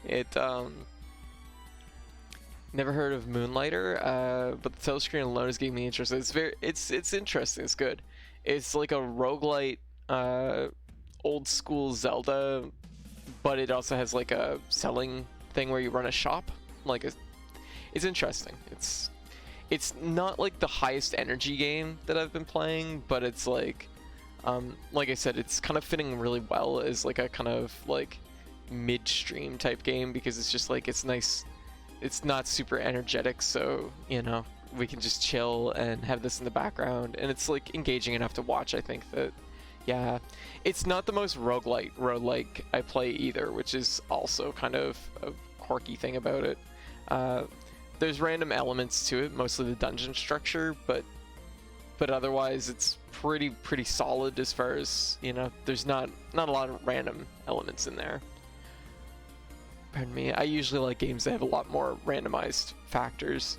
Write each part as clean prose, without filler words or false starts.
It never heard of Moonlighter, but the title screen alone is getting me interested. It's interesting. It's good. It's like a roguelite, old school Zelda, but it also has like a selling thing where you run a shop. It's interesting. It's not like the highest energy game that I've been playing, but it's like I said, it's kind of fitting really well as like a kind of like midstream type game because it's just like it's nice. It's not super energetic, so you know we can just chill and have this in the background, and it's like engaging enough to watch. I think that, yeah, it's not the most roguelike I play either, which is also kind of a quirky thing about it. There's random elements to it, mostly the dungeon structure, but otherwise it's pretty solid as far as, you know, there's not a lot of random elements in there. Pardon me. I usually like games that have a lot more randomized factors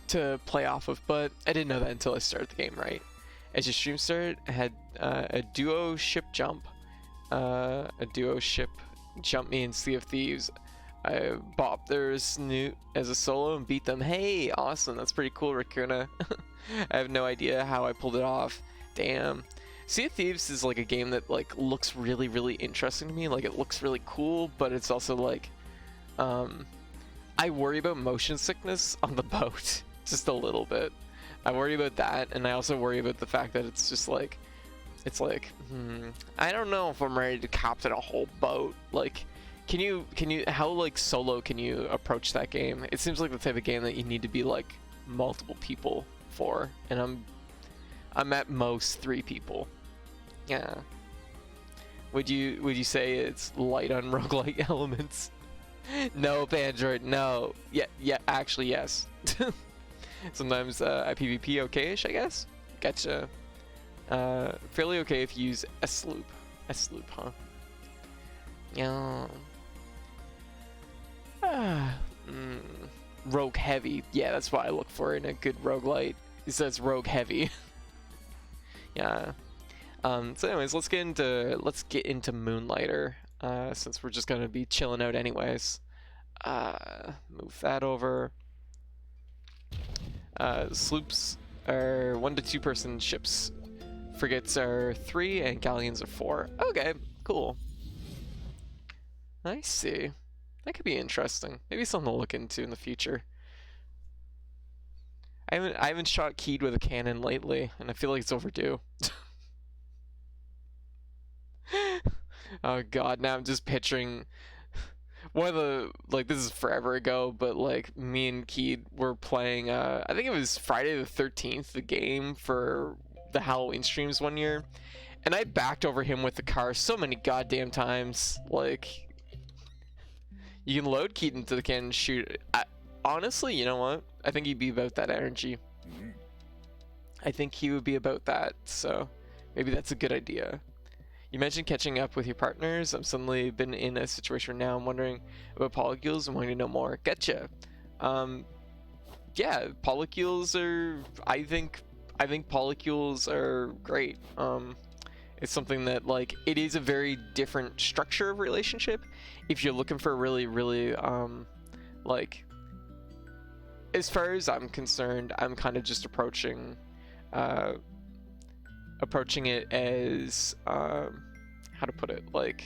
to play off of, but I didn't know that until I started the game, right? As your stream started, I had a duo ship jump me in Sea of Thieves. I bopped their Snoot as a solo and beat them. Hey, awesome. That's pretty cool, Raccoona. I have no idea how I pulled it off. Damn. Sea of Thieves is like a game that like looks really interesting to me. Like it looks really cool, but it's also like I worry about motion sickness on the boat just a little bit. I worry about that, and I also worry about the fact that it's just like I don't know if I'm ready to captain a whole boat. Like can you how like solo can you approach that game? It seems like the type of game that you need to be like multiple people for, and I'm at most 3 people. Yeah. Would you say it's light on roguelike elements? Nope, Android, no. Yeah, actually yes. Sometimes I PvP okay-ish, I guess. Gotcha. Fairly okay if you use S-loop. S-loop, huh? Yeah. Rogue heavy. Yeah, that's what I look for in a good roguelite. It says rogue heavy. Yeah. So anyways, let's get into Moonlighter, since we're just gonna be chilling out anyways. Move that over. Sloops are 1 to 2 person ships. Frigates are 3 and galleons are 4. Okay, cool. I see. That could be interesting. Maybe something to look into in the future. I haven't shot Keyed with a cannon lately, and I feel like it's overdue. Oh god, now I'm just picturing one of the, like, this is forever ago, but like me and Keed were playing I think it was Friday the 13th, the game for the Halloween streams one year, and I backed over him with the car so many goddamn times. Like, you can load Keed into the cannon and shoot. Honestly, you know what? I think he'd be about that energy. I think he would be about that, so maybe that's a good idea. You mentioned catching up with your partners. I've suddenly been in a situation now. I'm wondering about polycules and wanting to know more. Getcha. Yeah, polycules are. I think polycules are great. It's something that, like, it is a very different structure of relationship. If you're looking for a really like, as far as I'm concerned, I'm kind of just approaching it as how to put it, like,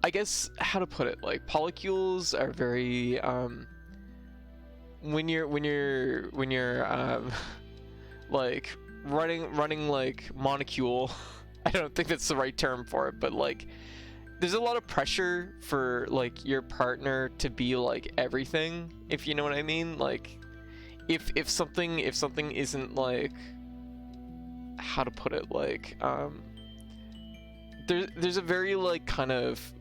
I guess how to put it, like, polycules are very when you're like running like monocule. I don't think that's the right term for it, but like there's a lot of pressure for like your partner to be like everything, if you know what I mean. Like if something isn't, like, how to put it, like there's a very, like, kind of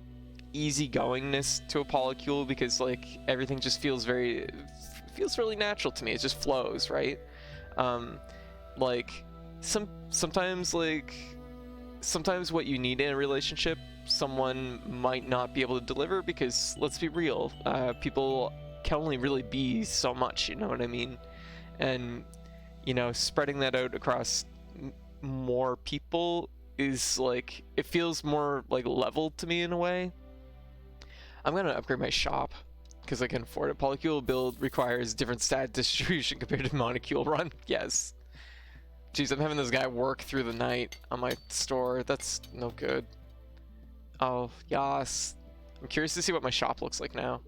easygoingness to a polycule, because like everything just feels really natural to me. It just flows, right? Like sometimes what you need in a relationship, someone might not be able to deliver, because let's be real, people can only really be so much, you know what I mean? And, you know, spreading that out across more people is, like, it feels more like level to me in a way. I'm gonna upgrade my shop because I can afford it. Polycule build requires different stat distribution compared to monocule run. Yes. Jeez, I'm having this guy work through the night on my store. That's no good. Oh, yas. I'm curious to see what my shop looks like now.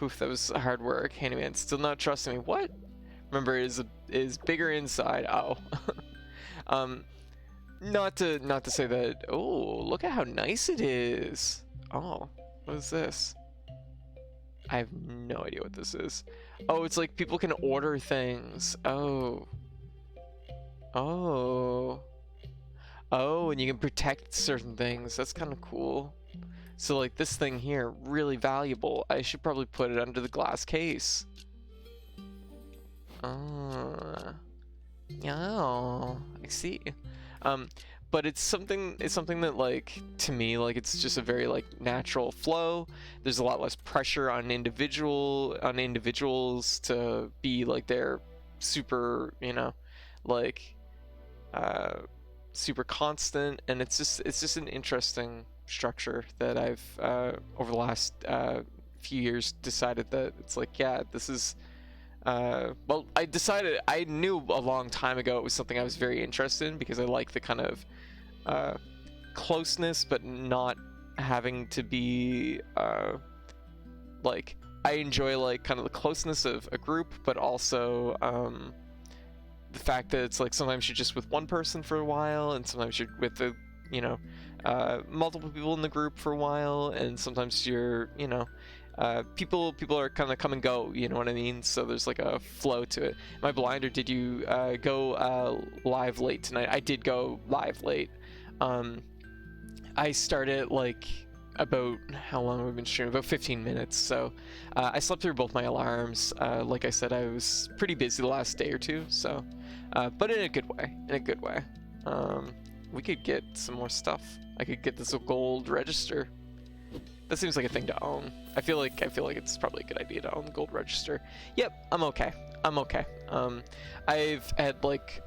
Oof, that was hard work. Handyman still not trusting me. What? Remember, it is bigger inside. Oh. Not to say that. Oh, look at how nice it is. Oh, what is this? I have no idea what this is. Oh, it's like people can order things. Oh. Oh. Oh, and you can protect certain things. That's kind of cool. So like this thing here, really valuable. I should probably put it under the glass case. Oh. Oh, I see. But it's something that like to me like it's just a very like natural flow. There's a lot less pressure on individuals to be like they're super, you know, like super constant, and it's just an interesting structure that I've over the last few years decided that it's like, yeah, this is well, I knew a long time ago it was something I was very interested in because I like the kind of closeness, but not having to be like, I enjoy like kind of the closeness of a group, but also the fact that it's like sometimes you're just with one person for a while, and sometimes you're with the, you know, multiple people in the group for a while, and sometimes you're, you know, people are kind of come and go, you know what I mean? So there's like a flow to it. My blinder, did you go live late tonight? I did go live late. I started like about, how long have we been streaming? About 15 minutes. So I slept through both my alarms. Like I said, I was pretty busy the last day or two. So, but in a good way. In a good way. We could get some more stuff. I could get this gold register. That seems like a thing to own. I feel like it's probably a good idea to own the gold register. Yep, I'm okay. I'm okay. I've had like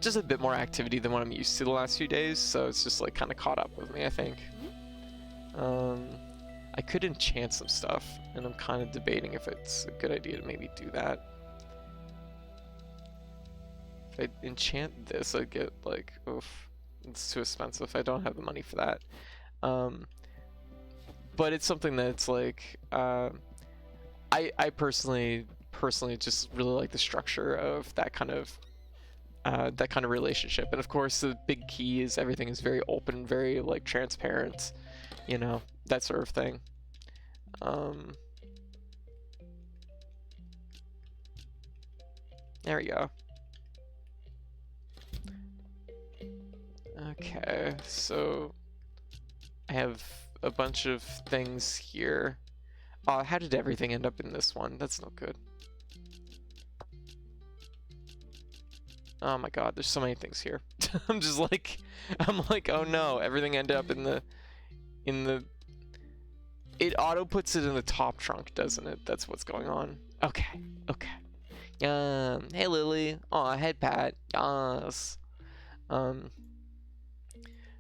just a bit more activity than what I'm used to the last few days, so it's just like kind of caught up with me, I think. I could enchant some stuff, and I'm kind of debating if it's a good idea to maybe do that. If I enchant this, I'd get like, oof, it's too expensive. I don't have the money for that. But it's something that's like, I personally just really like the structure of that kind of relationship. And of course, the big key is everything is very open, very like transparent, you know, that sort of thing. There we go. Okay, so I have a bunch of things here. How did everything end up in this one? That's not good. Oh my god, there's so many things here. I'm like, oh no, everything ended up in the it auto puts it in the top trunk, doesn't it? That's what's going on. Okay. Hey Lily. Oh, head pat. Yes.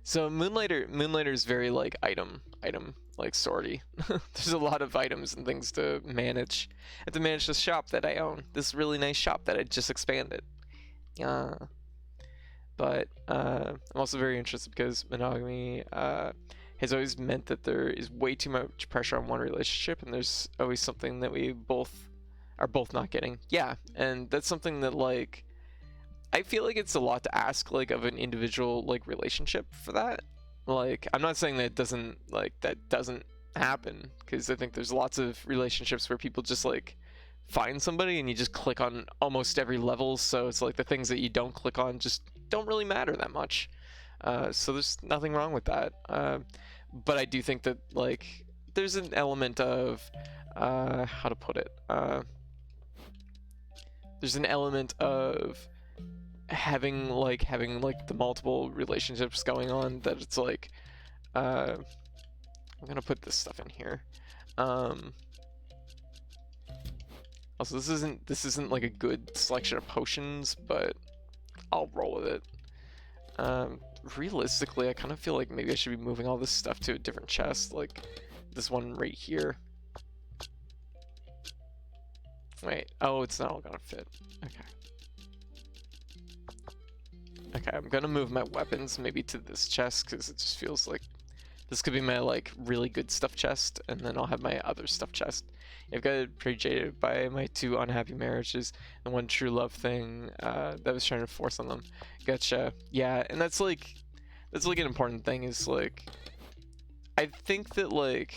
So Moonlighter is very like item like sorty. There's a lot of items and things to manage. I have to manage this shop that I own. This really nice shop that I just expanded. Yeah. But I'm also very interested because monogamy has always meant that there is way too much pressure on one relationship, and there's always something that we both are not getting. Yeah, and that's something that like I feel like it's a lot to ask like of an individual like relationship for that. Like, I'm not saying that doesn't happen, because I think there's lots of relationships where people just like find somebody and you just click on almost every level, so it's like the things that you don't click on just don't really matter that much. So there's nothing wrong with that. But I do think that like there's an element of how to put it. There's an element of having the multiple relationships going on, that it's like I'm gonna put this stuff in here. Also, this isn't like a good selection of potions, but I'll roll with it. Realistically, I kind of feel like maybe I should be moving all this stuff to a different chest. Like, this one right here. Wait, oh, it's not all gonna fit. Okay. Okay, I'm gonna move my weapons maybe to this chest because it just feels like this could be my like really good stuff chest, and then I'll have my other stuff chest. I've got pretty jaded by my 2 unhappy marriages and 1 true love thing that I was trying to force on them. Gotcha. Yeah, and that's like an important thing is like I think that like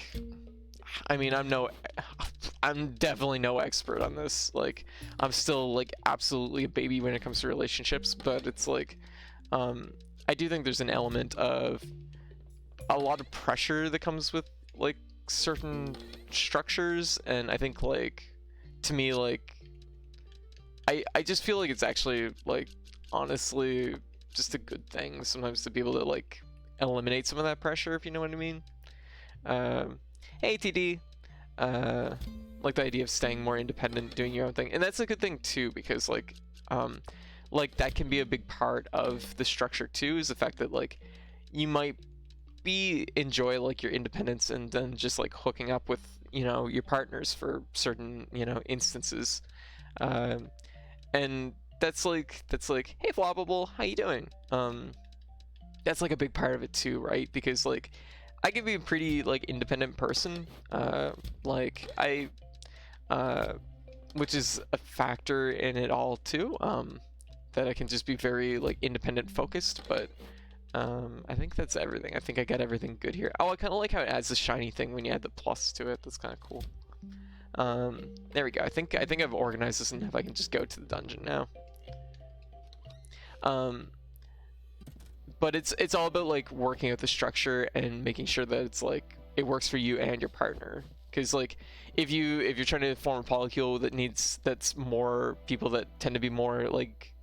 I mean I'm definitely no expert on this. Like I'm still like absolutely a baby when it comes to relationships, but it's like I do think there's an element of a lot of pressure that comes with like certain structures, and I think like to me like I just feel like it's actually like honestly just a good thing sometimes to be able to like eliminate some of that pressure, if you know what I mean. Hey TD, like the idea of staying more independent, doing your own thing, and that's a good thing too, because like that can be a big part of the structure too, is the fact that like you might enjoy like your independence and then just like hooking up with, you know, your partners for certain, you know, instances, and that's like hey Floppable, how you doing? That's like a big part of it too, right? Because like I can be a pretty like independent person, like I which is a factor in it all too, that I can just be very like independent focused, but I think that's everything. I think I got everything good here. Oh, I kind of like how it adds the shiny thing when you add the plus to it. That's kind of cool. There we go. I think I've organized this enough. I can just go to the dungeon now. But it's all about like working out the structure and making sure that it's like it works for you and your partner. Because like if you're trying to form a polycule that's more people that tend to be more like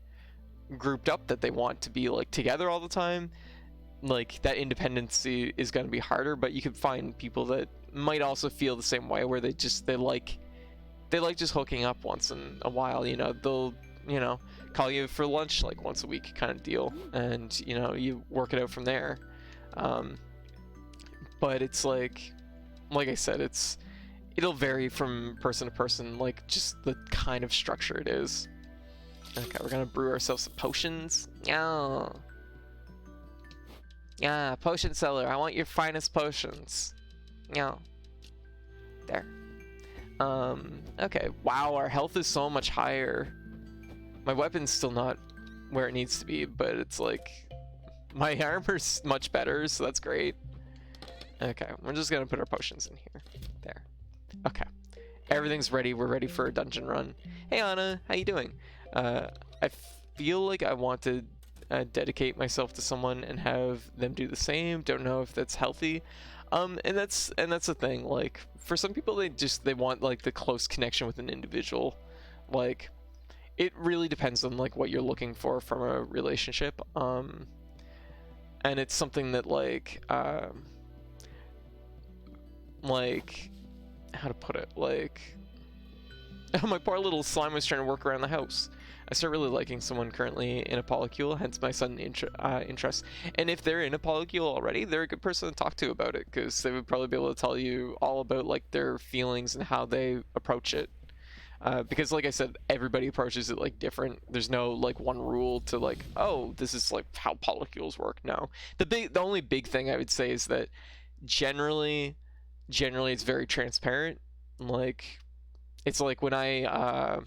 grouped up, that they want to be like together all the time, like that independency is going to be harder. But you can find people that might also feel the same way, where they like just hooking up once in a while, you know. They'll, you know, call you for lunch like once a week kind of deal, and you know, you work it out from there. But it's like I said, it'll vary from person to person, like just the kind of structure it is. Okay, we're gonna brew ourselves some potions. Yeah. Yeah, potion seller, I want your finest potions. Yeah. There. Okay. Wow, our health is so much higher. My weapon's still not where it needs to be, but it's like my armor's much better, so that's great. Okay, we're just gonna put our potions in here. There. Okay. Everything's ready. We're ready for a dungeon run. Hey Anna, how you doing? I feel like I want to dedicate myself to someone and have them do the same. Don't know if that's healthy. And that's the thing. Like for some people, they want like the close connection with an individual. Like it really depends on like what you're looking for from a relationship. And it's something that like how to put it, like my poor little slime was trying to work around the house. I start really liking someone currently in a polycule, hence my sudden interest. And if they're in a polycule already, they're a good person to talk to about it, because they would probably be able to tell you all about like their feelings and how they approach it. Because like I said, everybody approaches it like different. There's no like one rule to like, oh, this is like how polycules work. No, the only big thing I would say is that generally it's very transparent. Like it's like when I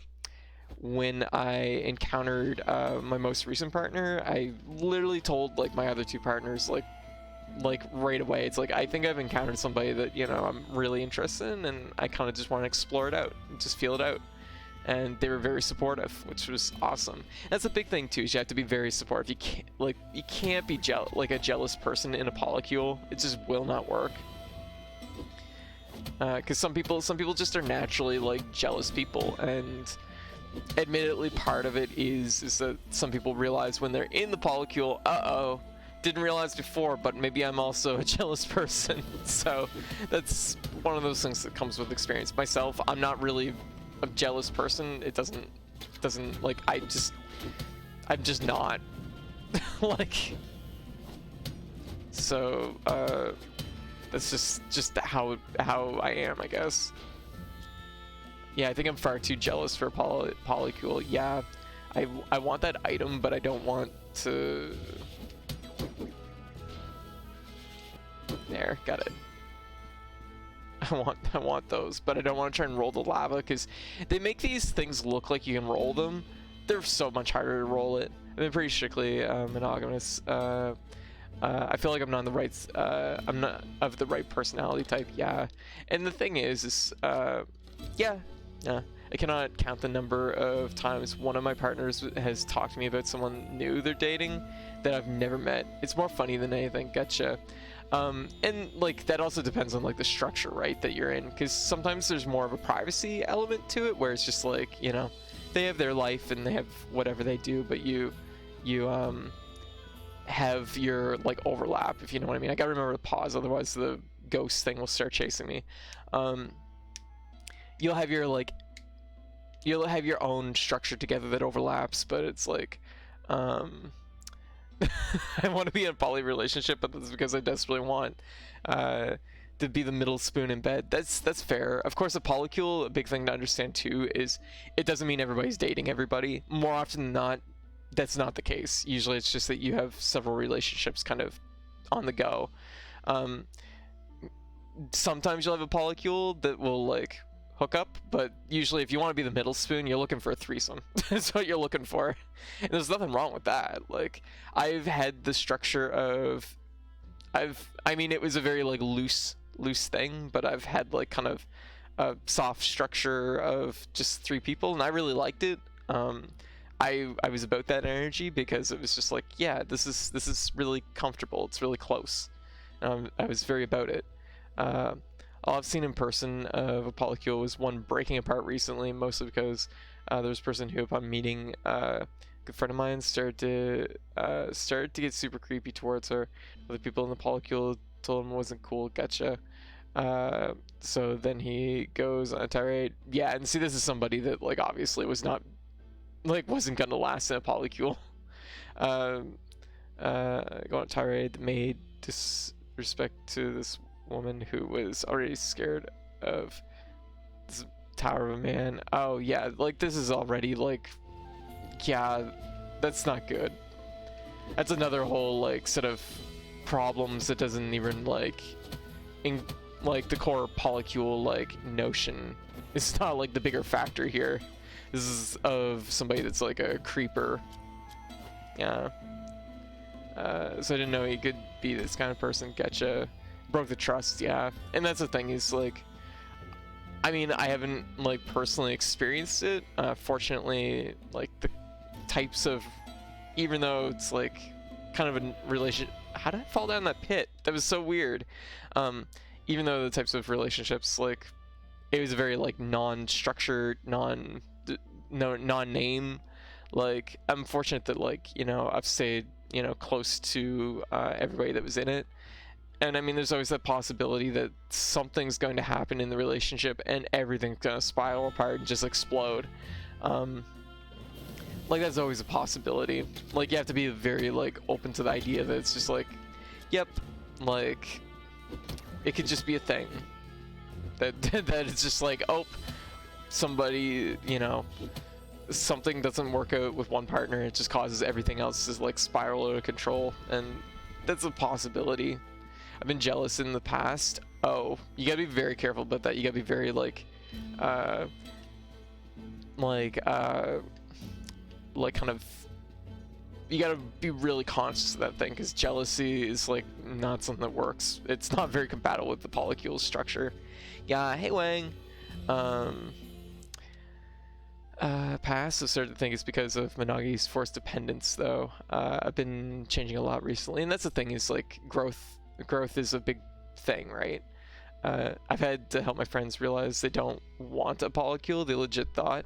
encountered my most recent partner, I literally told like my other 2 partners like right away. It's like, I think I've encountered somebody that, you know, I'm really interested in, and I kind of just want to explore it out, just feel it out. And they were very supportive, which was awesome. That's a big thing too, is you have to be very supportive. You can't be like a jealous person in a polycule. It just will not work. Because some people just are naturally like jealous people, and admittedly part of it is that some people realize when they're in the polycule, didn't realize before, but maybe I'm also a jealous person. So that's one of those things that comes with experience. Myself, I'm not really a jealous person. It doesn't like, I'm just not. Like, so That's just how I am, I guess. Yeah, I think I'm far too jealous for polycule. Yeah, I want that item, but I don't want to. There, got it. I want those, but I don't want to try and roll the lava because they make these things look like you can roll them. They're so much harder to roll it. I've been pretty strictly monogamous. I feel like I'm not the right. I'm not of the right personality type. Yeah, and the thing is yeah. I cannot count the number of times one of my partners has talked to me about someone new they're dating that I've never met. It's more funny than anything. Gotcha. And like that also depends on like the structure, right, that you're in, because sometimes there's more of a privacy element to it where it's just like, you know, they have their life and they have whatever they do, but you have your like overlap, if you know what I mean. I gotta remember to pause, otherwise the ghost thing will start chasing me. You'll have your like own structure together that overlaps, but it's like I want to be in a poly relationship, but that's because I desperately want to be the middle spoon in bed. That's fair. Of course, a polycule, a big thing to understand too, is it doesn't mean everybody's dating everybody. More often than not, that's not the case. Usually it's just that you have several relationships kind of on the go. Sometimes you'll have a polycule that will like hook up, but usually if you want to be the middle spoon, you're looking for a threesome. That's what you're looking for, and there's nothing wrong with that. Like, I've had the structure of I mean, it was a very like loose thing, but I've had like kind of a soft structure of just 3 people, and I really liked it. I was about that energy because it was just like, yeah, this is really comfortable, it's really close. I was very about it. All I've seen in person of a polycule was one breaking apart recently, mostly because there was a person who, upon meeting a good friend of mine, started to get super creepy towards her. Other people in the polycule told him it wasn't cool. Gotcha. So then he goes on a tirade. Yeah, and see, this is somebody that like obviously was not like wasn't gonna last in a polycule. Go on a tirade that made disrespect to this woman who was already scared of this tower of a man. Oh yeah, like this is already like, yeah, that's not good. That's another whole like set of problems that doesn't even like in like the core polycule like notion. It's not like the bigger factor here. This is of somebody that's like a creeper. Yeah. So I didn't know he could be this kind of person. Gotcha. Broke the trust, yeah. And that's the thing, is like, I mean, I haven't like personally experienced it. Fortunately, like the types of, even though it's like kind of a relation, how did I fall down that pit? That was so weird. Even though the types of relationships, like, it was a very like non-structured, non-name. Like, I'm fortunate that like, you know, I've stayed, you know, close to everybody that was in it. And I mean, there's always that possibility that something's going to happen in the relationship and everything's going to spiral apart and just explode. Like, that's always a possibility. Like, you have to be very, like, open to the idea that it's just like, yep, like, it could just be a thing. That, that it's just like, oh, somebody, you know, something doesn't work out with one partner, it just causes everything else to, like, spiral out of control. And that's a possibility. I've been jealous in the past. Oh, you gotta be very careful about that. You gotta be very like kind of, you gotta be really conscious of that thing, because jealousy is like not something that works. It's not very compatible with the polycule structure. Yeah, hey Wang. Pass. I've started to think it's because of Monagi's forced dependence, though. I've been changing a lot recently, and that's the thing, is like growth is a big thing, right? I've had to help my friends realize they don't want a polycule. They legit thought,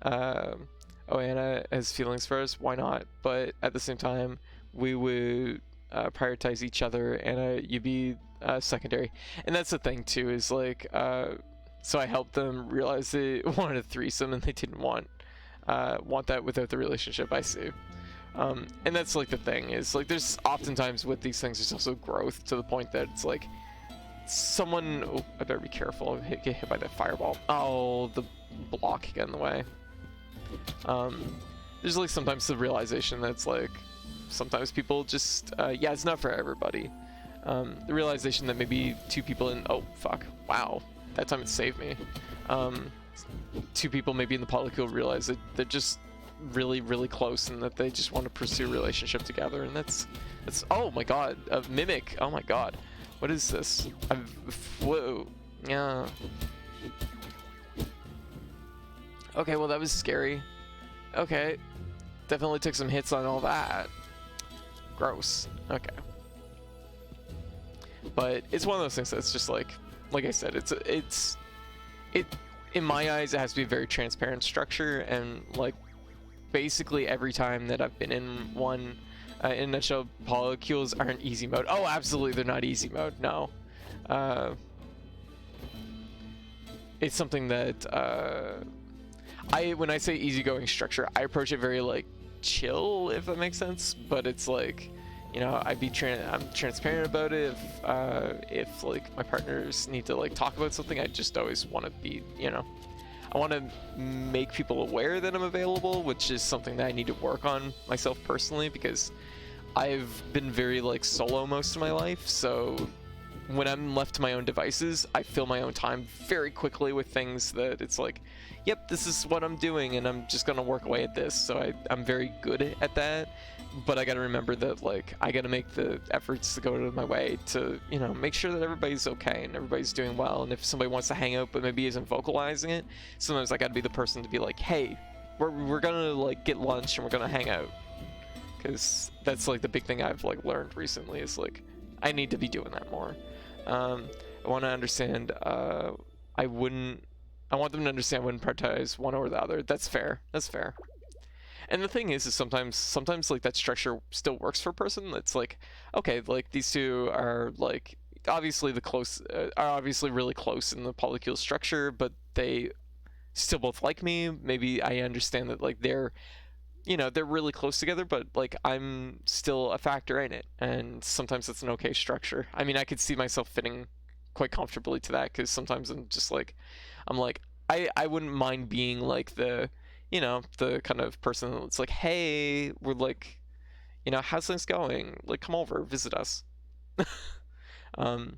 oh, Anna has feelings for us, why not? But at the same time, we would prioritize each other, and you'd be secondary. And that's the thing too, is like, so I helped them realize they wanted a threesome and they didn't want that without the relationship. I see. And that's like the thing, is like there's oftentimes with these things there's also growth, to the point that it's like someone. Oh, I better be careful. Get hit by that fireball. Oh, the block got in the way. There's like sometimes the realization that it's like sometimes people just yeah, it's not for everybody. The realization that maybe two people in oh fuck wow, that time it saved me. Two people maybe in the polycule realize that they're just really close and that they just want to pursue a relationship together, and that's oh my god, a mimic. Oh my god, what is this? Whoa, yeah. Okay, well that was scary. Okay, definitely took some hits on all that. Gross. Okay, but it's one of those things that's just like I said, it's in my eyes it has to be a very transparent structure, and like basically every time that I've been in one, in a nutshell, polycules aren't easy mode. Oh, absolutely, they're not easy mode. No, it's something that when I say easygoing structure, I approach it very like chill, if that makes sense. But it's like, you know, I'm transparent about it. If like my partners need to like talk about something, I just always want to be, you know, I want to make people aware that I'm available, which is something that I need to work on myself personally, because I've been very like solo most of my life. So when I'm left to my own devices, I fill my own time very quickly with things that it's like, yep, this is what I'm doing, and I'm just gonna work away at this. So I'm very good at that, but I gotta remember that like I gotta make the efforts to go out of my way to, you know, make sure that everybody's okay and everybody's doing well. And if somebody wants to hang out but maybe isn't vocalizing it, sometimes I gotta be the person to be like, hey, we're gonna like get lunch and we're gonna hang out, because that's like the big thing I've like learned recently is like I need to be doing that more. I want to understand. I want them to understand I wouldn't prioritize one over the other. That's fair. That's fair. And the thing is sometimes like that structure still works for a person. It's like, okay, like these two are like obviously are obviously really close in the polycule structure, but they still both like me. Maybe I understand that like they're, you know, they're really close together, but like I'm still a factor in it, and sometimes it's an okay structure. I mean, I could see myself fitting quite comfortably to that, because sometimes I'm like I wouldn't mind being like the, you know, the kind of person that's like, hey, we're like, you know, how's things going, like come over, visit us. um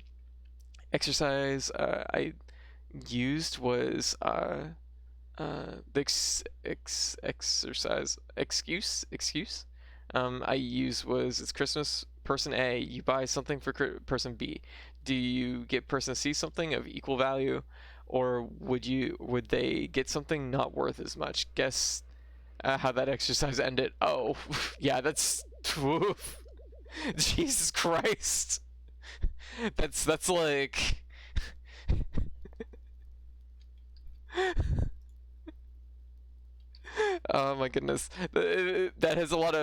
Exercise I used was the exercise excuse I use was, it's Christmas, person A, you buy something for person B. Do you get person C something of equal value, or would they get something not worth as much? Guess how that exercise ended. Oh, yeah, that's Jesus Christ. That's like oh my goodness. That has a lot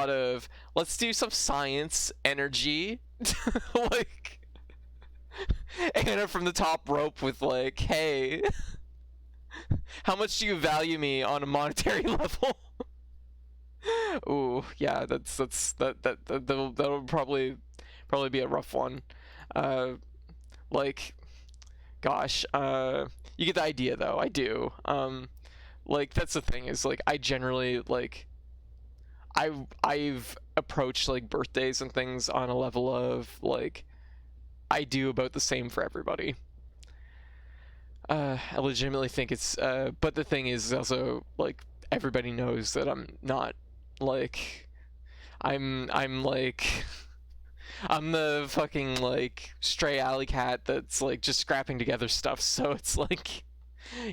of let's do some science energy. Like Anna from the top rope with like, hey, how much do you value me on a monetary level? Ooh, yeah, that'll probably be a rough one. Uh, like, gosh, you get the idea though. I do. Like that's the thing is like I generally like I've approached like birthdays and things on a level of like I do about the same for everybody. I legitimately think it's but the thing is also like everybody knows that I'm not like I'm like I'm the fucking like stray alley cat that's like just scrapping together stuff. So it's like,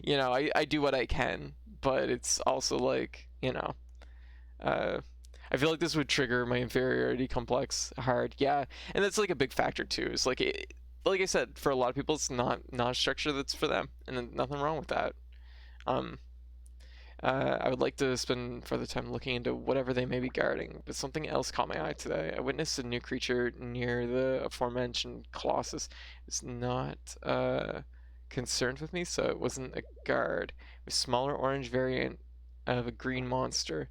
you know, I do what I can, but it's also like, you know, uh, I feel like this would trigger my inferiority complex hard. Yeah, and that's like a big factor too. Is like like I said, for a lot of people, it's not a structure that's for them, and nothing wrong with that. Um, I would like to spend further time looking into whatever they may be guarding, but something else caught my eye today. I witnessed a new creature near the aforementioned Colossus. It's not concerned with me, so it wasn't a guard. It was a smaller orange variant of a green monster.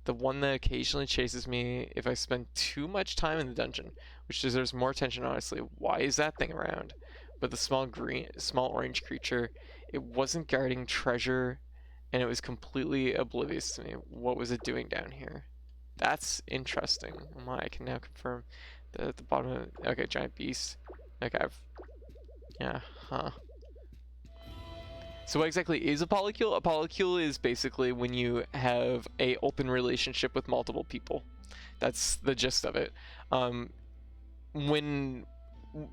The one that occasionally chases me if I spend too much time in the dungeon, which deserves more attention, honestly. Why is that thing around? But the small orange creature, it wasn't guarding treasure, and it was completely oblivious to me. What was it doing down here? That's interesting. I can now confirm that at the bottom of, okay, giant beast. Okay, yeah, huh. So what exactly is a polycule? A polycule is basically when you have a open relationship with multiple people. That's the gist of it. When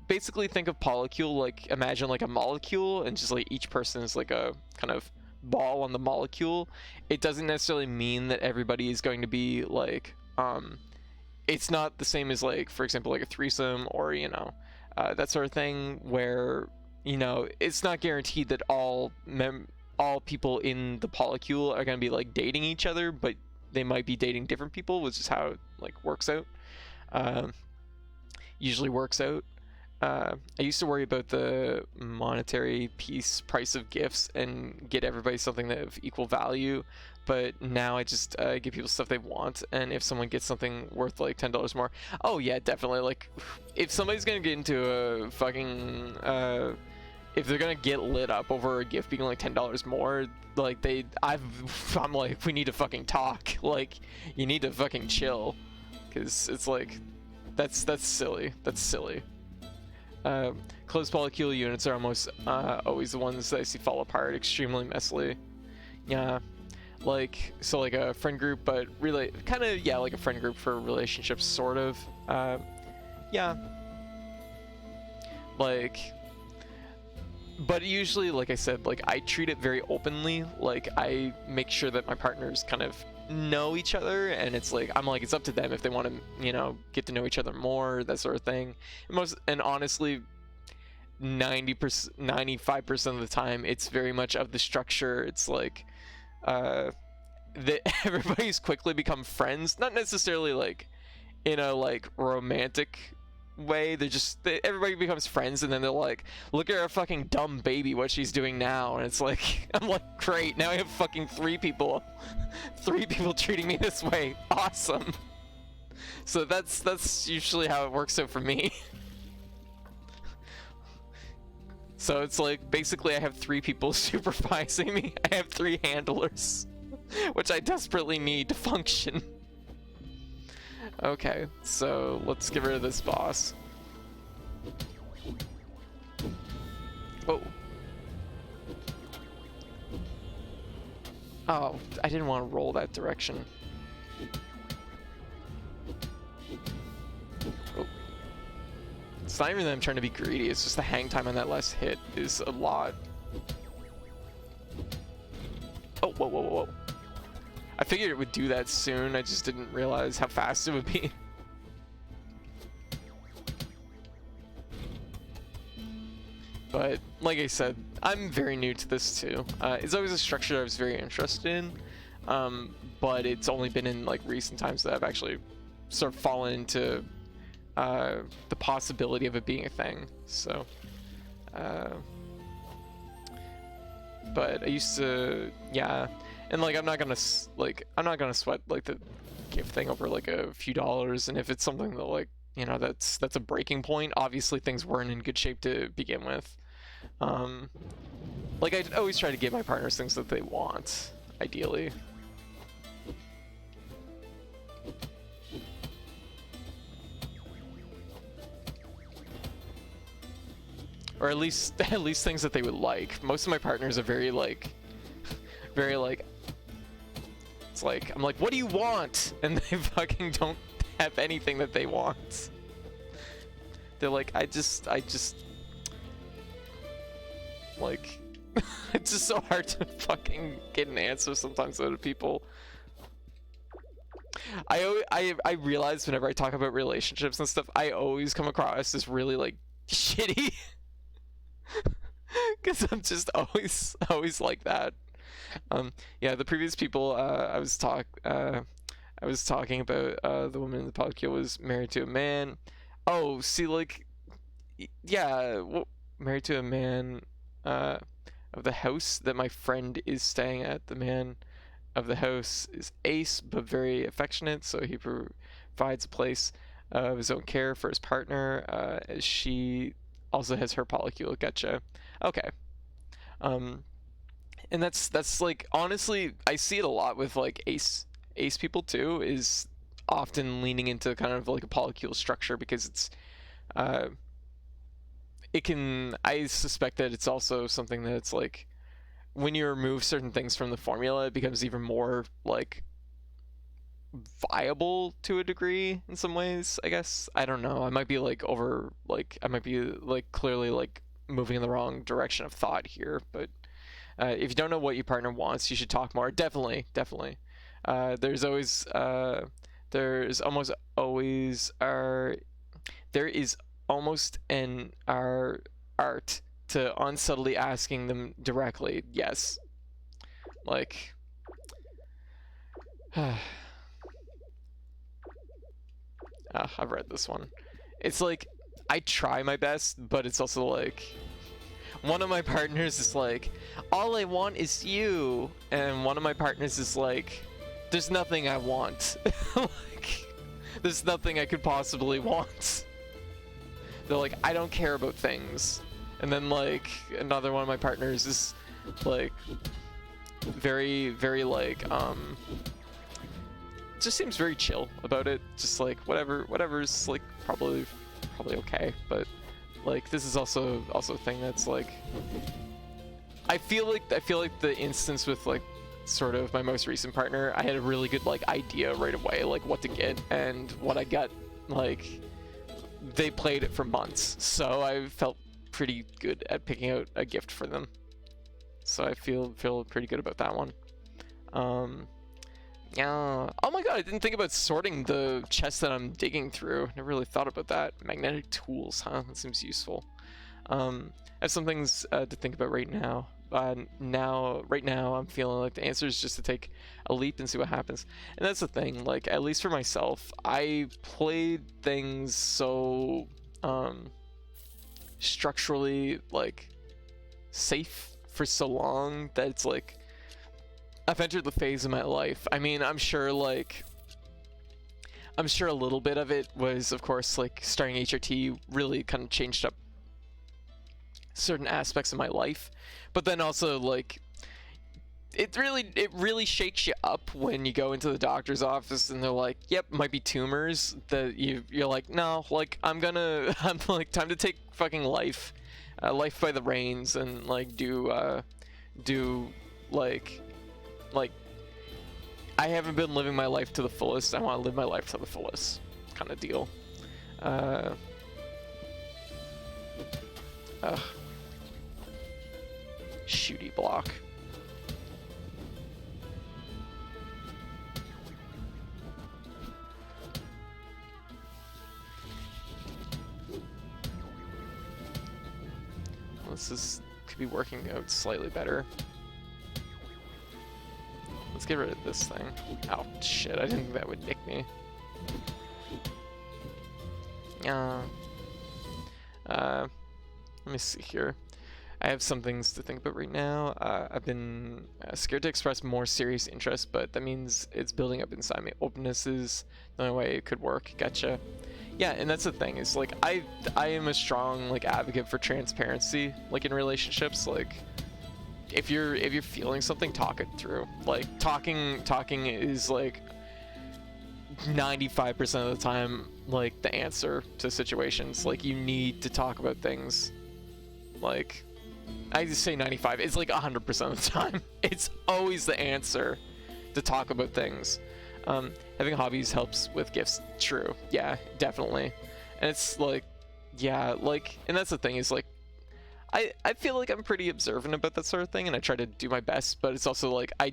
basically think of polycule like imagine like a molecule, and just like each person is like a kind of ball on the molecule. It doesn't necessarily mean that everybody is going to be like it's not the same as, like, for example, like a threesome or that sort of thing, where it's not guaranteed that all people in the polycule are going to be like dating each other, but they might be dating different people, which is how it like works out. Usually works out. I used to worry about the monetary price of gifts and get everybody something that of equal value, but now I just give people stuff they want, and if someone gets something worth like $10 more, oh yeah, definitely. Like, if somebody's gonna get into a fucking if they're gonna get lit up over a gift being like $10 more, like I'm like, we need to fucking talk. Like, you need to fucking chill, because it's like that's silly. That's silly. Closed polycule units are almost always the ones that I see fall apart extremely messily. Yeah, like, so like a friend group, but really kind of, yeah, like a friend group for relationships, sort of. Yeah, like, but usually, like I said, like I treat it very openly. Like, I make sure that my partners kind of know each other, and it's like I'm like, it's up to them if they want to get to know each other more, that sort of thing. And honestly, 90%, 95% of the time, it's very much of the structure. It's like that everybody's quickly become friends, not necessarily like in a like romantic way. Everybody becomes friends, and then they're like, look at our fucking dumb baby, what she's doing now. And it's like, I'm like, great, now I have fucking three people treating me this way. Awesome. So that's usually how it works out for me. So it's like, basically I have 3 people supervising me. I have 3 handlers, which I desperately need to function. Okay, so let's get rid of this boss. Oh. Oh, I didn't want to roll that direction. Oh. It's not even that I'm trying to be greedy, it's just the hang time on that last hit is a lot. Oh, whoa, whoa, whoa, whoa. I figured it would do that soon, I just didn't realize how fast it would be. But, like I said, I'm very new to this too. It's always a structure I was very interested in, but it's only been in like recent times that I've actually sort of fallen into the possibility of it being a thing. So, but I used to, yeah. And like I'm not gonna sweat like the gift thing over like a few dollars, and if it's something that like that's a breaking point. Obviously things weren't in good shape to begin with. Like I always try to give my partners things that they want, ideally. Or at least things that they would like. Most of my partners are very like it's like, I'm like, what do you want? And they fucking don't have anything that they want. They're like, I just like, it's just so hard to fucking get an answer sometimes out of people. I realize whenever I talk about relationships and stuff, I always come across as really like shitty. Because I'm just always like that. Yeah, the previous people I was talking about, the woman in the podcast was married to a man. Oh, see, like, yeah, well, married to a man of the house that my friend is staying at. The man of the house is Ace, but very affectionate, so he provides a place of his own care for his partner, as she also has her polycule. Gotcha. Okay. Um, and that's like, honestly, I see it a lot with like Ace people too, is often leaning into kind of like a polycule structure, because it's uh, it can, I suspect that it's also something that it's like, when you remove certain things from the formula, it becomes even more like viable to a degree in some ways, I guess. I don't know. I might be like I might be like clearly like moving in the wrong direction of thought here, but if you don't know what your partner wants, you should talk more. Definitely, definitely. There's always there's almost always there is almost an art to unsubtly asking them directly. Yes. Like I've read this one. It's like, I try my best, but it's also like, one of my partners is like, all I want is you, and one of my partners is like, there's nothing I want. Like, there's nothing I could possibly want. They're like, I don't care about things. And then like another one of my partners is like very, very like just seems very chill about it. Just like whatever's like probably okay. But like, this is also a thing that's like, I feel like the instance with like sort of my most recent partner, I had a really good like idea right away, like what to get, and what I got, like they played it for months, so I felt pretty good at picking out a gift for them. So I feel pretty good about that one. Yeah. Oh my god, I didn't think about sorting the chest that I'm digging through. Never really thought about that. Magnetic tools, huh? That seems useful. I have some things to think about right now. Right now, I'm feeling like the answer is just to take a leap and see what happens. And that's the thing, like, at least for myself, I played things so, structurally, like, safe for so long that it's like, I've entered the phase of my life. I mean, I'm sure a little bit of it was, of course, like, starting HRT really kind of changed up certain aspects of my life, but then also like it really shakes you up when you go into the doctor's office and they're like, yep, might be tumors, that you're like, no, like I'm like, time to take fucking life by the reins, and like do like I haven't been living my life to the fullest, I want to live my life to the fullest kind of deal. Shooty block. Could be working out slightly better. Let's get rid of this thing. Oh shit, I didn't think that would nick me. Let me see here. I have some things to think about right now. I've been scared to express more serious interest, but that means it's building up inside me. Openness is the only way it could work. Gotcha. Yeah, and that's the thing, is like, I am a strong like advocate for transparency, like in relationships. Like, if you're feeling something, talk it through. Like, talking is like 95% of the time like the answer to situations. Like, you need to talk about things. Like, I just say 95. It's like 100% of the time. It's always the answer to talk about things. Having hobbies helps with gifts. True. Yeah, definitely. And it's like, yeah, like, and that's the thing, is like, I feel like I'm pretty observant about that sort of thing, and I try to do my best, but it's also like, I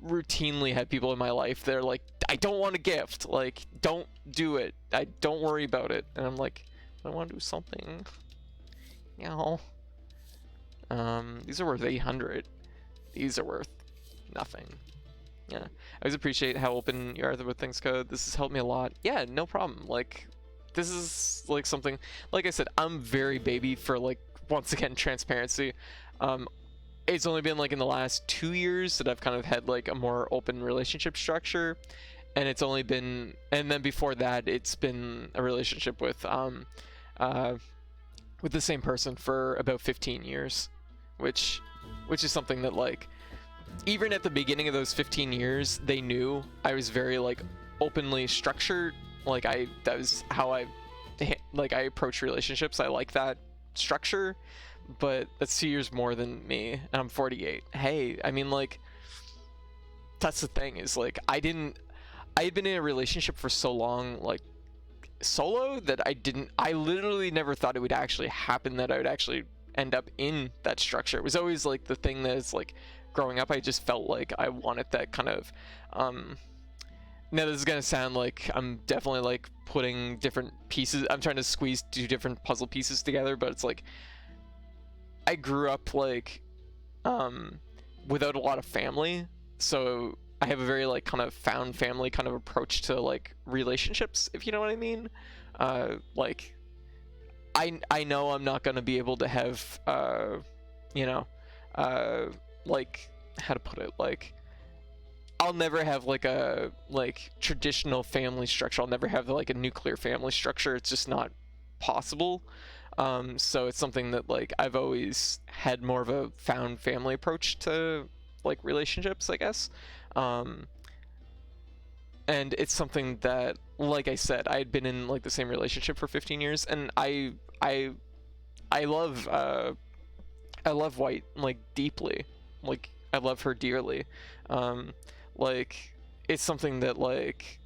routinely have people in my life that are like, I don't want a gift. Like, don't do it. Don't worry about it. And I'm like, I want to do something. You know. These are worth 800. These are worth nothing. Yeah. I always appreciate how open you are with things, Code. This has helped me a lot. Yeah, no problem. Like, this is like something, like I said, I'm very baby for like, once again, transparency. it's only been like in the last 2 years that I've kind of had like a more open relationship structure, and it's only been, and then before that it's been a relationship uh with the same person for about 15 years, which is something that like even at the beginning of those 15 years they knew I was very like openly structured. Like that was how I approach relationships. I like that structure, but that's 2 years more than me, and I'm 48. Hey, I mean, like, that's the thing, is like I had been in a relationship for so long, like solo, that I literally never thought it would actually happen, that I would actually end up in that structure. It was always like the thing that is like growing up, I just felt like I wanted that kind of now this is gonna sound like I'm definitely like putting different pieces, I'm trying to squeeze two different puzzle pieces together, but it's like I grew up like without a lot of family, so I have a very like kind of found family kind of approach to like relationships, if you know what I mean. Like I know I'm not gonna be able to have you know like, how to put it, like I'll never have like a like traditional family structure. I'll never have like a nuclear family structure. It's just not possible. So it's something that like I've always had more of a found family approach to like relationships, I guess. And it's something that, like I said, I had been in like the same relationship for 15 years, and I love White like deeply. Like I love her dearly. Like it's something that like,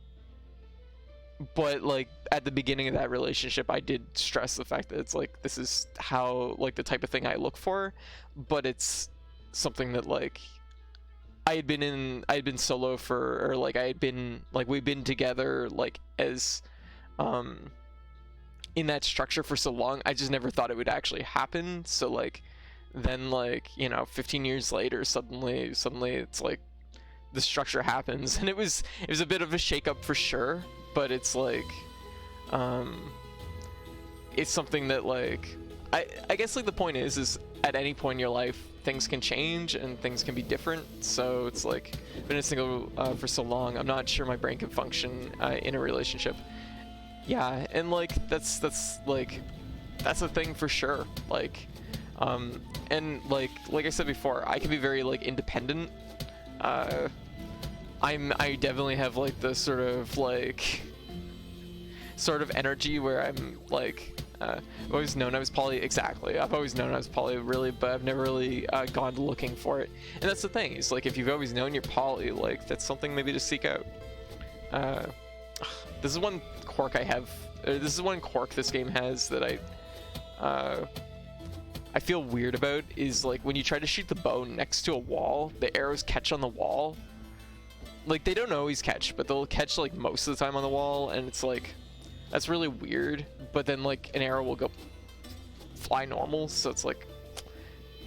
but like at the beginning of that relationship I did stress the fact that it's like this is how like the type of thing I look for, but it's something that like I had been solo for, or like I had been like we've been together like as in that structure for so long, I just never thought it would actually happen. So like then like, you know, 15 years later suddenly it's like the structure happens, and it was a bit of a shakeup for sure, but it's like it's something that like I guess like the point is at any point in your life things can change and things can be different. So it's like been a single for so long, I'm not sure my brain can function in a relationship. Yeah, and like that's like that's a thing for sure. Like and like I said before, I can be very like independent. I definitely have like the sort of energy where I'm like I've always known I was poly. Exactly, I've always known I was poly, really, but I've never really gone looking for it. And that's the thing, is like if you've always known you're poly, like that's something maybe to seek out. This is one quirk I have, or this is one quirk this game has that I feel weird about, is like when you try to shoot the bow next to a wall, the arrows catch on the wall. Like they don't always catch, but they'll catch like most of the time on the wall, and it's like that's really weird. But then like an arrow will go fly normal, so it's like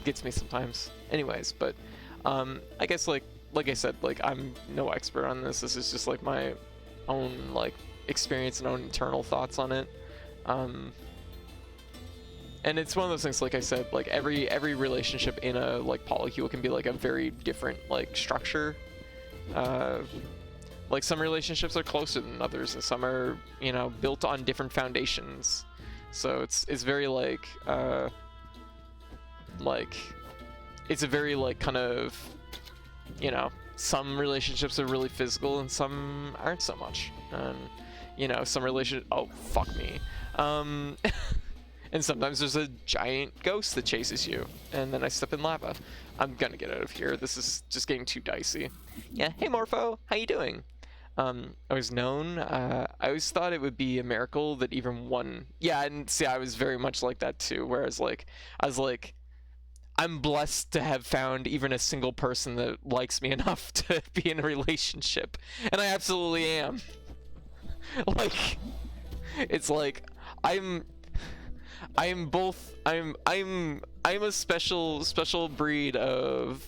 gets me sometimes. Anyways, but I guess like I said, like I'm no expert on this. This is just like my own like experience and own internal thoughts on it. And it's one of those things, like I said, like every relationship in a like polycule can be like a very different like structure. Like some relationships are closer than others, and some are, you know, built on different foundations. So it's very like it's a very like kind of, you know, some relationships are really physical and some aren't so much. And you know, some oh fuck me. And sometimes there's a giant ghost that chases you, and then I step in lava. I'm gonna get out of here. This is just getting too dicey. Yeah, hey Morpho, how you doing? I was known. I always thought it would be a miracle that even one. Yeah, and see, I was very much like that too. Whereas, like, I was like, I'm blessed to have found even a single person that likes me enough to be in a relationship, and I absolutely am. Like, it's like I'm a special breed of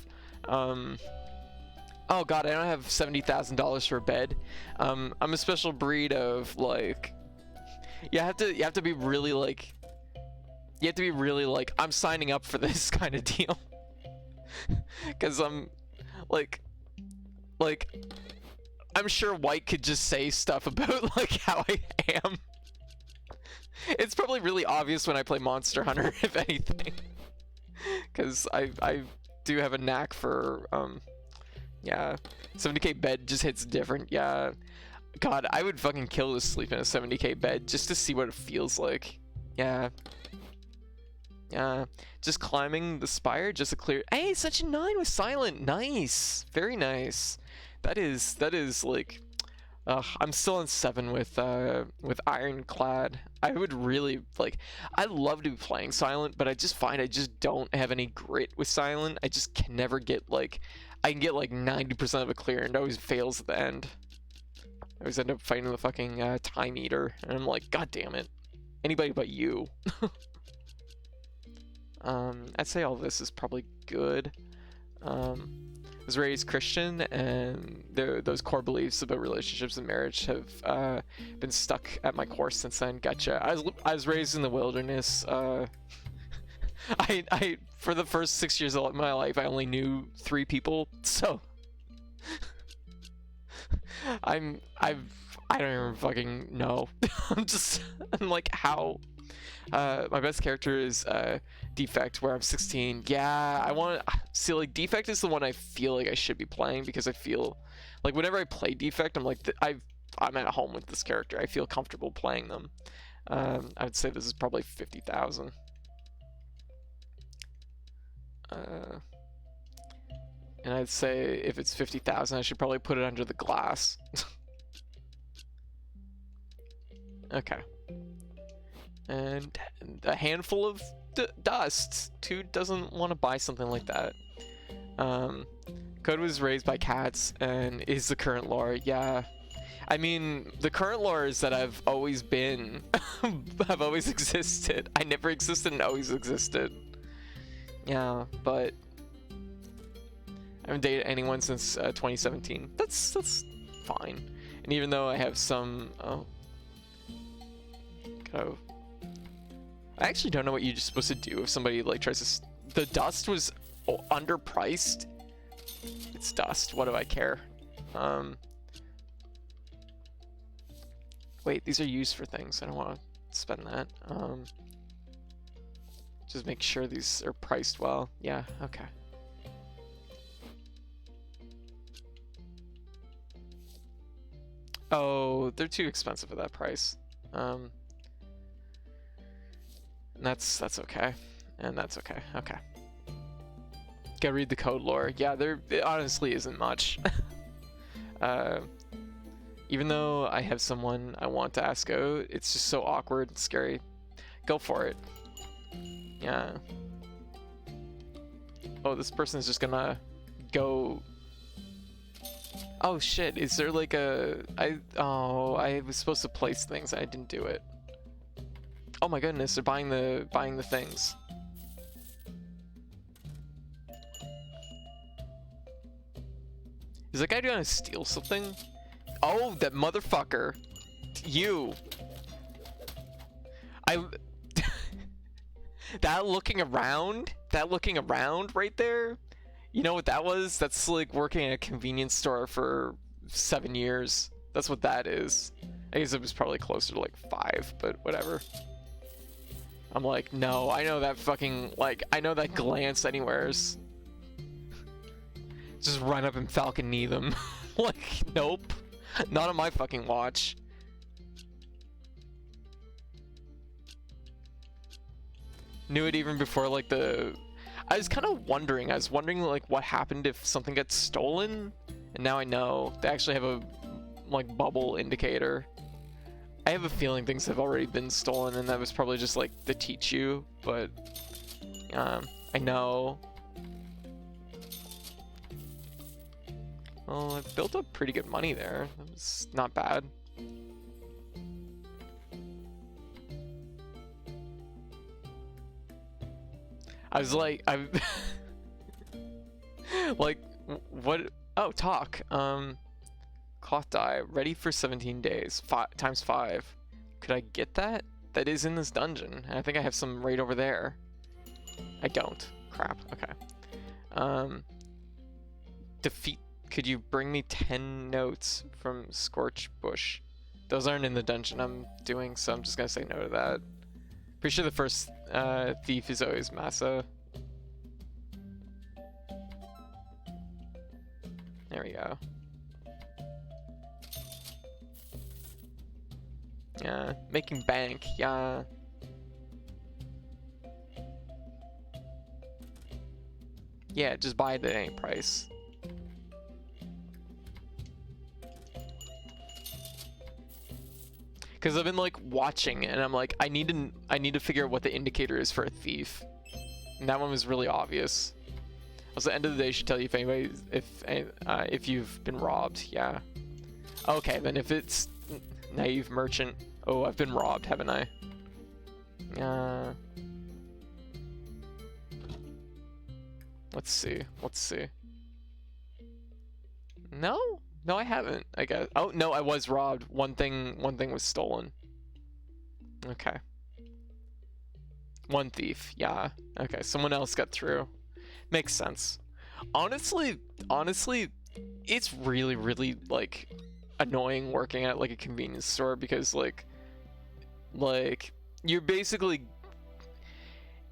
oh god, I don't have $70,000 for a bed. I'm a special breed of like, you have to be really like I'm signing up for this kind of deal. Because I'm like I'm sure White could just say stuff about like how I am. It's probably really obvious when I play Monster Hunter, if anything, because I do have a knack for yeah, 70k bed just hits different. Yeah, God, I would fucking kill to sleep in a 70k bed just to see what it feels like. Yeah. Yeah, just climbing the spire just to clear. Hey, such a 9 with silent. Nice, very nice. That is like, I'm still on 7 with Ironclad. I would really like. I love to be playing silent, but I just find I just don't have any grit with silent. I just can never get like, I can get like 90% of a clear and it always fails at the end. I always end up fighting the fucking time eater, and I'm like, God damn it, anybody but you. I'd say all this is probably good. I was raised Christian, and those core beliefs about relationships and marriage have been stuck at my core since then. Gotcha. I was raised in the wilderness. I for the first 6 years of my life, I only knew 3 people, so I don't even fucking know. I'm like, how? My best character is Defect, where I'm 16. Yeah, I want to see, like, Defect is the one I feel like I should be playing, because I feel like whenever I play Defect, I'm like, I'm at home with this character. I feel comfortable playing them. I would say this is probably 50,000. And I'd say if it's 50,000, I should probably put it under the glass. Okay. And a handful of dust. Who doesn't want to buy something like that? Code was raised by cats and is the current lore. Yeah. I mean, the current lore is that I've always been, I've always existed. I never existed and always existed. Yeah, but I haven't dated anyone since 2017. That's fine. And even though I have some, I actually don't know what you're supposed to do if somebody like tries to. The dust was underpriced. It's dust. What do I care? Wait, these are used for things. I don't want to spend that. Just make sure these are priced well. Yeah. Okay. Oh, they're too expensive at that price. And that's okay, and that's okay. Okay. Gotta read the code lore. Yeah, it honestly isn't much. Even though I have someone I want to ask out, it's just so awkward and scary. Go for it. Yeah. Oh, this person's just gonna go. Oh shit, is there like a... I was supposed to place things and I didn't do it. Oh my goodness, they're buying the things. Is that guy trying to steal something? Oh, that motherfucker. You. That looking around right there? You know what that was? That's like working at a convenience store for 7 years. That's what that is. I guess it was probably closer to like 5, but whatever. I'm like, no, I know that fucking, like, I know that glance anywheres. Just run up and falcon knee them. Like, nope. Not on my fucking watch. Knew it even before, like, I was kind of wondering. I was wondering, like, what happened if something gets stolen? And now I know. They actually have a, like, bubble indicator. I have a feeling things have already been stolen, and that was probably just, like, to teach you. But, I know. Well, I've built up pretty good money there. That was not bad. I was like, like, what? Oh, talk. Cloth dye, ready for 17 days, times 5. Could I get that? That is in this dungeon. I think I have some right over there. I don't. Crap. Okay. Um, defeat. Could you bring me 10 notes from Scorch Bush? Those aren't in the dungeon I'm doing, so I'm just gonna say no to that. Pretty sure the first thief is always Massa. There we go. Yeah, making bank, yeah. Yeah, just buy it at any price. Because I've been like watching and I'm like, I need to figure out what the indicator is for a thief. And that one was really obvious. Also, at the end of the day, it should tell you if you've been robbed. Yeah. Okay, then if it's naive merchant, oh, I've been robbed, haven't I? Let's see. Let's see. No, no, I haven't. I guess. Oh no, I was robbed. One thing was stolen. Okay. One thief. Yeah. Okay. Someone else got through. Makes sense. Honestly, it's really, really like annoying working at like a convenience store because like you're basically,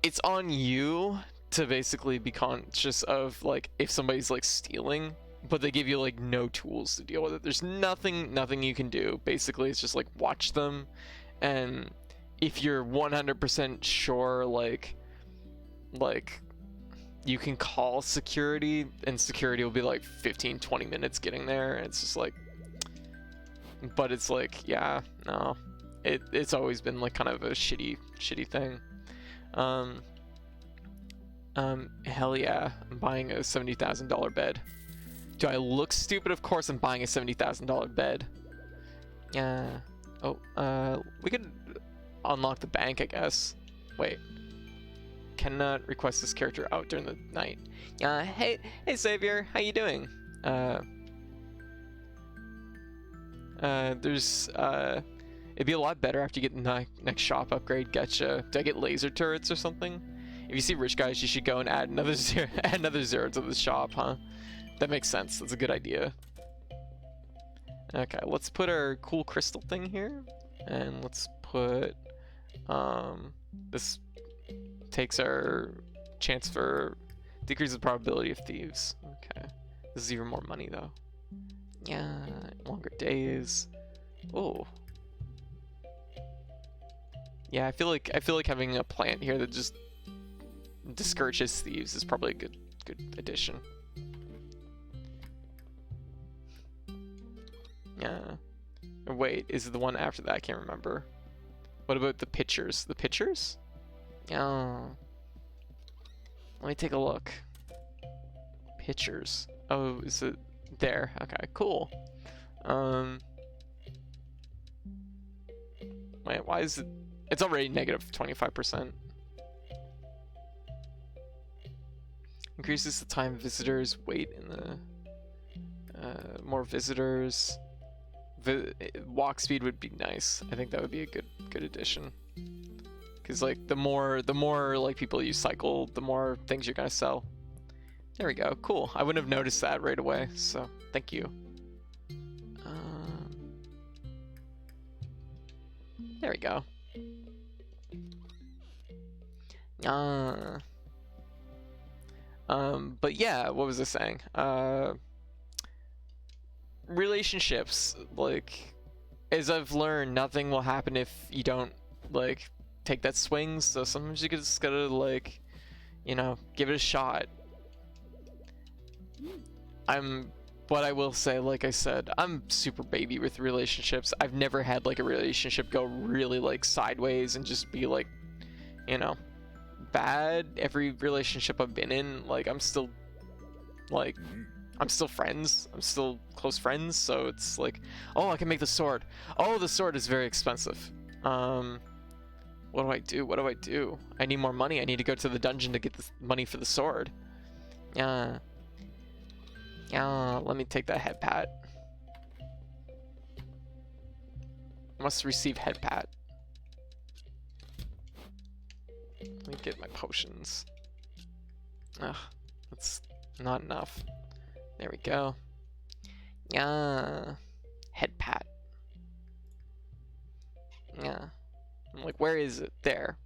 it's on you to basically be conscious of like if somebody's like stealing, but they give you like no tools to deal with it. There's nothing you can do. Basically, it's just like watch them, and if you're 100% sure like you can call security, and security will be like 15-20 minutes getting there, and it's just like, but it's like, yeah, no, it's always been like kind of a shitty thing. Hell yeah, I'm buying a $70,000 bed. Do I look stupid? Of course I'm buying a $70,000 bed. Yeah. Oh, we could unlock the bank, I guess. Wait. Cannot request this character out during the night. Hey Savior, how you doing? It'd be a lot better after you get the next shop upgrade. Getcha. Do I get laser turrets or something? If you see rich guys, you should go and add another zero to the shop, huh? That makes sense. That's a good idea. Okay, let's put our cool crystal thing here, and let's put this takes our chance for decreases the probability of thieves. Okay, this is even more money though. Yeah, longer days. Oh. Yeah, I feel like having a plant here that just discourages thieves is probably a good addition. Yeah. Or wait, is it the one after that? I can't remember. What about the pictures? The pictures? Yeah. Let me take a look. Pictures. Oh, is it there? Okay, cool. Wait, why is it? It's already negative 25%. Increases the time visitors wait in the more visitors. Walk speed would be nice. I think that would be a good addition. Because like the more like people you cycle, the more things you're gonna sell. There we go. Cool. I wouldn't have noticed that right away. So thank you. There we go. But yeah, what was I saying? Relationships, like, as I've learned, nothing will happen if you don't like take that swing. So sometimes you just gotta like, you know, give it a shot. But I will say, like I said, I'm super baby with relationships. I've never had like a relationship go really like sideways and just be like, you know, bad. Every relationship I've been in, like I'm still friends. I'm still close friends. So it's like, oh, I can make the sword. Oh, the sword is very expensive. What do I do? What do I do? I need more money. I need to go to the dungeon to get the money for the sword. Yeah. Let me take that head pat. Must receive head pat. Let me get my potions. Ugh. That's not enough. There we go. Yeah. Head pat. Yeah. I'm like, where is it? There.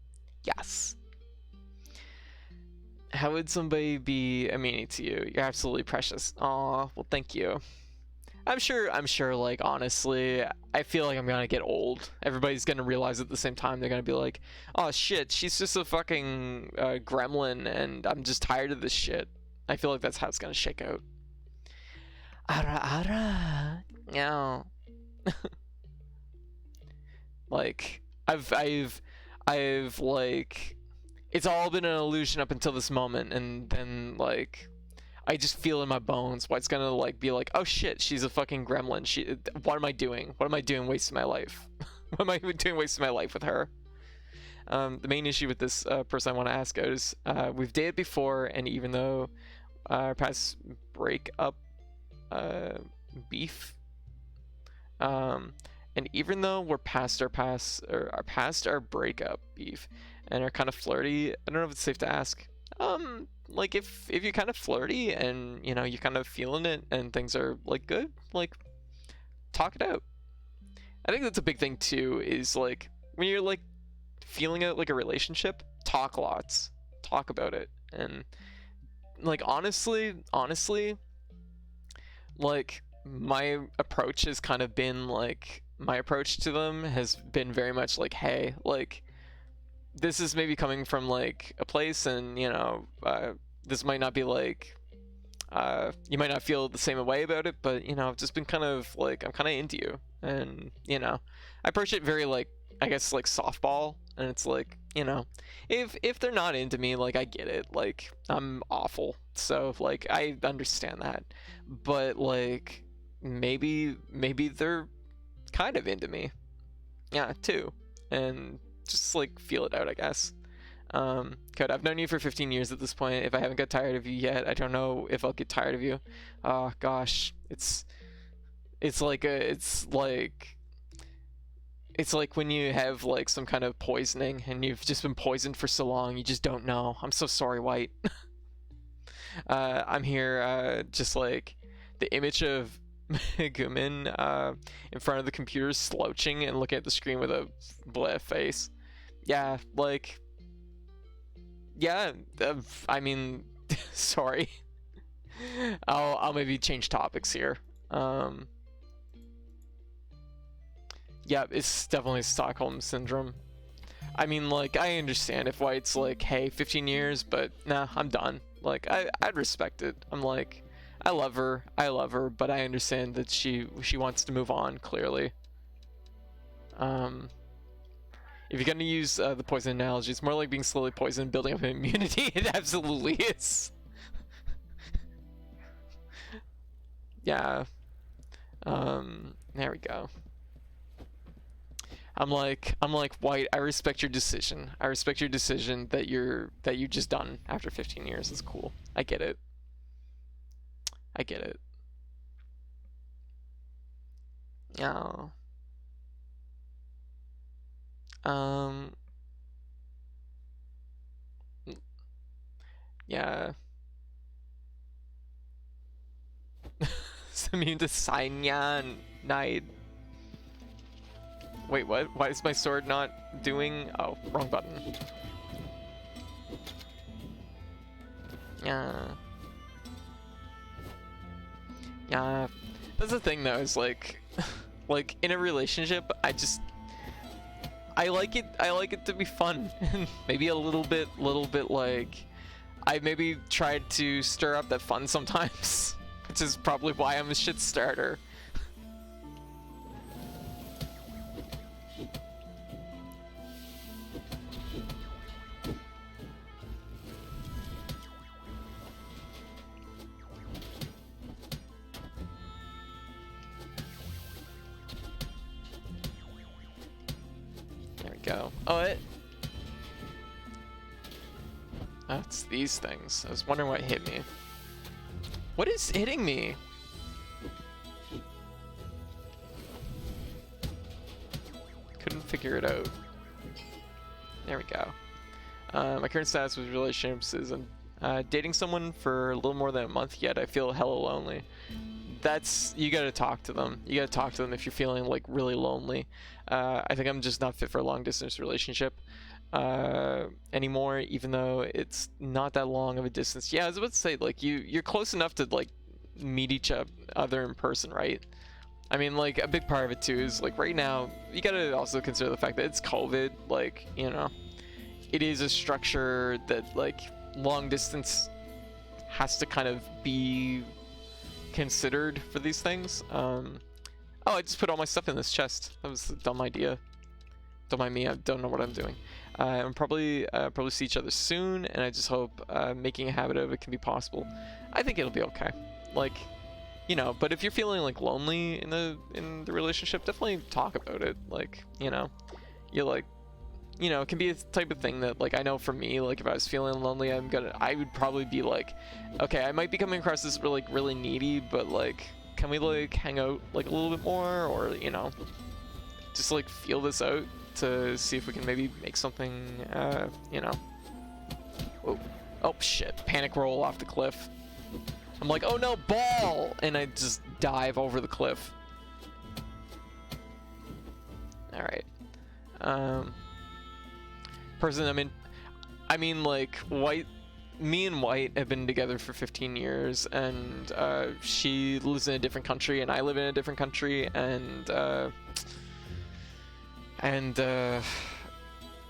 Yes. How would somebody be a meaning to you? You're absolutely precious. Aw, well, thank you. I'm sure, like, honestly, I feel like I'm gonna get old. Everybody's gonna realize at the same time. They're gonna be like, oh shit, she's just a fucking gremlin, and I'm just tired of this shit. I feel like that's how it's gonna shake out. Ara ara. Yeah. Like, I've like, it's all been an illusion up until this moment, and then like, I just feel in my bones why it's gonna like be like, oh shit, she's a fucking gremlin. What am I doing? What am I doing wasting my life? What am I doing wasting my life with her? The main issue with this person I want to ask is, we've dated before, and even though our past breakup beef, and even though we're past our breakup beef and are kind of flirty, I don't know if it's safe to ask. Like if you're kind of flirty and you know you're kind of feeling it and things are like good, like talk it out. I think that's a big thing too. Is like when you're like feeling out like a relationship, talk lots, talk about it, and like honestly, like my approach has kind of been like my approach to them has been very much like, hey, like this is maybe coming from like a place, and you know, this might not be like, you might not feel the same way about it, but you know, I've just been kind of like, I'm kind of into you, and you know, I approach it very like, I guess like softball, and it's like, you know, if they're not into me, like I get it, like I'm awful, so like I understand that, but like maybe they're kind of into me, yeah, too, and just like feel it out, I guess. Code, I've known you for 15 years at this point. If I haven't got tired of you yet, I don't know if I'll get tired of you. Oh gosh, it's like it's like when you have like some kind of poisoning and you've just been poisoned for so long, you just don't know. I'm so sorry, White. I'm here, just like the image of Gumin in front of the computer slouching and looking at the screen with a bleh face. Yeah, like, yeah, I mean, sorry. I'll maybe change topics here. Yeah, it's definitely Stockholm Syndrome. I mean, like, I understand if White's like, hey, 15 years, but nah, I'm done. Like, I'd respect it. I'm like, I love her, but I understand that she wants to move on, clearly. If you're gonna use the poison analogy, it's more like being slowly poisoned, building up immunity. It absolutely is. Yeah. There we go. I'm like, White, I respect your decision. I respect your decision that you just done after 15 years. It's cool. I get it. I get it. Yeah. Yeah. Immune to Cyan Night. Wait, what? Why is my sword not doing? Oh, wrong button. Yeah. Yeah. That's the thing though, is like, like in a relationship, I like it to be fun. Maybe a little bit like, I maybe tried to stir up that fun sometimes, which is probably why I'm a shit starter. There we go. Oh, it's these things. I was wondering what hit me. What is hitting me? Couldn't figure it out. There we go. My current status with relationships is Dating someone for a little more than a month yet, I feel hella lonely. That's, you gotta talk to them. You gotta talk to them if you're feeling like really lonely. I think I'm just not fit for a long distance relationship anymore, even though it's not that long of a distance. Yeah, I was about to say, like, you're close enough to like meet each other in person, right? I mean, like, a big part of it too is like right now you gotta also consider the fact that it's COVID. Like, you know, it is a structure that like long distance has to kind of be considered for these things. Oh, I just put all my stuff in this chest. That was a dumb idea. Don't mind me, I don't know what I'm doing. And probably see each other soon, and I just hope making a habit of it can be possible. I think it'll be okay. Like, you know, but if you're feeling like lonely in the relationship, definitely talk about it. Like, you know, you're like, you know, it can be a type of thing that, like, I know for me, like, if I was feeling lonely, I would probably be like, okay, I might be coming across as like really needy, but like, can we like hang out like a little bit more, or, you know, just like feel this out to see if we can maybe make something, you know. Whoa. Oh shit, panic roll off the cliff. I'm like, oh no, ball! And I just dive over the cliff. Alright. Person, I mean, like, me and White have been together for 15 years, and she lives in a different country, and I live in a different country, and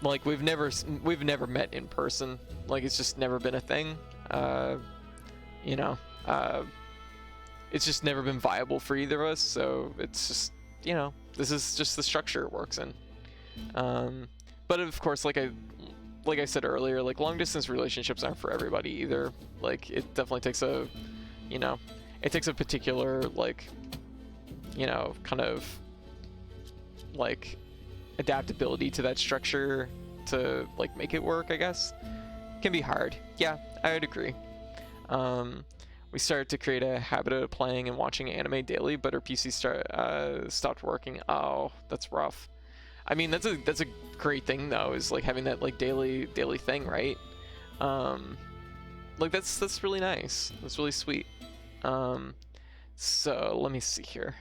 like, we've never met in person. Like, it's just never been a thing. You know, it's just never been viable for either of us, so it's just, you know, this is just the structure it works in. But of course, like I said earlier, like, long distance relationships aren't for everybody either. Like, it definitely takes a, you know, it takes a particular, like, you know, kind of like adaptability to that structure to like make it work, I guess. It can be hard. Yeah, I would agree. We started to create a habit of playing and watching anime daily, but our PC stopped working. Oh, that's rough. I mean, that's a great thing though, is like having that like daily thing, right? Like that's really nice. That's really sweet. So let me see here.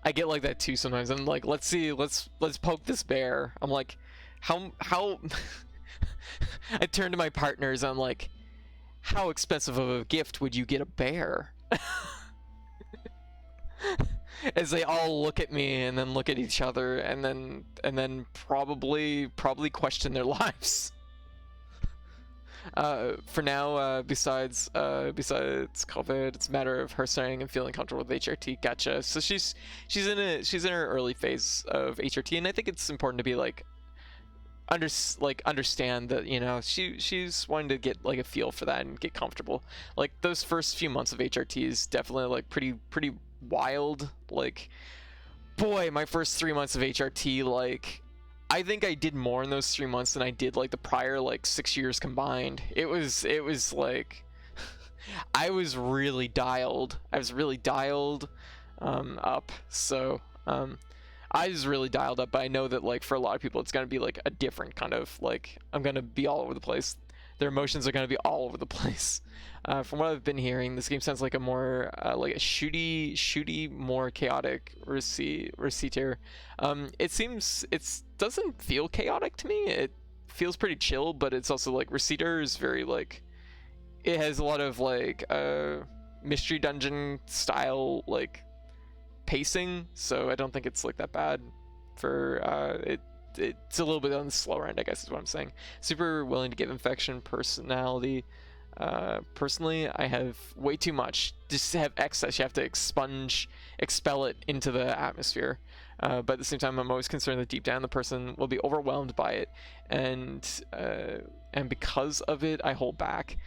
I get like that too sometimes. I'm like, let's poke this bear. I'm like, how I turn to my partners, I'm like, how expensive of a gift would you get a bear? As they all look at me and then look at each other and then probably question their lives. For now, besides COVID, it's a matter of her starting and feeling comfortable with HRT. Gotcha. So she's in her early phase of HRT, and I think it's important to be like understand that, you know, she's wanting to get like a feel for that and get comfortable. Like, those first few months of HRT is definitely like pretty wild. Like, boy, my first 3 months of HRT, like, I think I did more in those 3 months than I did like the prior like 6 years combined. It was like I was really dialed. Up. So I was really dialed up, but I know that like for a lot of people it's gonna be like a different kind of, like, I'm gonna be all over the place. Their emotions are gonna be all over the place. From what I've been hearing, this game sounds like a more like a shooty, more chaotic Receiver. It doesn't feel chaotic to me. It feels pretty chill, but it's also like Receiver is very like, it has a lot of like mystery dungeon style like pacing, so I don't think it's like that bad for it's a little bit on the slower end, I guess is what I'm saying. Super willing to give infection personality. Personally, I have way too much. Just to have excess, you have to expel it into the atmosphere. But at the same time, I'm always concerned that deep down the person will be overwhelmed by it, and because of it, I hold back.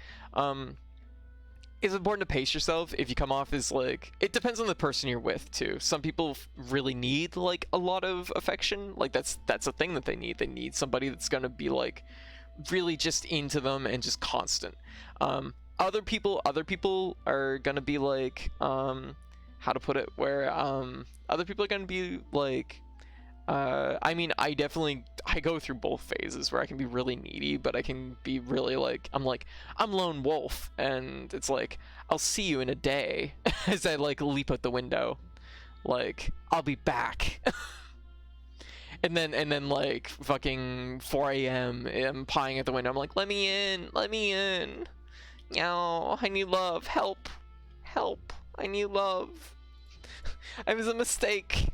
It's important to pace yourself if you come off as like, it depends on the person you're with too. Some people really need like a lot of affection. Like, that's a thing that they need. They need somebody that's gonna be like really just into them and just constant. Other people are gonna be like, how to put it, where other people are gonna be like I mean, I go through both phases where I can be really needy, but I can be really like, I'm lone wolf, and it's like, I'll see you in a day as I like leap out the window, like, I'll be back. And then like fucking 4 a.m. I'm pawing at the window. I'm like, let me in, let me in. No, I need love. Help, help. I need love. It was a mistake.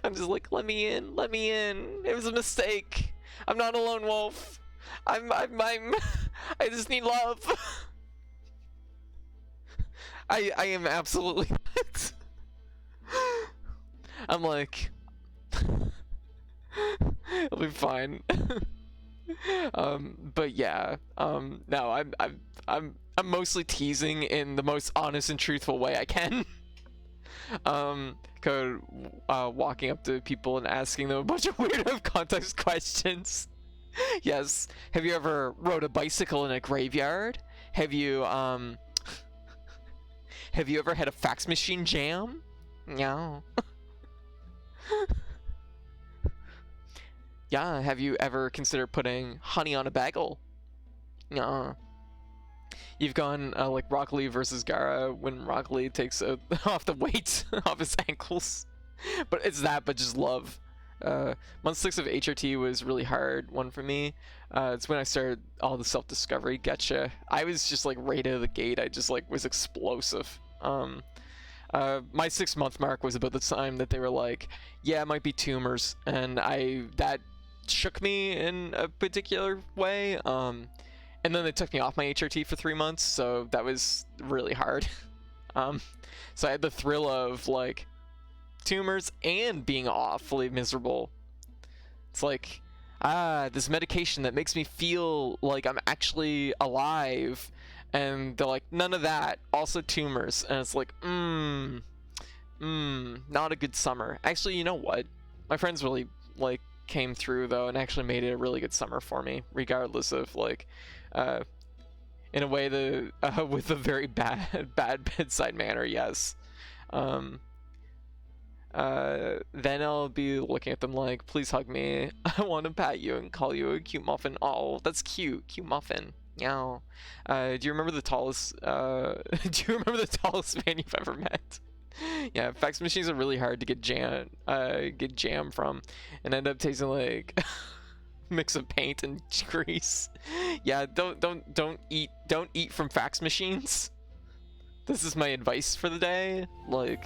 I'm just like, let me in, let me in. It was a mistake. I'm not a lone wolf. I'm I just need love. I am absolutely. I'm like, it'll be fine. But yeah, no, I'm mostly teasing in the most honest and truthful way I can. Code walking up to people and asking them a bunch of weird out of context questions. Yes. Have you ever rode a bicycle in a graveyard? Have you ever had a fax machine jam? No. Yeah, have you ever considered putting honey on a bagel? No. You've gone like Rock Lee versus Gara when Rock Lee takes off the weight off his ankles. But it's that, but just love. Month 6 of HRT was really hard one for me. It's when I started all the self-discovery. Getcha. I was just like right out of the gate. I just like was explosive. My 6-month mark was about the time that they were like, yeah, it might be tumors, and that shook me in a particular way. And then they took me off my HRT for 3 months, so that was really hard. So I had the thrill of like tumors and being awfully miserable. It's like, this medication that makes me feel like I'm actually alive, and they're like, none of that, also tumors. And it's like, not a good summer. Actually, you know what, my friends really like came through though and actually made it a really good summer for me, regardless of like in a way with a very bad bedside manner. Yes. Then I'll be looking at them like, please hug me. I want to pat you and call you a cute muffin. Oh, that's cute. Cute muffin. Meow. Do you remember the tallest man you've ever met? Yeah, fax machines are really hard to get jam from, and end up tasting like mix of paint and grease. Yeah, don't eat from fax machines. This is my advice for the day. Like,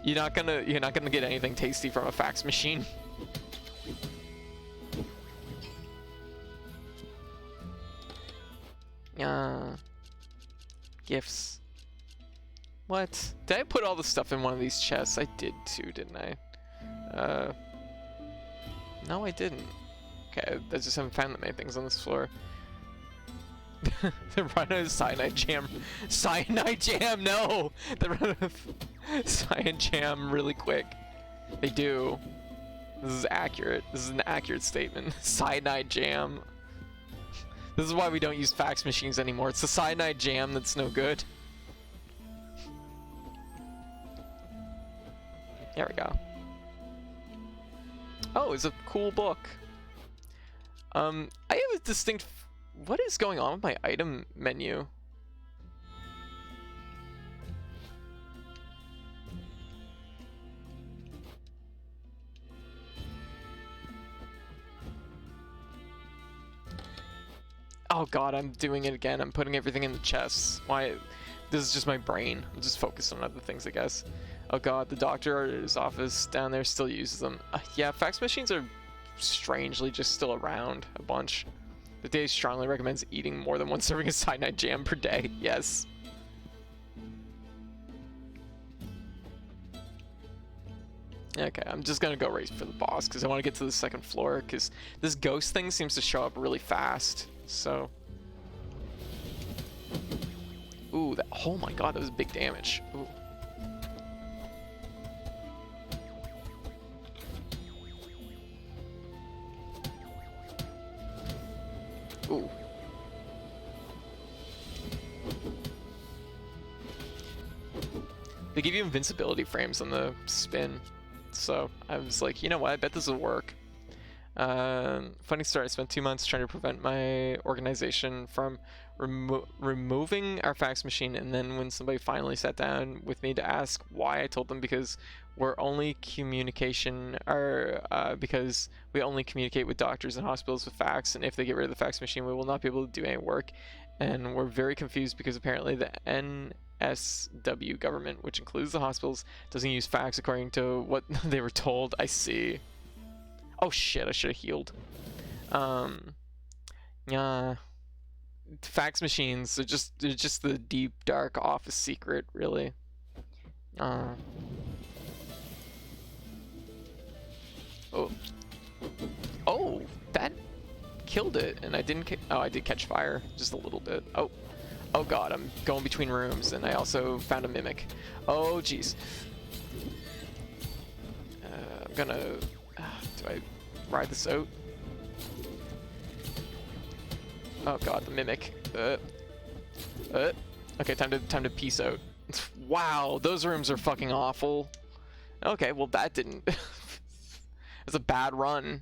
you're not gonna get anything tasty from a fax machine. Gifts. What? Did I put all the stuff in one of these chests? I did too, didn't I? No, I didn't. Okay, I just haven't found that many things on this floor. They're running out of cyanide jam. Cyanide jam, no! They're running out of cyanide jam really quick. They do. This is accurate. This is an accurate statement. Cyanide jam. This is why we don't use fax machines anymore. It's the cyanide jam that's no good. There we go. Oh, it's a cool book. I have a distinct... What is going on with my item menu? Oh god, I'm doing it again. I'm putting everything in the chests. Why? This is just my brain. I'm just focused on other things, I guess. Oh god, the doctor at his office down there still uses them. Yeah, fax machines are strangely just still around a bunch. The day strongly recommends eating more than one serving of cyanide jam per day. Yes. Okay, I'm just gonna go right for the boss because I want to get to the second floor because this ghost thing seems to show up really fast. So. Ooh, that, oh my god, that was big damage. Ooh. Ooh. They give you invincibility frames on the spin. So I was like, you know what, I bet this will work. Funny story, I spent 2 months trying to prevent my organization from removing our fax machine, and then when somebody finally sat down with me to ask why, I told them because we're only communication, or because we only communicate with doctors and hospitals with fax, and if they get rid of the fax machine, we will not be able to do any work. And we're very confused because apparently the NSW government, which includes the hospitals, doesn't use fax according to what they were told. I see. Oh shit, I should have healed. Yeah. Fax machines are they're just the deep, dark office secret, really. Oh. Oh, that killed it, and I didn't oh, I did catch fire, just a little bit. Oh. Oh god, I'm going between rooms, and I also found a mimic. Oh, jeez. I'm gonna... do I ride this out? Oh god, the mimic. Okay, time to peace out. Wow, those rooms are fucking awful. Okay, well that didn't... It's a bad run.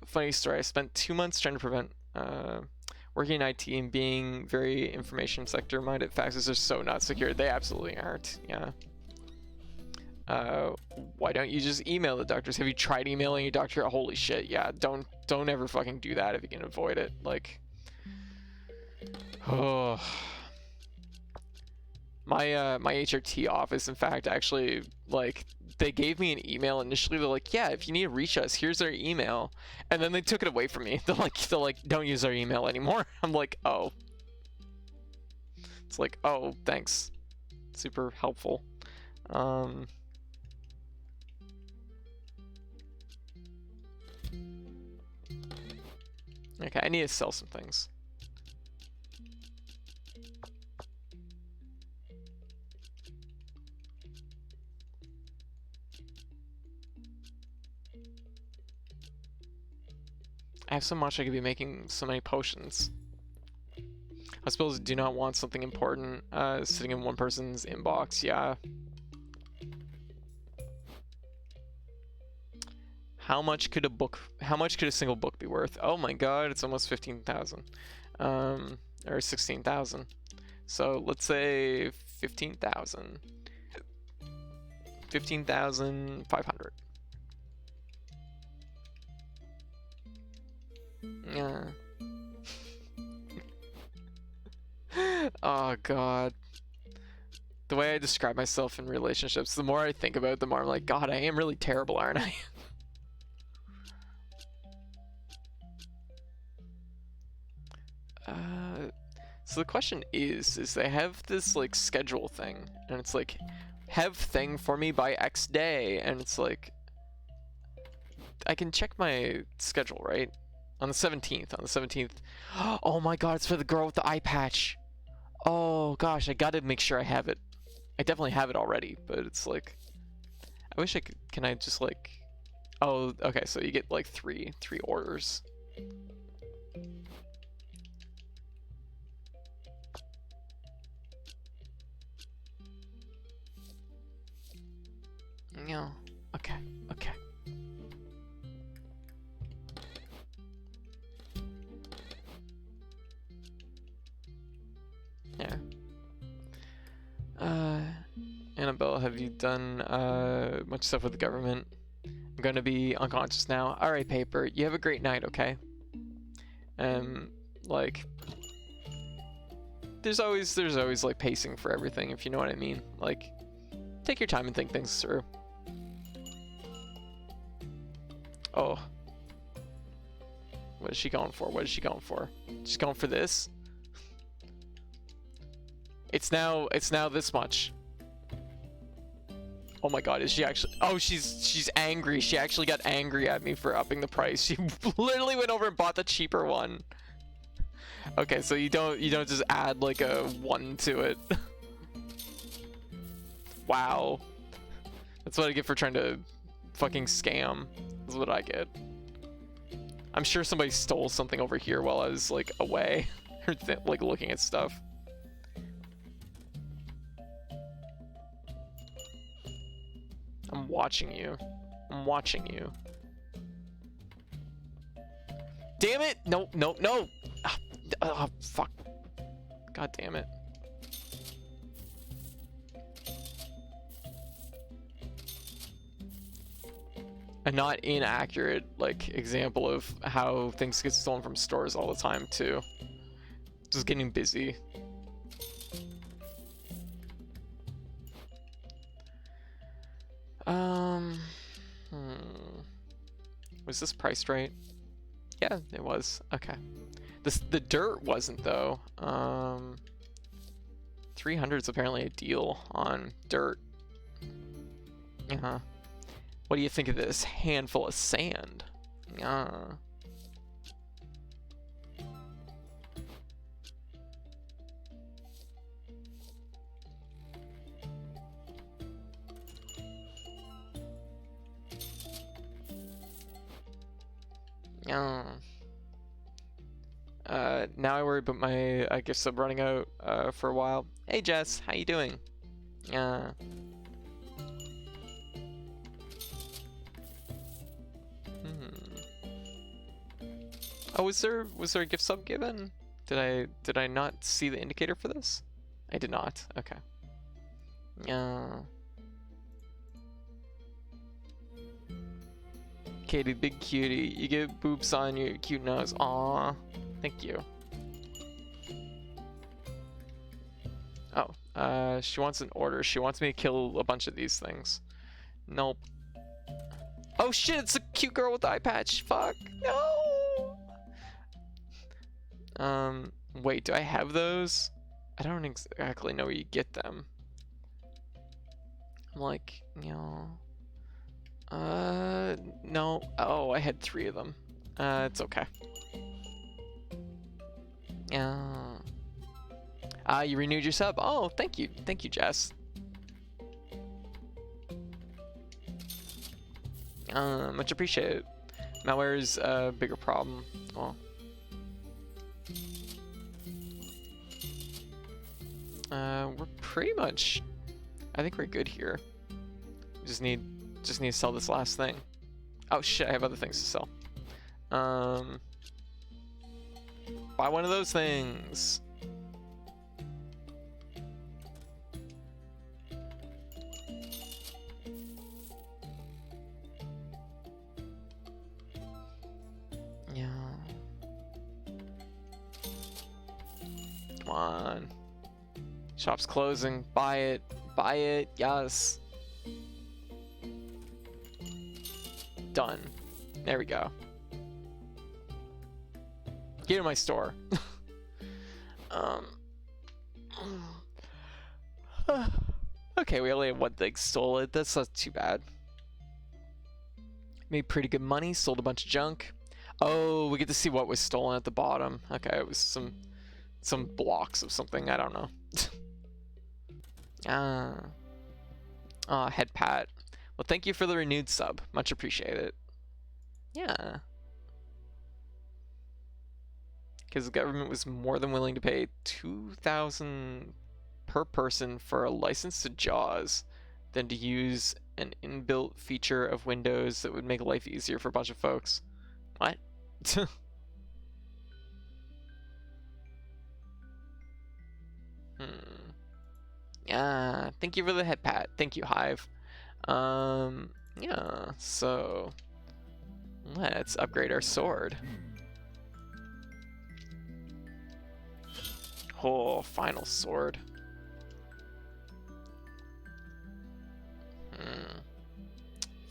Funny story, I spent 2 months trying to prevent working in IT and being very information sector minded. Faxes are so not secure. They absolutely aren't, yeah. Why don't you just email the doctors? Have you tried emailing your doctor? Holy shit, yeah, don't ever fucking do that if you can avoid it. Like, oh, my my HRT office, in fact, actually, like, they gave me an email initially. They're like, yeah, if you need to reach us, here's our email, and then they took it away from me. They're like don't use our email anymore. I'm like, oh. It's like, oh, thanks, super helpful. Okay, I need to sell some things. I have so much, I could be making so many potions. Hospitals do not want something important sitting in one person's inbox, yeah. How much could a single book be worth? Oh my god, it's almost 15,000. Or 16,000. So let's say 15,000. 15,500. Yeah. Oh god. The way I describe myself in relationships, the more I think about it, the more I'm like, god, I am really terrible, aren't I? So the question is they have this like schedule thing, and it's like, have thing for me by X day, and it's like, I can check my schedule, right? On the 17th. Oh my god, it's for the girl with the eye patch. Oh gosh, I gotta make sure I have it. I definitely have it already, but it's like, I wish I could, can I just like, oh, okay, so you get like three orders. No, okay. Yeah. Annabelle, have you done much stuff with the government? I'm gonna be unconscious now. Alright, Paper, you have a great night, okay? Like, there's always like pacing for everything, if you know what I mean. Like, take your time and think things through. Oh. What is she going for? She's going for this? It's now this much. Oh my god, is she actually... Oh, she's angry. She actually got angry at me for upping the price. She literally went over and bought the cheaper one. Okay, so you don't just add like a 1 to it. Wow. That's what I get for trying to fucking scam. That's what I get. I'm sure somebody stole something over here while I was like away. Or like looking at stuff. I'm watching you. I'm watching you. Damn it! No, no, no! Oh, fuck. God damn it. A not inaccurate, like, example of how things get stolen from stores all the time, too. Just getting busy. Was this priced right? Yeah, it was. Okay. The dirt wasn't, though. 300 is apparently a deal on dirt. Uh-huh. What do you think of this handful of sand? Now I worry about my gift sub running out for a while. Hey Jess, how you doing? Oh, was there a gift sub given? Did I not see the indicator for this? I did not. Okay. Katie, big cutie. You get boobs on your cute nose. Aww. Thank you. Oh, she wants an order. She wants me to kill a bunch of these things. Nope. Oh shit, it's a cute girl with the eye patch. Fuck. No. Wait, do I have those? I don't exactly know where you get them. I'm like, you know. No. Oh, I had 3 of them. It's okay. You renewed your sub. Oh, thank you. Thank you, Jess. Much appreciated. Malware's a bigger problem. Well. We're pretty much... I think we're good here. Just need to sell this last thing. Oh shit, I have other things to sell. Buy one of those things. Yeah. Come on. Shop's closing. Buy it. Buy it. Yes. Done. There we go. Get in my store. Okay, we only have one thing stolen. That's not too bad. Made pretty good money. Sold a bunch of junk. Oh, we get to see what was stolen at the bottom. Okay, it was some blocks of something. I don't know. Head pat. Well, thank you for the renewed sub. Much appreciated. Yeah. Because the government was more than willing to pay $2,000 per person for a license to JAWS than to use an inbuilt feature of Windows that would make life easier for a bunch of folks. What? Yeah, thank you for the head pat. Thank you, Hive. Yeah, so let's upgrade our sword. Oh, final sword.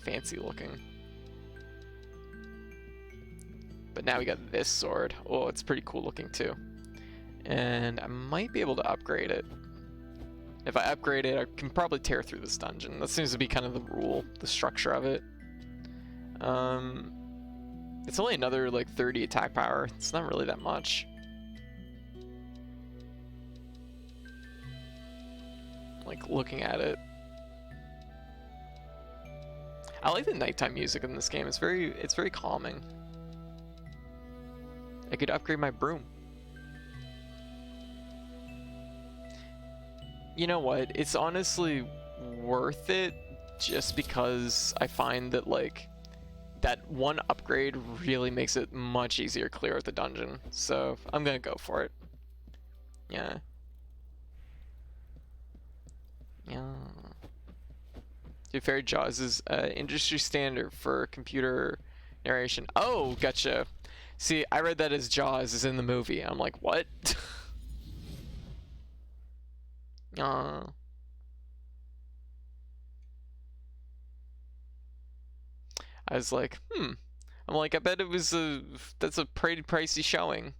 Fancy looking. But now we got this sword. Oh, it's pretty cool looking too. And I might be able to upgrade it. If I upgrade it, I can probably tear through this dungeon. That seems to be kind of the rule, the structure of it. It's only another like 30 attack power. It's not really that much. Like looking at it. I like the nighttime music in this game. It's very calming. I could upgrade my broom. You know what? It's honestly worth it just because I find that like that one upgrade really makes it much easier to clear out the dungeon. So I'm gonna go for it. Yeah. Yeah. Dude, Fairy Jaws is industry standard for computer narration. Oh, gotcha. See, I read that as Jaws is in the movie. I'm like, what? uh, I was like, I'm like, I bet it was that's a pretty pricey showing.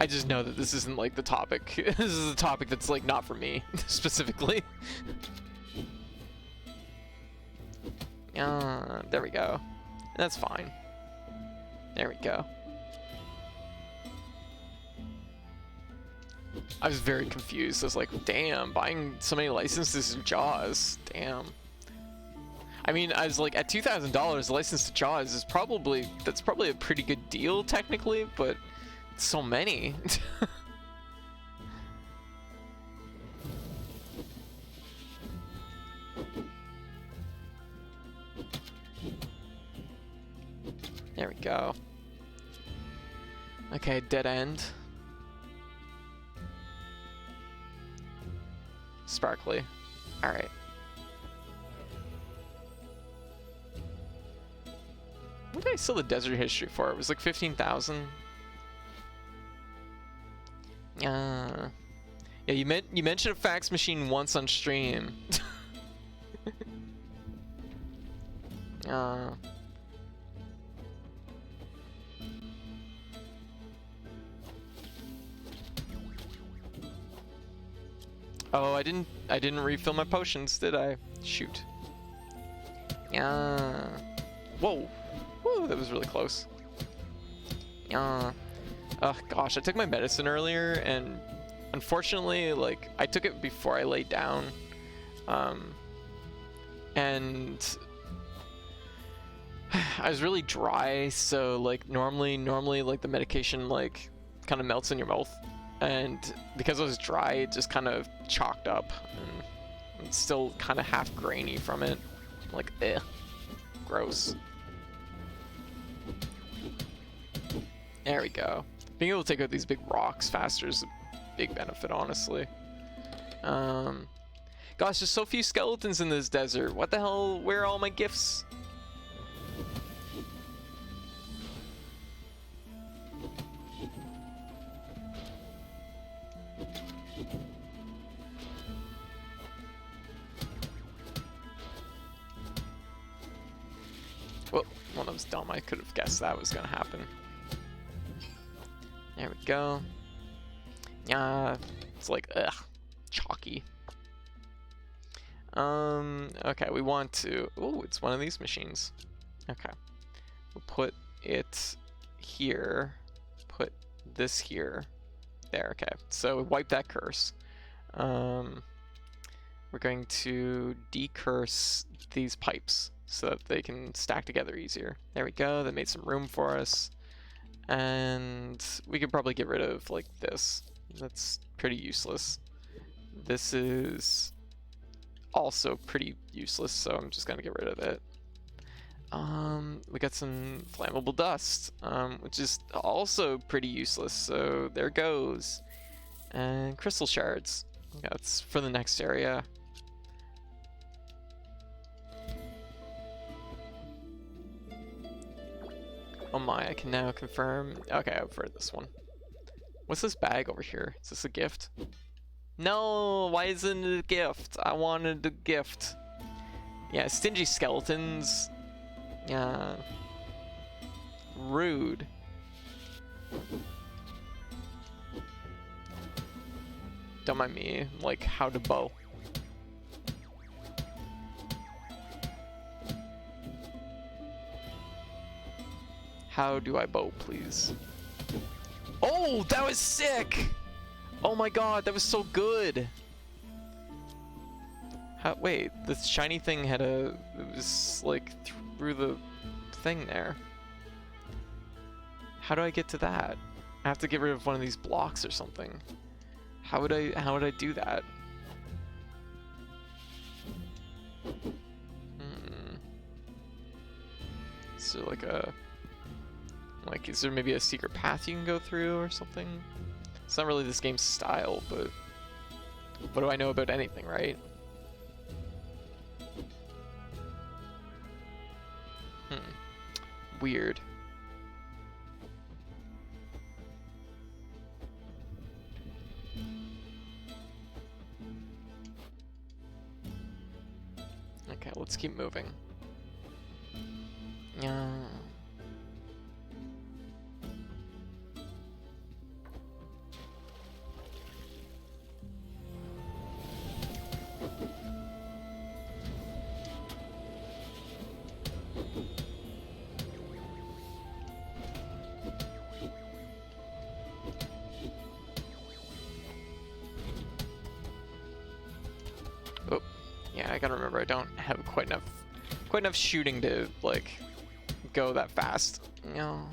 I just know that this isn't like the topic. This is a topic that's like not for me specifically. There we go. That's fine. There we go. I was very confused. I was like, damn, buying so many licenses of Jaws. Damn. I mean, I was like, at $2,000, the license to Jaws is that's probably a pretty good deal technically, but so many. There we go. Okay, dead end. Sparkly. Alright. What did I sell the desert history for? It was like 15,000. Yeah, you mentioned a fax machine once on stream. Oh, I didn't refill my potions, did I? Shoot. Yeah. Whoa. Whoa, that was really close. Yeah. Oh gosh, I took my medicine earlier, and unfortunately, like, I took it before I laid down, and I was really dry, so like normally like the medication like kind of melts in your mouth, and because I was dry, it just kind of chalked up, and it's still kind of half grainy from it, like, gross. There we go. Being able to take out these big rocks faster is a big benefit, honestly. Gosh, there's so few skeletons in this desert. What the hell? Where are all my gifts? Well, one of them's dumb. I could have guessed that was gonna happen. There we go. It's like, chalky. Okay, we want to, oh, it's one of these machines. Okay. We'll put it here, put this here. There, okay. So we wipe that curse. We're going to decurse these pipes so that they can stack together easier. There we go, that made some room for us. And we could probably get rid of like this. That's pretty useless. This is also pretty useless, so I'm just gonna get rid of it. We got some flammable dust, which is also pretty useless, so there goes. And crystal shards. That's for the next area. Oh my, I can now confirm. Okay, I've heard this one. What's this bag over here? Is this a gift? No, why isn't it a gift? I wanted a gift. Yeah, stingy skeletons. Yeah. Rude. Don't mind me, like, how to bow. How do I bow, please? Oh, that was sick! Oh my god, that was so good! How, wait, this shiny thing had a... It was, like, through the thing there. How do I get to that? I have to get rid of one of these blocks or something. How would I do that? Is there like a... Like, is there maybe a secret path you can go through or something? It's not really this game's style, but... What do I know about anything, right? Weird. Okay, let's keep moving. Yeah. Oh, yeah, I gotta remember I don't have quite enough shooting to like go that fast. No.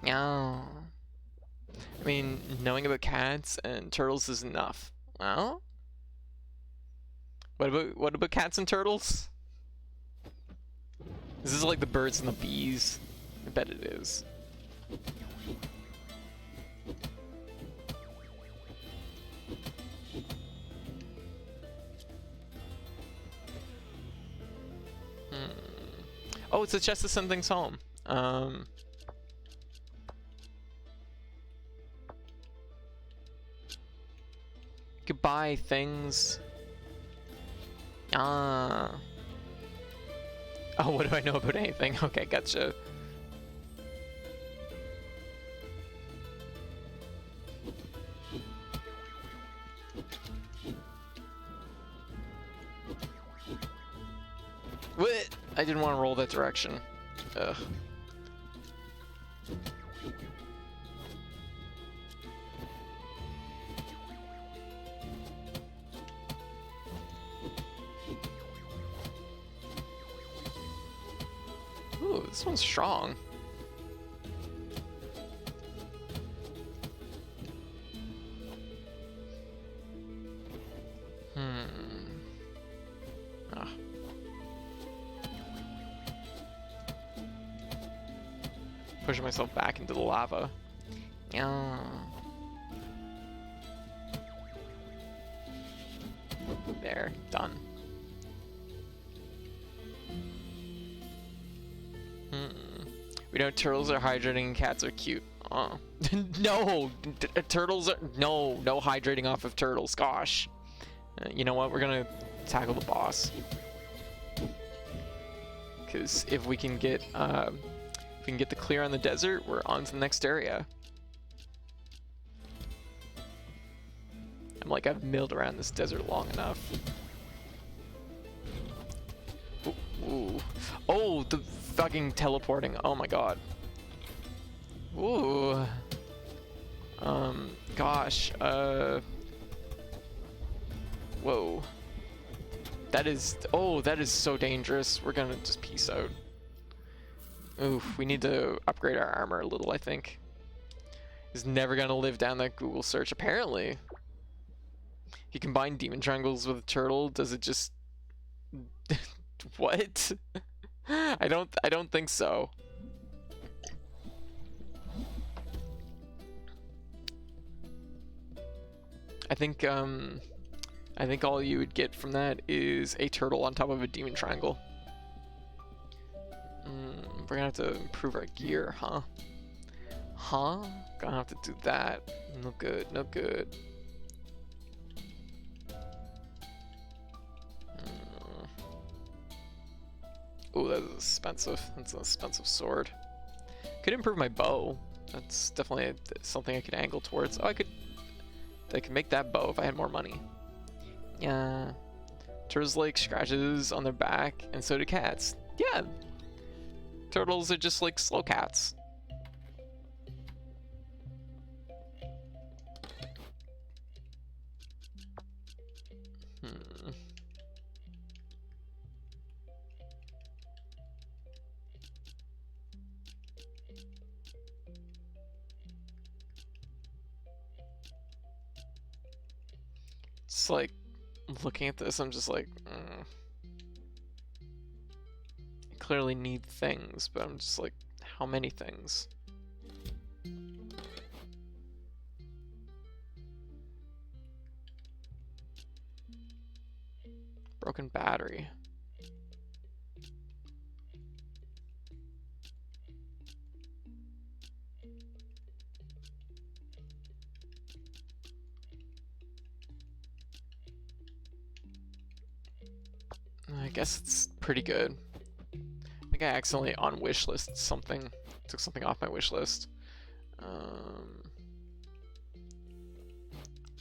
No. I mean, knowing about cats and turtles is enough. Well, what about cats and turtles? This is like the birds and the bees. I bet it is. Oh, it's a chest to send things home. Goodbye, things. Ah. Oh, what do I know about anything? Okay, gotcha. What? I didn't want to roll that direction. Ugh. Ooh, this one's strong. Ah. Pushing myself back into the lava. Yeah. There, done. We know turtles are hydrating and cats are cute. Oh. No! Turtles are... No hydrating off of turtles, gosh. You know what, we're gonna tackle the boss. Because if we can get the clear on the desert, we're on to the next area. I'm like, I've milled around this desert long enough. Ooh. Oh, the fucking teleporting. Oh my god. Ooh. Gosh. Whoa. That is... Oh, that is so dangerous. We're gonna just peace out. Oof, we need to upgrade our armor a little, I think. He's never gonna live down that Google search, apparently. You combine demon triangles with a turtle, does it just... What? I don't think so. I think all you would get from that is a turtle on top of a demon triangle. We're gonna have to improve our gear, huh? Huh? Gonna have to do that. No good, no good. Oh, that is expensive. That's an expensive sword. Could improve my bow. That's definitely something I could angle towards. Oh, I could make that bow if I had more money. Yeah. Turtles like scratches on their back, and so do cats. Yeah, turtles are just like slow cats. It's like, looking at this, I'm just like, I clearly need things, but I'm just like, how many things? Broken battery. I guess it's pretty good. I think I accidentally on wish list something. Took something off my wish list.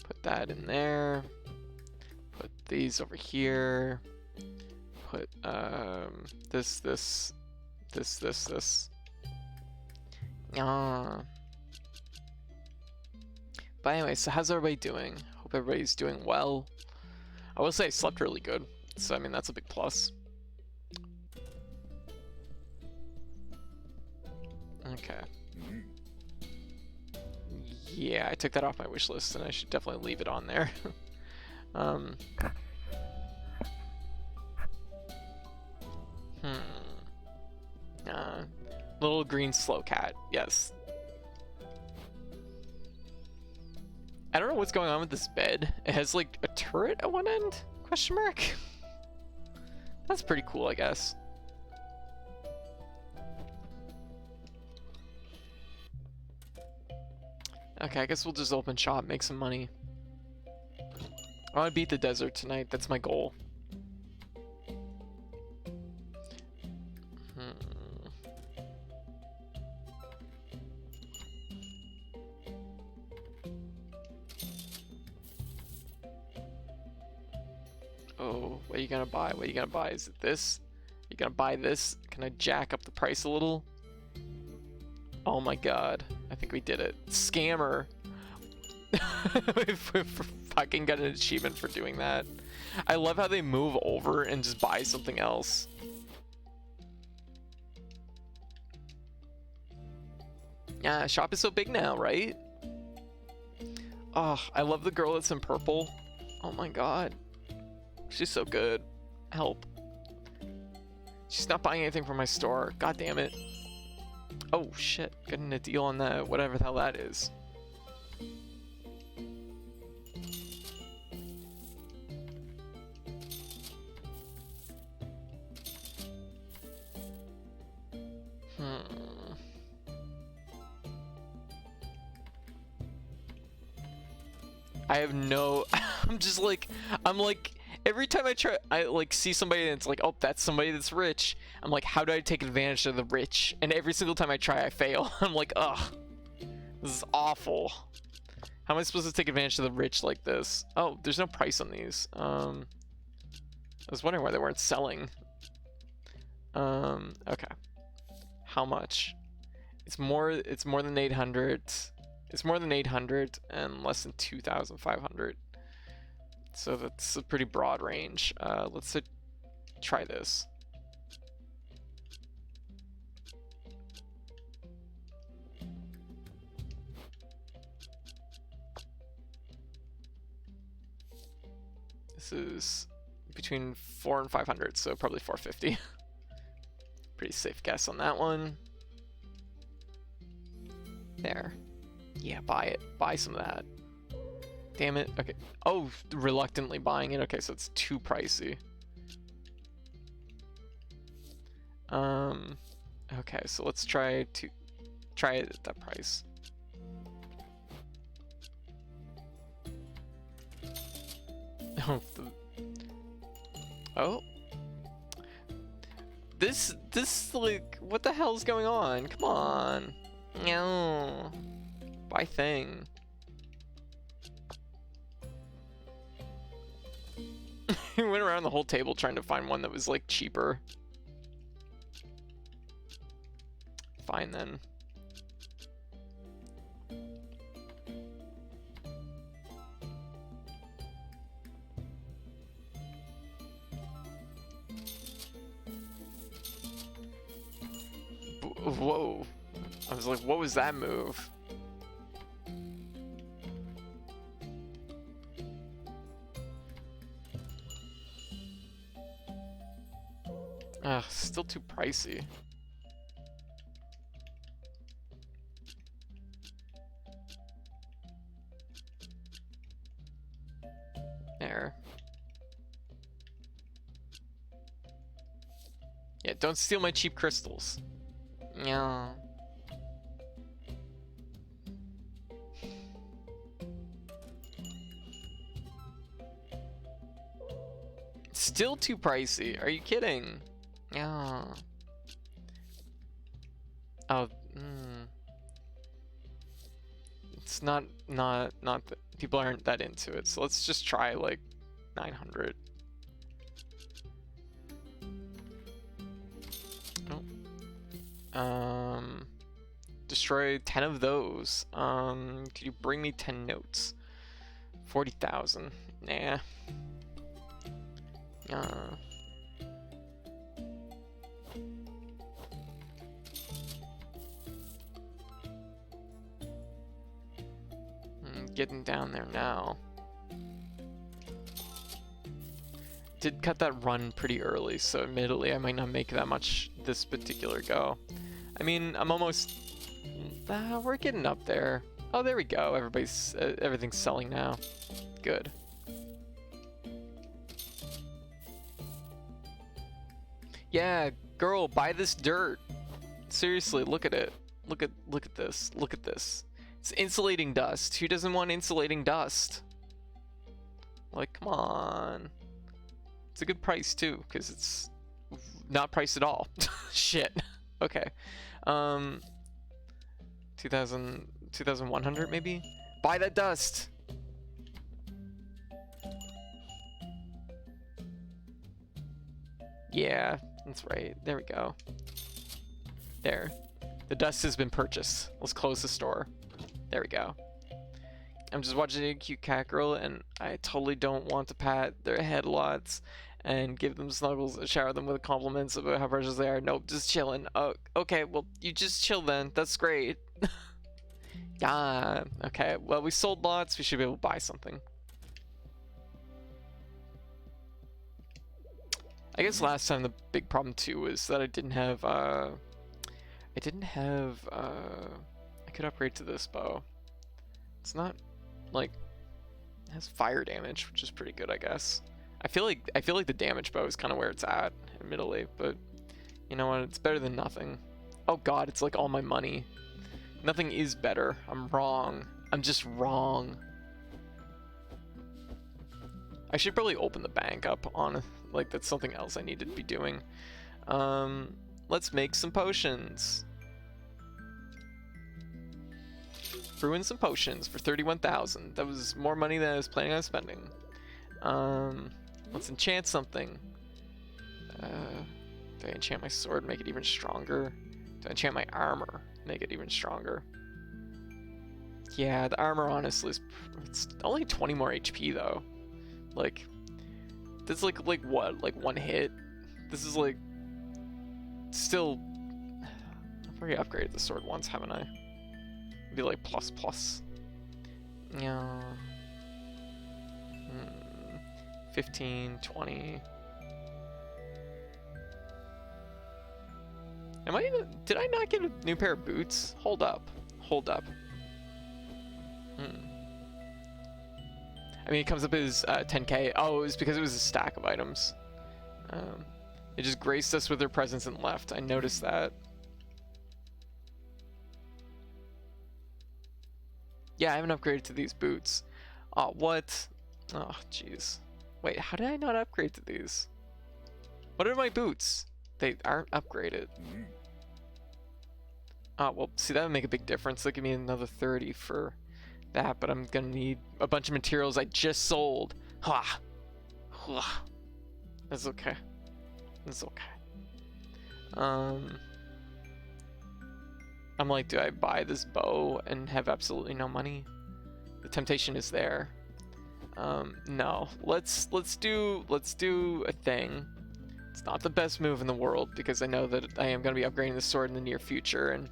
Put that in there. Put these over here. Put this. But anyway, so how's everybody doing? Hope everybody's doing well. I will say I slept really good, so I mean that's a big plus. Okay. Yeah, I took that off my wish list, and I should definitely leave it on there. Little green slow cat. Yes. I don't know what's going on with this bed. It has like a turret at one end? Question mark. That's pretty cool, I guess. Okay, I guess we'll just open shop, make some money. I want to beat the desert tonight. That's my goal. Oh, what are you gonna buy? What are you gonna buy? Is it this? Are you gonna buy this? Can I jack up the price a little? Oh my god. I think we did it. Scammer. We've fucking got an achievement for doing that. I love how they move over and just buy something else. Yeah, shop is so big now, right? Oh, I love the girl that's in purple. Oh my god. She's so good. Help. She's not buying anything from my store. God damn it. Oh shit. Getting a deal on that, whatever the hell that is. I have no... I'm like, every time I like see somebody and it's like, oh, that's somebody that's rich. I'm like, how do I take advantage of the rich? And every single time I try, I fail. I'm like, ugh, this is awful. How am I supposed to take advantage of the rich like this? Oh, there's no price on these. I was wondering why they weren't selling. Okay. How much? It's more than 800. It's more than 800 and less than 2,500. So that's a pretty broad range. Let's try this. This is between 400 and 500, so probably 450. Pretty safe guess on that one. There. Yeah, buy it. Buy some of that. Damn it. Okay. Oh, reluctantly buying it. Okay, so it's too pricey. Okay, so let's try it at that price. Oh. This like, what the hell's going on? Come on. No. Buy thing. went around the whole table trying to find one that was like cheaper. Fine then. Whoa. I was like, what was that move? Ugh, still too pricey. There. Yeah, don't steal my cheap crystals. Yeah. Still too pricey. Are you kidding? Yeah. Oh. It's not people aren't that into it. So let's just try like 900. Oh. Destroy 10 of those. Could you bring me 10 notes? 40,000. Nah. Getting down there now. Did cut that run pretty early, so admittedly I might not make that much this particular go. I mean, I'm almost... we're getting up there. Oh, there we go. Everything's selling now. Good. Yeah, girl, buy this dirt. Seriously, look at it. Look at this. Look at this. It's insulating dust. Who doesn't want insulating dust? Like, come on. It's a good price too, because it's not priced at all. Shit. Okay. 2100 maybe? Buy that dust. Yeah, that's right. There we go. There. The dust has been purchased. Let's close the store. There we go. I'm just watching a cute cat girl, and I totally don't want to pat their head lots and give them snuggles and shower them with compliments about how precious they are. Nope, just chilling. Oh, okay, well, you just chill then. That's great. Yeah, okay. Well, we sold lots. We should be able to buy something. I guess last time the big problem too was that I didn't have, I could upgrade to this bow. It's not, like, it has fire damage, which is pretty good, I guess. I feel like the damage bow is kind of where it's at, admittedly, but you know what? It's better than nothing. Oh god, it's like all my money. Nothing is better. I'm wrong. I'm just wrong. I should probably open the bank up on, like, that's something else I need to be doing. Let's make some potions. Brewing some potions for 31,000. That was more money than I was planning on spending. Let's enchant something. Do I enchant my sword, make it even stronger? Do I enchant my armor, make it even stronger? Yeah, the armor honestly is, it's only 20 more HP though. Like, that's like what? Like one hit? This is like, still, I've already upgraded the sword once, haven't I? Be like plus. Yeah. 15, 20. Did I not get a new pair of boots? Hold up. I mean, it comes up as 10k. Oh, it was because it was a stack of items. It just graced us with their presence and left. I noticed that. Yeah, I haven't upgraded to these boots. Oh, what? Oh, jeez. Wait, how did I not upgrade to these? What are my boots? They aren't upgraded. Oh, well, see, that would make a big difference. They'll give me another 30 for that, but I'm gonna need a bunch of materials I just sold. Ha! It's okay. It's okay. I'm like, do I buy this bow and have absolutely no money? The temptation is there. No. Let's do a thing. It's not the best move in the world because I know that I am going to be upgrading the sword in the near future, and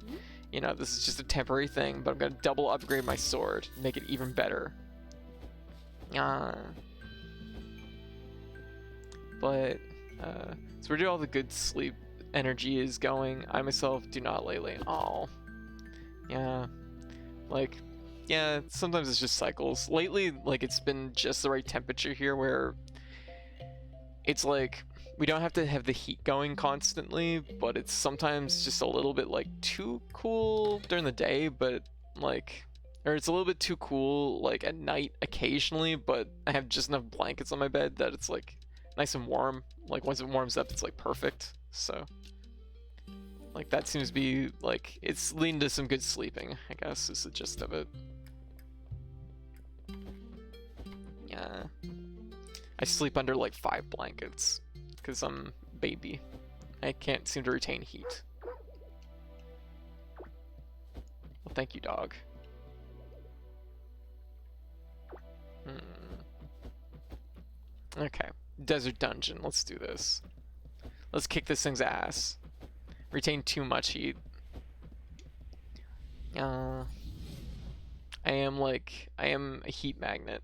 you know, this is just a temporary thing, but I'm going to double upgrade my sword, make it even better. But so where do all the good sleep energy is going? I myself do not lately. Oh, yeah, like, yeah, sometimes it's just cycles. Lately, like, it's been just the right temperature here where it's like we don't have to have the heat going constantly, but it's sometimes just a little bit like too cool during the day, but like, or it's a little bit too cool like at night occasionally, but I have just enough blankets on my bed that it's like nice and warm. Like once it warms up, it's like perfect. So like that seems to be like it's leading to some good sleeping, I guess is the gist of it. Yeah. I sleep under like 5 blankets because I'm a baby. I can't seem to retain heat. Well, thank you, dog. Okay, desert dungeon. Let's do this. Let's kick this thing's ass. Retain too much heat. I am a heat magnet.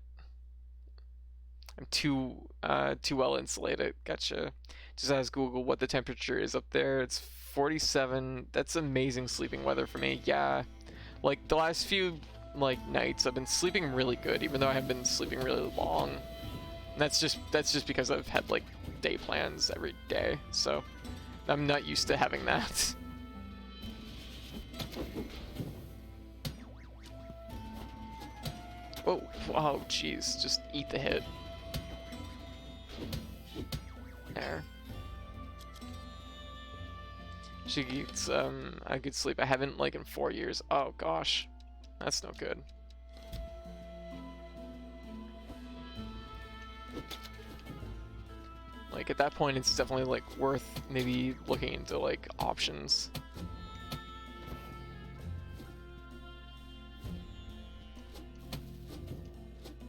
I'm too well insulated. Gotcha. Just ask Google what the temperature is up there. It's 47. That's amazing sleeping weather for me. Yeah, like the last few like nights I've been sleeping really good, even though I have been sleeping really long. And that's just because I've had like day plans every day, so I'm not used to having that. Oh, oh, jeez, just eat the hit. There. She gets a good sleep. I haven't like in 4 years. Oh gosh, that's no good. Like at that point, it's definitely like worth maybe looking into like options.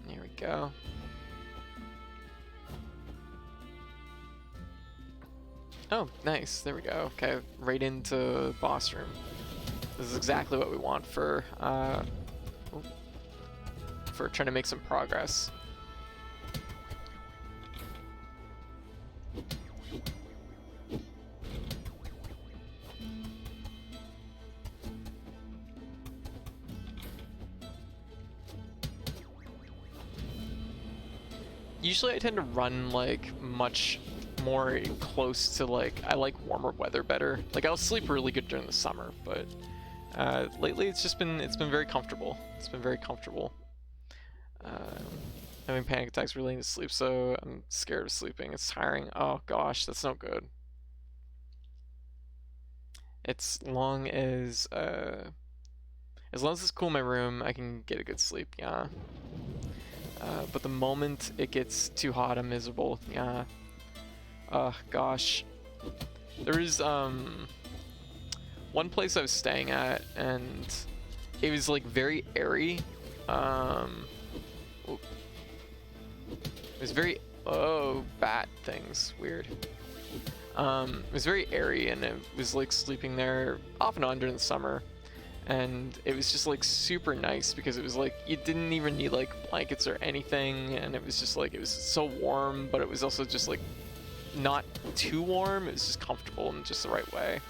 There we go. Oh, nice. There we go. Okay, right into boss room. This is exactly what we want for trying to make some progress. Usually I tend to run like much more close to like, I like warmer weather better. Like I'll sleep really good during the summer, but lately it's been very comfortable. It's been very comfortable. Having panic attacks relating to sleep, so I'm scared of sleeping. It's tiring. Oh gosh, that's no good. It's as long as it's cool in my room, I can get a good sleep. Yeah. But the moment it gets too hot, I'm miserable. Yeah. Gosh. There is one place I was staying at, and it was like very airy. It was very bat things. Weird. It was very airy, and it was like sleeping there off and on during the summer. And it was just like super nice because it was like you didn't even need like blankets or anything, and it was just like it was so warm, but it was also just like not too warm. It was just comfortable in just the right way.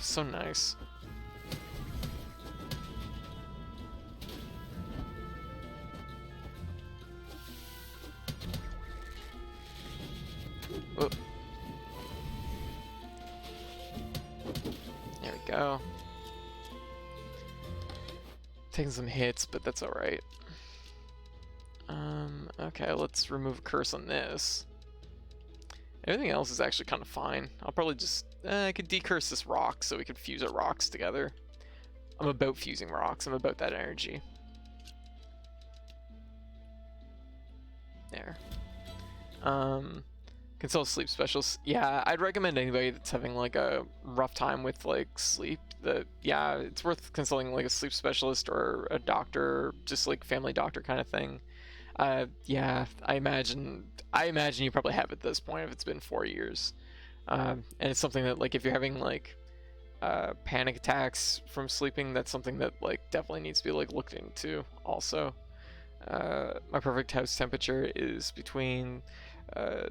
So nice. Oh. There we go. Taking some hits, but that's alright. Okay, let's remove a curse on this. Everything else is actually kind of fine. I'll probably just... I could decurse this rock so we could fuse our rocks together. I'm about fusing rocks. I'm about that energy. There. Consult a sleep specialist. Yeah, I'd recommend anybody that's having like a rough time with like sleep that, yeah, it's worth consulting like a sleep specialist or a doctor, just like family doctor kind of thing. Yeah, I imagine you probably have at this point if it's been 4 years. And it's something that like if you're having like panic attacks from sleeping, that's something that like definitely needs to be like looked into also. My perfect house temperature is between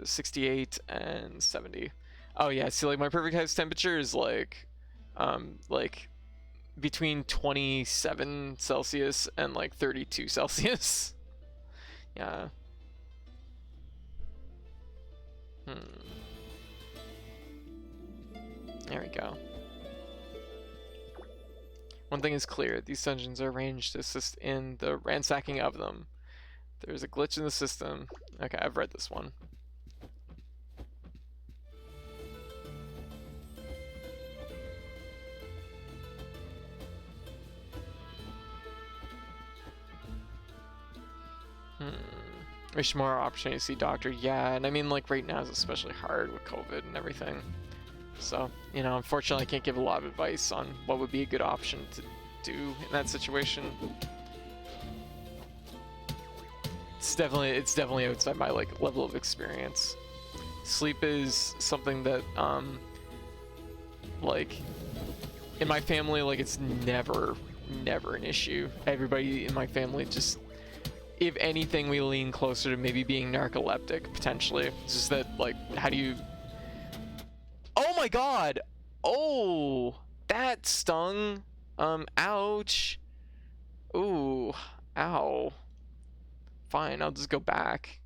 68 and 70. Oh yeah, see, like my perfect house temperature is like between 27 Celsius and like 32 Celsius. Yeah. There we go. One thing is clear, these dungeons are arranged to assist in the ransacking of them. There's a glitch in the system. Okay, I've read this one. Wish more opportunity to see doctor. Yeah, and I mean, like, right now is especially hard with COVID and everything. So, you know, unfortunately I can't give a lot of advice on what would be a good option to do in that situation. It's definitely outside my, like, level of experience. Sleep is something that, like, in my family, like, it's never an issue. Everybody in my family just, if anything, we lean closer to maybe being narcoleptic, potentially. It's just that, like, how do you... Oh my god! Oh! That stung! Ouch! Ooh. Ow. Fine, I'll just go back.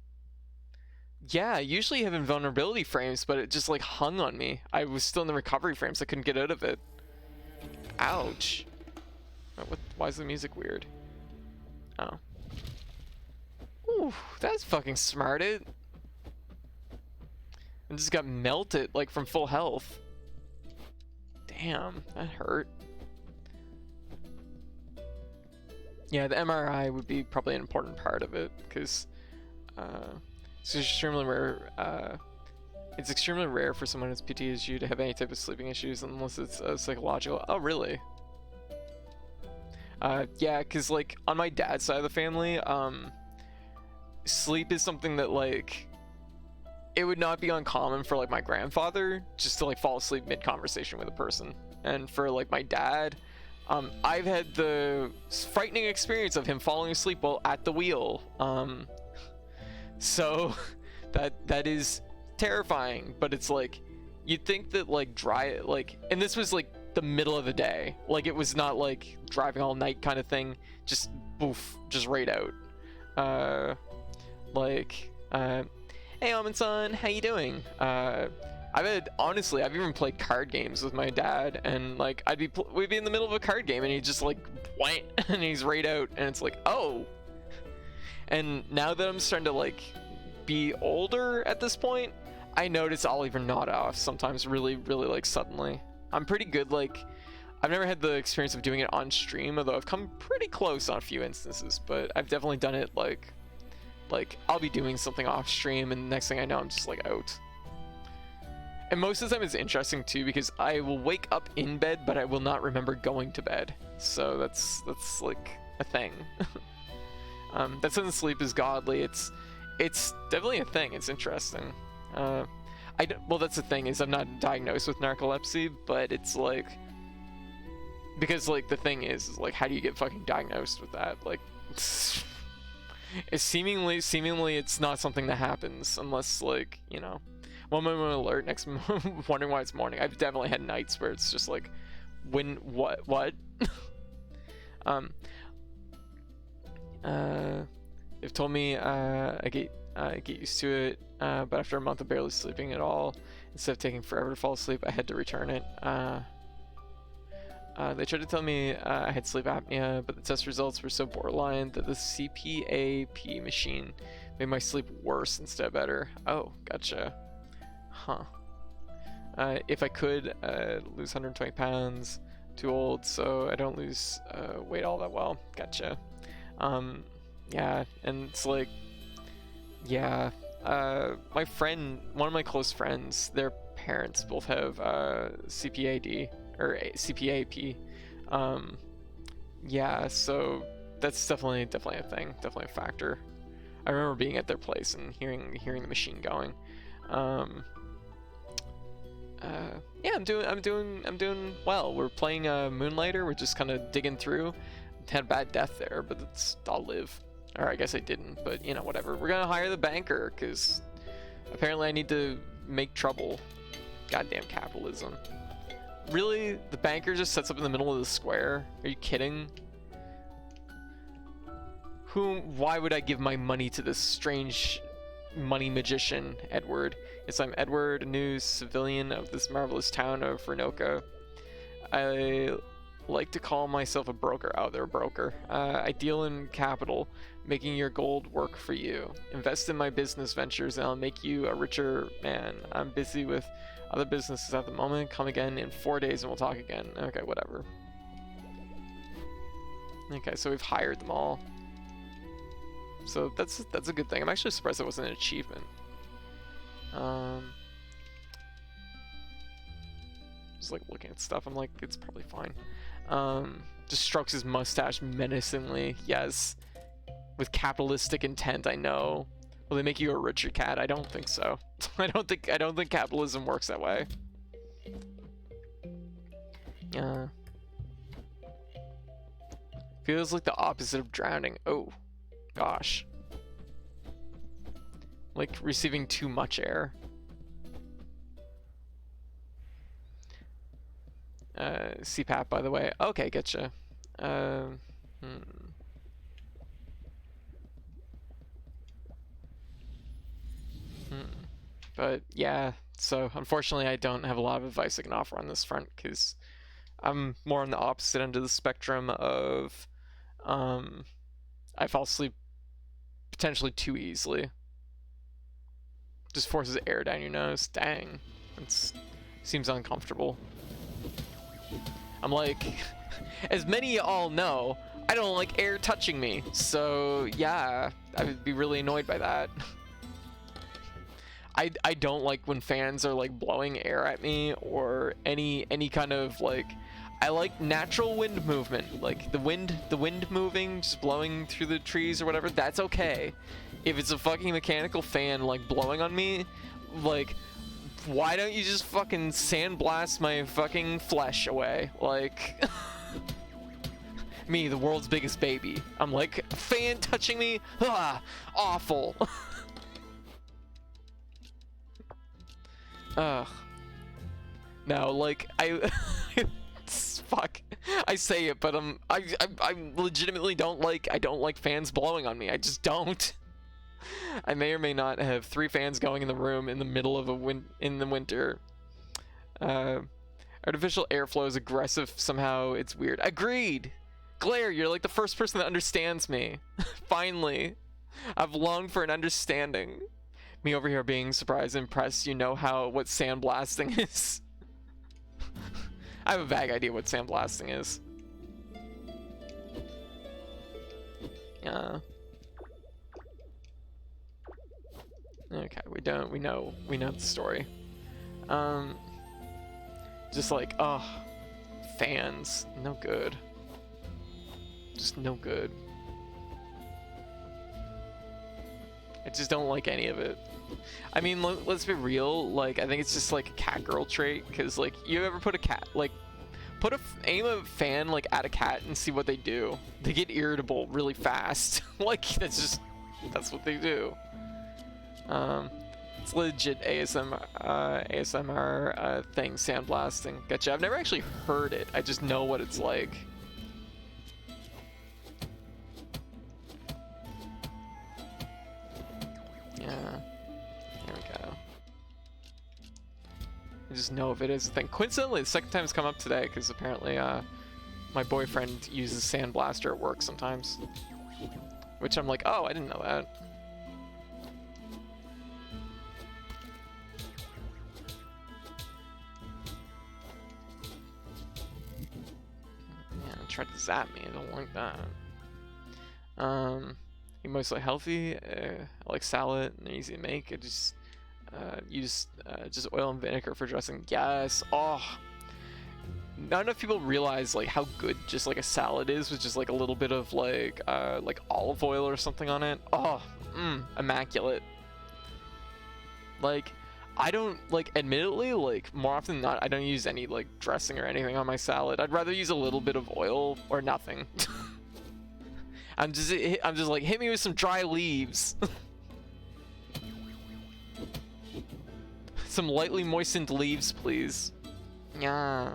Yeah, usually you have invulnerability frames, but it just, like, hung on me. I was still in the recovery frames, I couldn't get out of it. Ouch. Why is the music weird? Oh. Ooh, that's fucking smarted. I just got melted, like, from full health. Damn, that hurt. Yeah, the MRI would be probably an important part of it, because it's extremely rare. It's extremely rare for someone who's PTSD to have any type of sleeping issues unless it's psychological. Oh, really? Yeah, because, like, on my dad's side of the family, sleep is something that, like, it would not be uncommon for, like, my grandfather just to, like, fall asleep mid-conversation with a person. And for, like, my dad, I've had the frightening experience of him falling asleep while at the wheel. So that is terrifying, but it's like, you'd think that, like, and this was, like, the middle of the day. Like, it was not, like, driving all night kind of thing. Just, boof, just right out. Hey, Almond-san, how you doing? Honestly, I've even played card games with my dad, and, like, we'd be in the middle of a card game, and he'd just, like, whine, and he's right out, and it's like, oh. And now that I'm starting to, like, be older at this point, I notice I'll even nod off sometimes really, really, like, suddenly. I'm pretty good, like, I've never had the experience of doing it on stream, although I've come pretty close on a few instances, but I've definitely done it, like I'll be doing something off stream, and the next thing I know, I'm just, like, out. And most of the time it's interesting too, because I will wake up in bed, but I will not remember going to bed. So that's like a thing. That sense of sleep is godly. It's definitely a thing. It's interesting. Well, that's the thing, is I'm not diagnosed with narcolepsy, but it's like, because, like, the thing is like, how do you get fucking diagnosed with that? Like, it's seemingly it's not something that happens unless, like, you know, one moment alert, next wondering why it's morning. I've definitely had nights where it's just like, what they've told me I get used to it, but after a month of barely sleeping at all, instead of taking forever to fall asleep, I had to return it. They tried to tell me I had sleep apnea, but the test results were so borderline that the CPAP machine made my sleep worse instead of better. Oh, gotcha. Huh. If I could lose 120 pounds, too old, so I don't lose weight all that well. Gotcha. Yeah, and it's like, yeah, my friend, one of my close friends, their parents both have CPAD or CPAP. Yeah, so that's definitely a thing, definitely a factor. I remember being at their place and hearing the machine going. Yeah, I'm doing well. We're playing Moonlighter. We're just kind of digging through. Had a bad death there, but I'll live. Or I guess I didn't, but you know, whatever. We're gonna hire the banker because apparently I need to make trouble. Goddamn capitalism. Really? The banker just sets up in the middle of the square? Are you kidding? Why would I give my money to this strange money magician, Edward? Yes, I'm Edward, a new civilian of this marvelous town of Renoka. I like to call myself a broker. Oh, they're a broker. I deal in capital, making your gold work for you. Invest in my business ventures and I'll make you a richer man. I'm busy with other businesses at the moment. Come again in 4 days and we'll talk again. Okay, whatever. Okay, so we've hired them all. So that's a good thing. I'm actually surprised that wasn't an achievement. Just like looking at stuff, I'm like, it's probably fine. Just strokes his mustache menacingly. Yes, with capitalistic intent. I know. Will they make you a richer cat? I don't think so. I don't think capitalism works that way. Feels like the opposite of drowning. Oh, gosh. Like receiving too much air. CPAP, by the way. Okay, getcha. But yeah, so unfortunately I don't have a lot of advice I can offer on this front because I'm more on the opposite end of the spectrum of I fall asleep potentially too easily. Just forces air down your nose. Dang. It seems uncomfortable. I'm like, as many of y'all know, I don't like air touching me. So yeah, I would be really annoyed by that. I don't like when fans are like blowing air at me or any kind of like, I like natural wind movement, like the wind moving, just blowing through the trees or whatever. That's okay. If it's a fucking mechanical fan like blowing on me, like, why don't you just fucking sandblast my fucking flesh away? Like, me, the world's biggest baby. I'm like, fan touching me? Ah, awful. Ugh. No, like, fuck. I say it, but I legitimately don't like fans blowing on me. I just don't. I may or may not have 3 fans going in the room in the middle of in the winter. Artificial airflow is aggressive somehow. It's weird. Agreed. Glare, you're like the first person that understands me. Finally. I've longed for an understanding. Me over here being surprised and impressed. You know what sandblasting is. I have a vague idea what sandblasting is. Yeah. Okay, we know the story. Just like, oh, fans, no good. Just no good. I just don't like any of it. I mean, let's be real, like, I think it's just like a cat girl trait, because like, you ever put a cat, like, aim a fan like at a cat and see what they do. They get irritable really fast. Like, that's what they do. It's legit ASMR thing, sandblasting. Gotcha. I've never actually heard it. I just know what it's like. Yeah. There we go. I just know if it is a thing. Coincidentally, the second time it's come up today, because apparently my boyfriend uses Sandblaster at work sometimes. Which I'm like, oh, I didn't know that. Yeah, tried to zap me. I don't like that. Eat mostly healthy. I like salad and easy to make. I just use just oil and vinegar for dressing. Yes. Oh, not enough people realize like how good just like a salad is with just like a little bit of like olive oil or something on it. Oh, immaculate. Like, I don't like, admittedly, like more often than not, I don't use any like dressing or anything on my salad. I'd rather use a little bit of oil or nothing. I'm just like, hit me with some dry leaves. Some lightly moistened leaves, please. Yeah.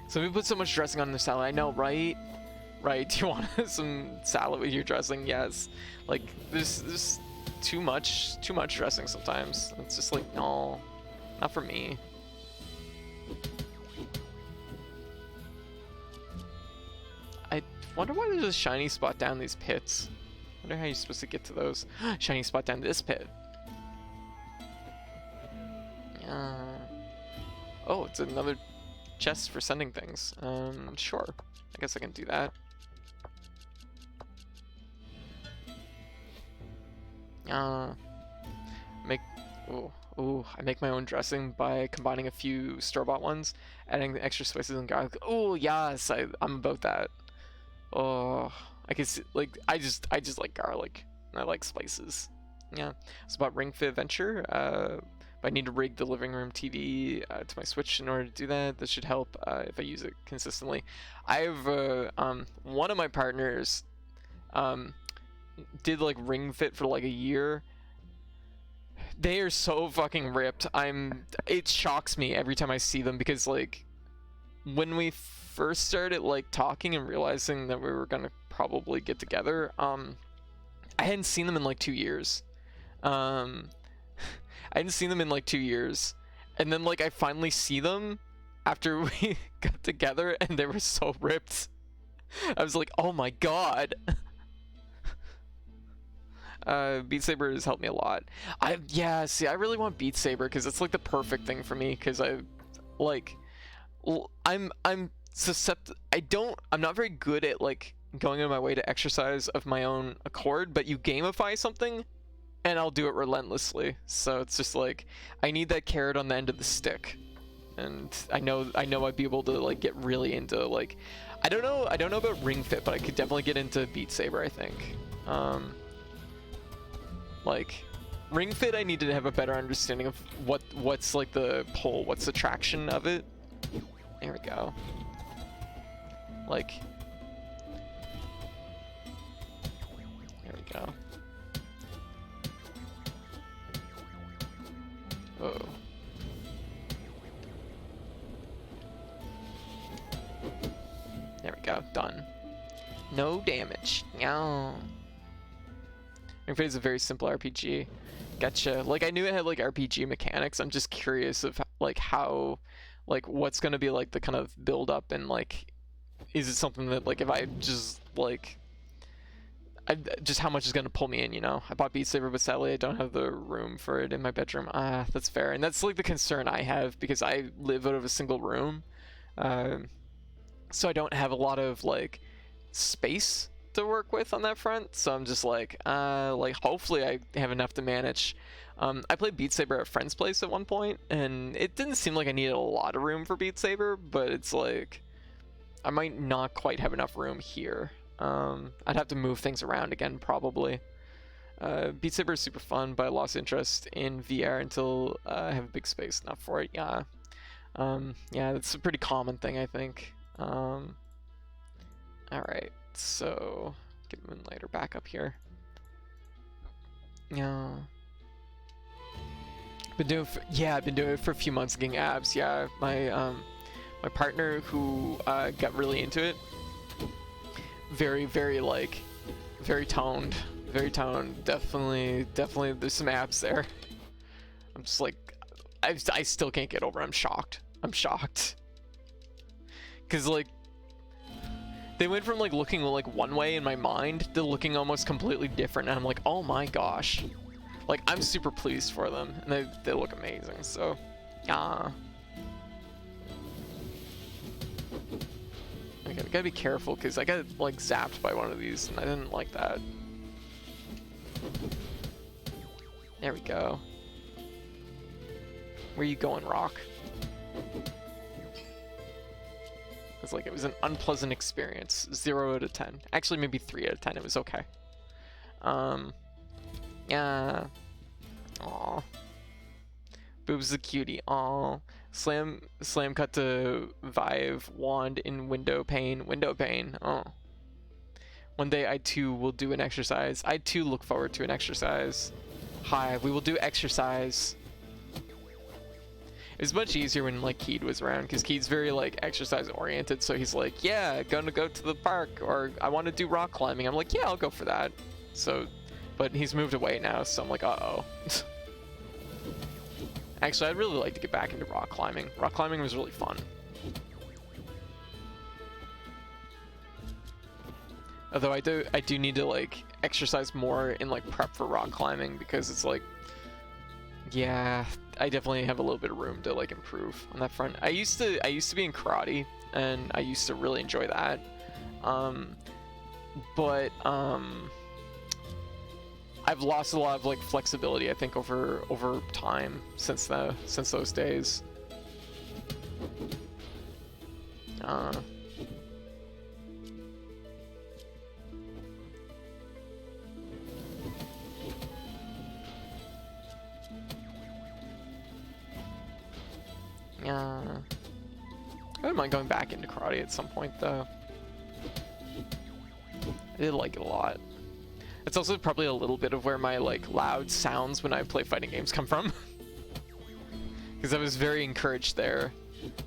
So we put so much dressing on the salad. I know, right? Right. Do you want some salad with your dressing? Yes. Like, there's too much dressing sometimes. It's just like, no, not for me. I wonder why there's a shiny spot down these pits. I wonder how you're supposed to get to those. Shiny spot down this pit. Yeah. Oh, it's another chest for sending things. Sure. I guess I can do that. I make my own dressing by combining a few store-bought ones, adding the extra spices and garlic. Oh yes, I'm about that. Oh, I can see, like, I just like garlic and I like spices. Yeah, it's about Ring Fit Adventure. But I need to rig the living room TV to my Switch in order to do that. This should help if I use it consistently. I have one of my partners did like Ring Fit for like a year. They are so fucking ripped. It shocks me every time I see them, because like when we first started like talking and realizing that we were gonna probably get together, I hadn't seen them in like 2 years. I hadn't seen them in like 2 years, and then like I finally see them after we got together, and they were so ripped. I was like, oh my god. Beat Saber has helped me a lot. I really want Beat Saber because it's like the perfect thing for me, because I'm susceptible. I'm not very good at like going out of my way to exercise of my own accord, but you gamify something and I'll do it relentlessly. So it's just like, I need that carrot on the end of the stick. And I know I'd be able to like get really into like, I don't know about Ring Fit, but I could definitely get into Beat Saber, I think. Like Ring Fit, I needed to have a better understanding of what's like the pull, what's the traction of it. There we go. Like, there we go. Oh. There we go. Done. No damage. No. Ring Fit is a very simple RPG. Gotcha. Like, I knew it had like RPG mechanics. I'm just curious of like how, like, what's gonna be like the kind of build up, and like, is it something that like if I just like, just how much is gonna pull me in, you know? I bought Beat Saber, but sadly I don't have the room for it in my bedroom. Ah, that's fair, and that's like the concern I have, because I live out of a single room, so I don't have a lot of like space to work with on that front. So I'm just like hopefully I have enough to manage. I played Beat Saber at a friend's place at one point, and it didn't seem like I needed a lot of room for Beat Saber, but it's like I might not quite have enough room here. I'd have to move things around again, probably. Beat Saber is super fun, but I lost interest in VR until I have a big space enough for it. Yeah. Yeah, that's a pretty common thing, I think. Alright, so get Moonlighter back up here. Yeah. I've been doing it for a few months, getting abs. Yeah, my partner who got really into it, very toned. Definitely there's some abs there. I'm just like, I still can't get over it. I'm shocked. Because like, they went from like looking like one way in my mind to looking almost completely different, and I'm like, oh my gosh. Like, I'm super pleased for them, and they look amazing, so yeah. I gotta be careful because I got like zapped by one of these and I didn't like that. There we go. Where you going, Rock? It's like it was an unpleasant experience. 0 out of 10. Actually, maybe 3 out of 10. It was okay. Yeah. Aw. Boob's a cutie. Aw. Slam cut to Vive wand in window pane. Window pane. Oh. One day I too will do an exercise. I too look forward to an exercise. Hi, we will do exercise. It was much easier when like Keed was around because Keed's very like exercise oriented, so he's like, yeah, gonna go to the park, or I want to do rock climbing. I'm like, yeah, I'll go for that. So, but he's moved away now, so I'm like, uh-oh. Actually, I'd really like to get back into rock climbing. Rock climbing was really fun. Although I do need to like exercise more in like prep for rock climbing because it's like, yeah, I definitely have a little bit of room to like improve on that front. I used to be in karate and I used to really enjoy that. But I've lost a lot of like flexibility, I think, over time since those days. I wouldn't mind going back into karate at some point, though. I did like it a lot. It's also probably a little bit of where my like loud sounds when I play fighting games come from. Because I was very encouraged there.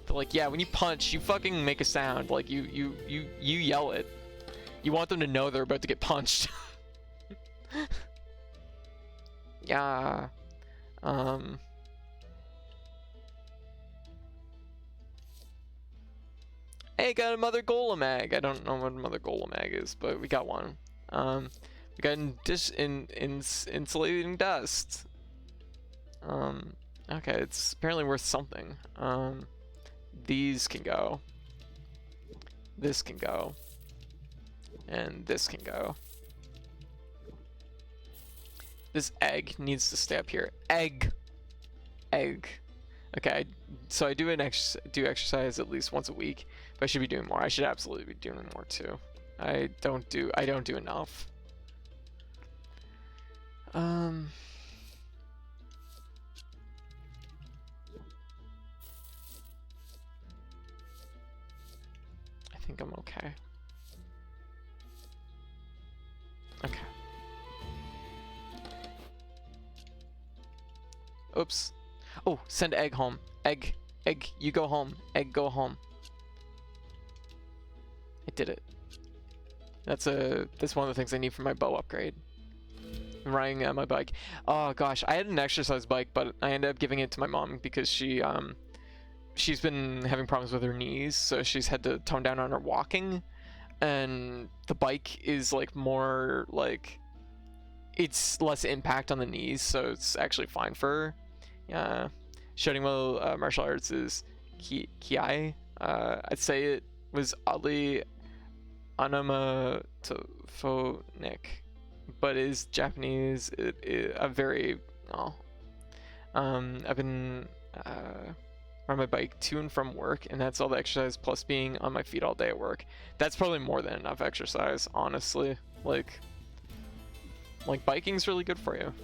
But like, yeah, when you punch, you fucking make a sound. Like you yell it. You want them to know they're about to get punched. Yeah. Hey, got a Mother Golem egg. I don't know what a Mother Golem egg is, but we got one. We got insulating dust. Okay, it's apparently worth something. These can go. This can go. And this can go. This egg needs to stay up here. Egg. Okay, so I do exercise at least once a week, but I should be doing more. I should absolutely be doing more too. I don't do enough. I think I'm okay. Okay. Oops. Oh, send egg home. Egg, you go home. Egg, go home. I did it. That's one of the things I need for my bow upgrade. I'm riding my bike. Oh gosh, I had an exercise bike, but I ended up giving it to my mom because she's been having problems with her knees, so she's had to tone down on her walking. And the bike is like more like, it's less impact on the knees, so it's actually fine for her. Yeah, shooting while martial arts is kiai. I'd say it was oddly onomatophonic, but is Japanese. A very I've been on my bike to and from work, and that's all the exercise plus being on my feet all day at work. That's probably more than enough exercise, honestly. Like biking's really good for you.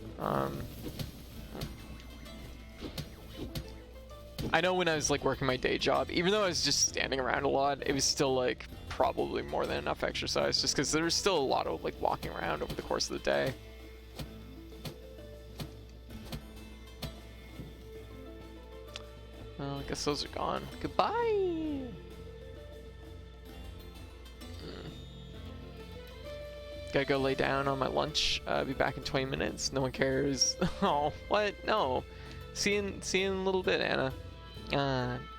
I know when I was like working my day job, even though I was just standing around a lot, it was still like probably more than enough exercise, just because there's still a lot of like walking around over the course of the day. Well, I guess those are gone. Goodbye! Gotta go lay down on my lunch. Be back in 20 minutes. No one cares. Oh, what? No. See you in a little bit, Anna.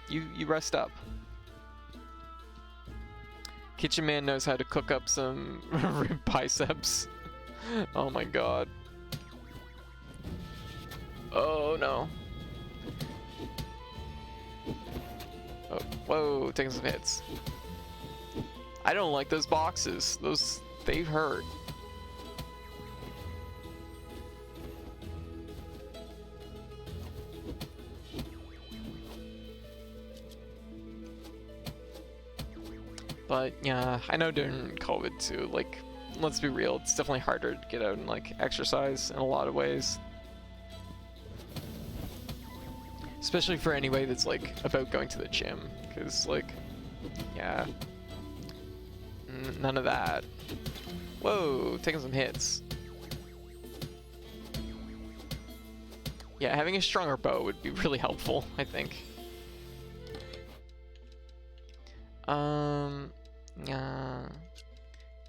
You rest up. Kitchen man knows how to cook up some rib biceps. Oh my god. Oh no. Oh, whoa, taking some hits. I don't like those boxes. They hurt. But yeah, I know during COVID too, like, let's be real, it's definitely harder to get out and like exercise in a lot of ways. Especially for anybody that's like about going to the gym, because like, yeah, none of that. Whoa, taking some hits. Yeah, having a stronger bow would be really helpful, I think. Yeah,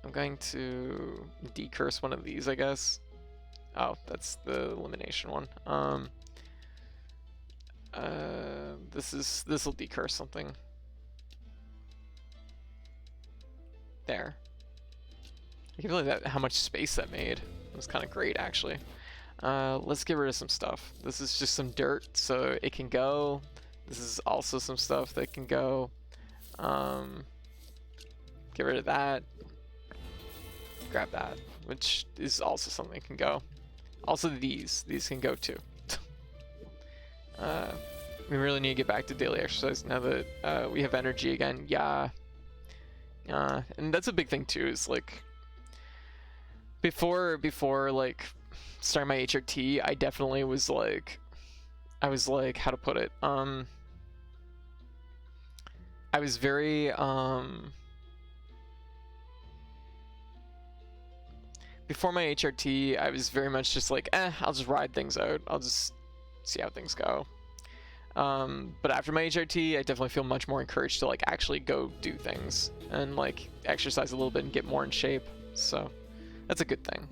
I'm going to decurse one of these, I guess. Oh, that's the elimination one. This'll decurse something. There. I can't believe how much space that made. It was kind of great, actually. Let's get rid of some stuff. This is just some dirt, so it can go. This is also some stuff that can go. Get rid of that. Grab that, which is also something that can go. Also these can go too. We really need to get back to daily exercise now that we have energy again. Yeah. And that's a big thing too, is like before like starting my HRT, I definitely was like, how to put it? I was very before my HRT, I was very much just like, I'll just ride things out. I'll just see how things go. But after my HRT, I definitely feel much more encouraged to like actually go do things and like exercise a little bit and get more in shape. So that's a good thing.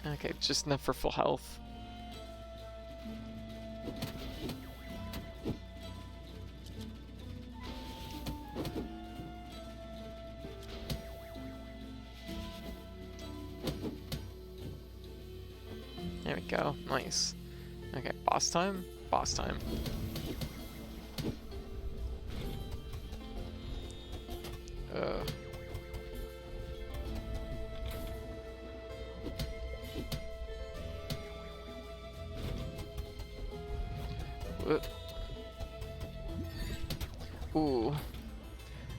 Okay, just enough for full health. There we go. Nice. Okay, boss time? Boss time. Ooh.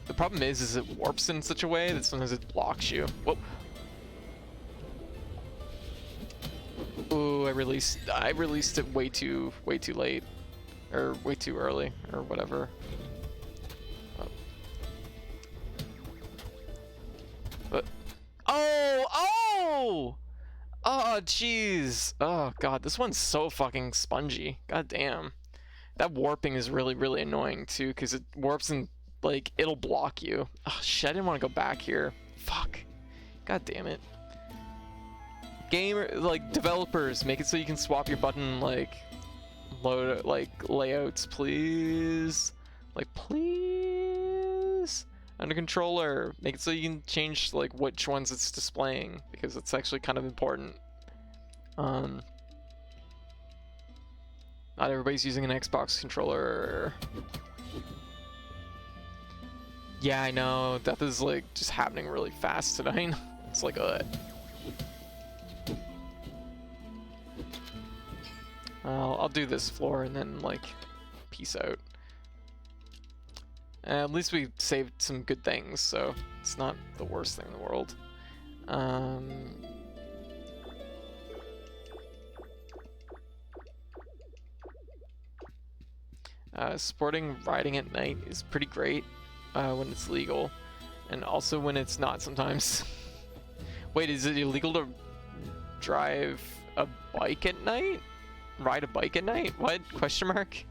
The problem is it warps in such a way that sometimes it blocks you. Whoa. Ooh, I released it way too late, or way too early, or whatever. But oh, jeez. Oh god, this one's so fucking spongy. God damn. That warping is really annoying too, because it warps and like it'll block you. Oh shit, I didn't want to go back here. Fuck. God damn it. Gamer, like, developers, make it so you can swap your button, like, layouts, please. Like, please. On a controller, make it so you can change, like, which ones it's displaying, because it's actually kind of important. Not everybody's using an Xbox controller. Yeah, I know, death is, like, just happening really fast tonight. It's like, I'll do this floor and then, like, peace out. At least we saved some good things, so it's not the worst thing in the world. Sporting riding at night is pretty great when it's legal, and also when it's not sometimes. Wait, is it illegal to drive a bike at night? Ride a bike at night? What? Question mark?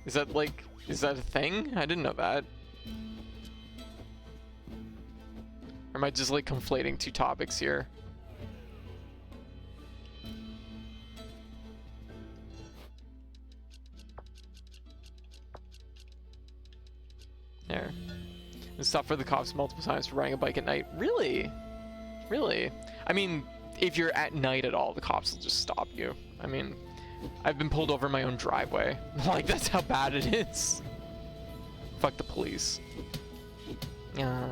Is that a thing? I didn't know that. Or am I just like conflating two topics here? There. And stop for the cops multiple times for riding a bike at night. Really? Really? I mean, if you're at night at all, the cops will just stop you. I mean, I've been pulled over in my own driveway. Like, that's how bad it is. Fuck the police. Yeah.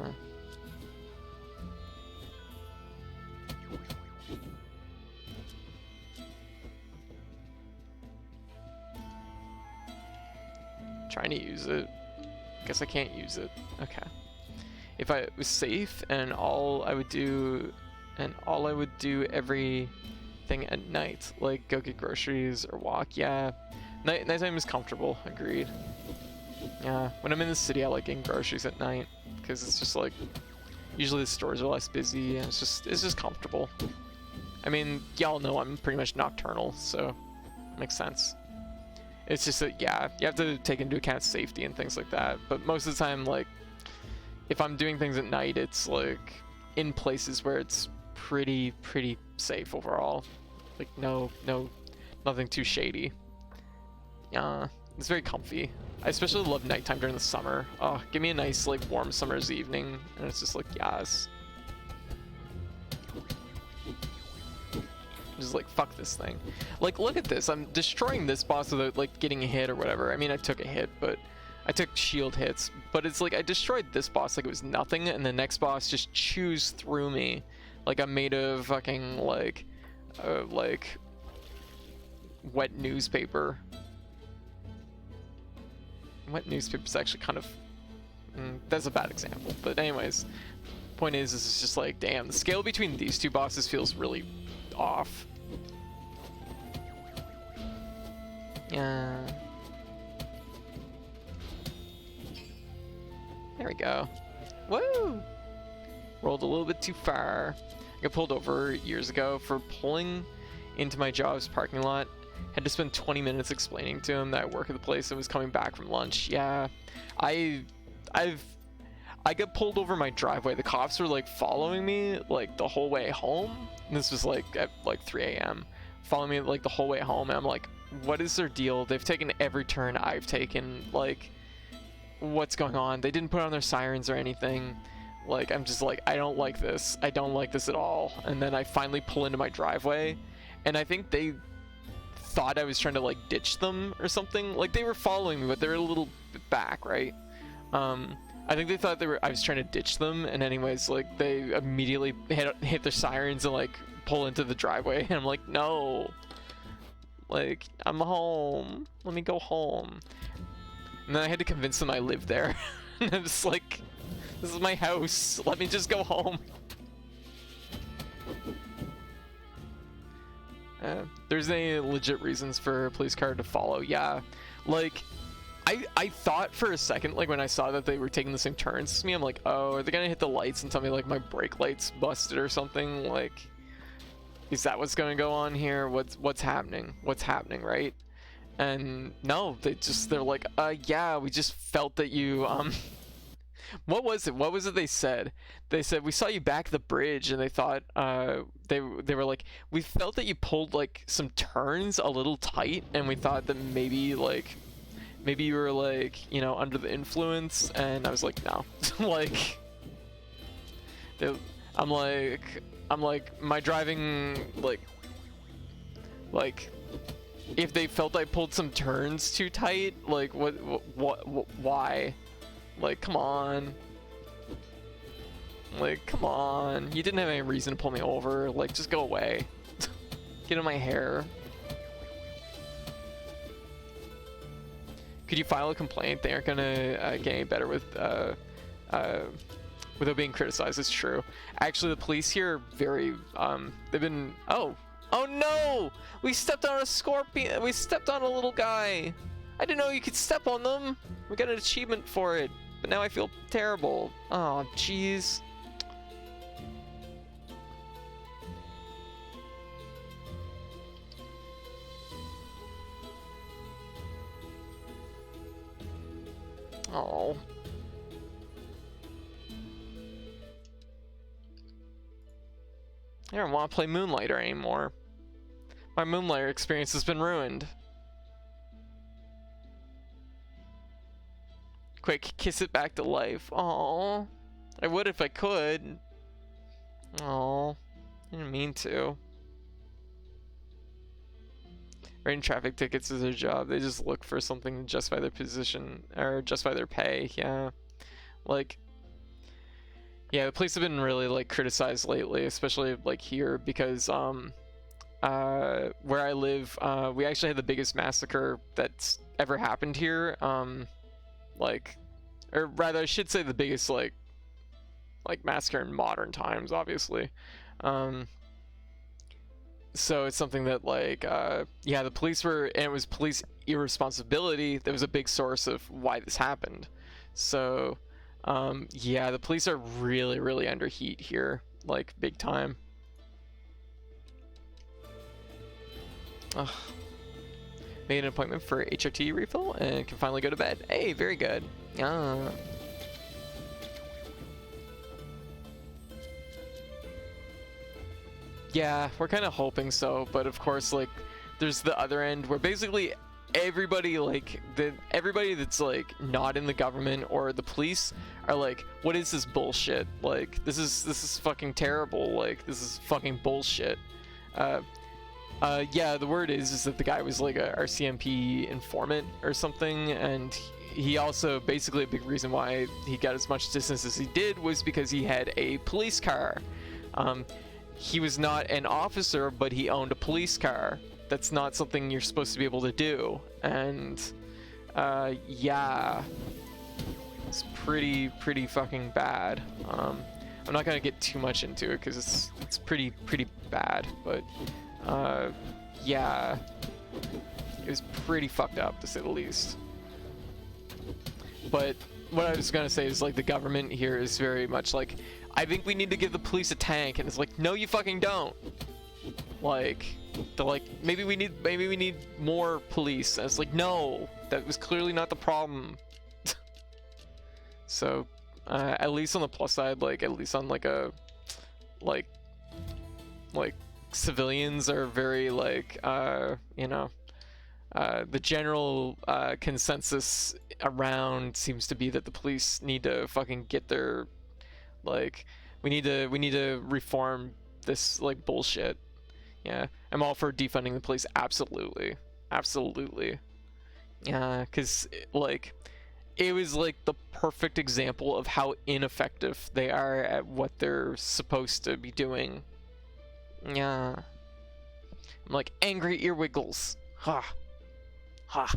Trying to use it. Guess I can't use it. Okay. If I was safe and all I would do everything at night, like go get groceries or walk, yeah. Nighttime is comfortable, agreed. Yeah, when I'm in the city, I like getting groceries at night because it's just like usually the stores are less busy and it's just comfortable. I mean, y'all know I'm pretty much nocturnal, so it makes sense. It's just that, yeah, you have to take into account safety and things like that. But most of the time, like, if I'm doing things at night, it's like in places where it's pretty safe overall. Like nothing too shady. Yeah, it's very comfy. I especially love nighttime during the summer. Oh, give me a nice like warm summer's evening, and it's just like yes. Just like fuck this thing. Like look at this. I'm destroying this boss without like getting a hit or whatever. I mean, I took a hit, but I took shield hits. But it's like I destroyed this boss like it was nothing, and the next boss just chews through me like I'm made of fucking like wet newspaper. Wet newspaper is actually kind of that's a bad example. But anyways, point is it's just like damn, the scale between these two bosses feels really off. Yeah. There we go. Woo! Rolled a little bit too far. I got pulled over years ago for pulling into my job's parking lot. Had to spend 20 minutes explaining to him that I work at the place and was coming back from lunch. Yeah. I got pulled over my driveway. The cops were like following me like the whole way home. And this was like at like 3 a.m. Following me like the whole way home. And I'm like, what is their deal? They've taken every turn I've taken. Like, what's going on? They didn't put on their sirens or anything. Like, I'm just like, I don't like this. I don't like this at all. And then I finally pull into my driveway. And I think they thought I was trying to like ditch them or something. Like they were following me, but they were a little bit back, right? I think they thought I was trying to ditch them, and anyways, like they immediately hit their sirens and like pull into the driveway, and I'm like, no, like I'm home. Let me go home. And then I had to convince them I lived there. And I was like, this is my house. Let me just go home. There's any legit reasons for a police car to follow. Yeah, like I thought for a second, like when I saw that they were taking the same turns as me, I'm like, oh, are they gonna hit the lights and tell me like my brake lights busted or something? Like, is that what's gonna go on here? What's happening? What's happening, right? And no, they're like, yeah, we just felt that you what was it they said? They said we saw you back the bridge, and they thought they were like, we felt that you pulled like some turns a little tight, and we thought that maybe you were like, you know, under the influence. And I was like, no. Like I'm like my driving, like if they felt I pulled some turns too tight, like why? Like, come on. Like, come on. You didn't have any reason to pull me over. Like, just go away. Get in my hair. Could you file a complaint? They aren't gonna get any better without being criticized. It's true. Actually, the police here are very, they've been, oh no! We stepped on a scorpion. We stepped on a little guy. I didn't know you could step on them. We got an achievement for it. But now I feel terrible. Oh, jeez. Oh. I don't want to play Moonlighter anymore. My Moonlighter experience has been ruined. Quick, kiss it back to life. Aww. I would if I could. Aww. I didn't mean to. Writing traffic tickets is their job. They just look for something to justify their position or justify their pay. Yeah, like, yeah, the police have been really like criticized lately, especially like here because where I live, we actually had the biggest massacre that's ever happened here. Like, or rather, I should say the biggest like massacre in modern times, obviously. So it's something that like, yeah, the police were, and it was police irresponsibility that was a big source of why this happened. So, yeah, the police are really, really under heat here, like big time. Ugh. Made an appointment for HRT refill and can finally go to bed. Hey, very good. Yeah, we're kind of hoping so, but of course, like, there's the other end where basically everybody, like, everybody that's like not in the government or the police are like, what is this bullshit? Like, this is fucking terrible. Like, this is fucking bullshit. Yeah, the word is that the guy was like a RCMP informant or something, and he also, basically a big reason why he got as much distance as he did was because he had a police car. He was not an officer, but he owned a police car. That's not something you're supposed to be able to do, and yeah, it's pretty fucking bad. I'm not gonna get too much into it because it's pretty bad, but yeah, it was pretty fucked up to say the least. But what I was gonna say is like the government here is very much like, I think we need to give the police a tank, and it's like, no, you fucking don't. Like, they're like, maybe we need more police, and it's like, no, that was clearly not the problem. So, at least on the plus side, like at least on like a like civilians are very like you know, the general consensus around seems to be that the police need to fucking get their, like, we need to reform this like bullshit. Yeah, I'm all for defunding the police, absolutely. Yeah, because like it was like the perfect example of how ineffective they are at what they're supposed to be doing. Yeah, I'm like, angry earwiggles. Ha ha.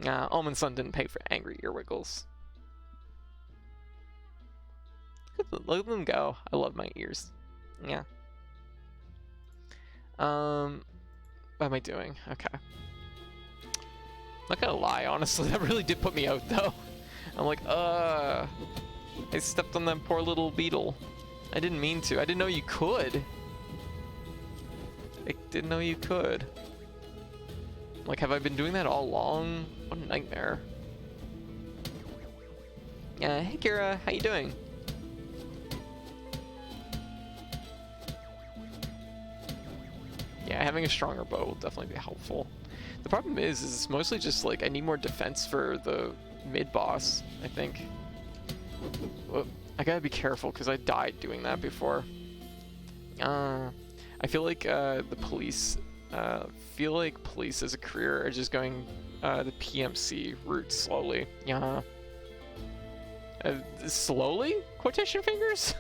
Nah, Almond Sun didn't pay for angry earwiggles. Look at them go. I love my ears. Yeah. What am I doing? Okay. Not gonna lie, honestly, that really did put me out though. I'm like, I stepped on that poor little beetle. I didn't mean to. I didn't know you could. I didn't know you could. Like, have I been doing that all along? What a nightmare. Yeah, hey Kira, how you doing? Yeah, having a stronger bow will definitely be helpful. The problem is it's mostly just like I need more defense for the mid-boss, I think. Whoop. I gotta be careful because I died doing that before. I feel like the police, police as a career are just going the PMC route slowly. Yeah. Slowly? Quotation fingers?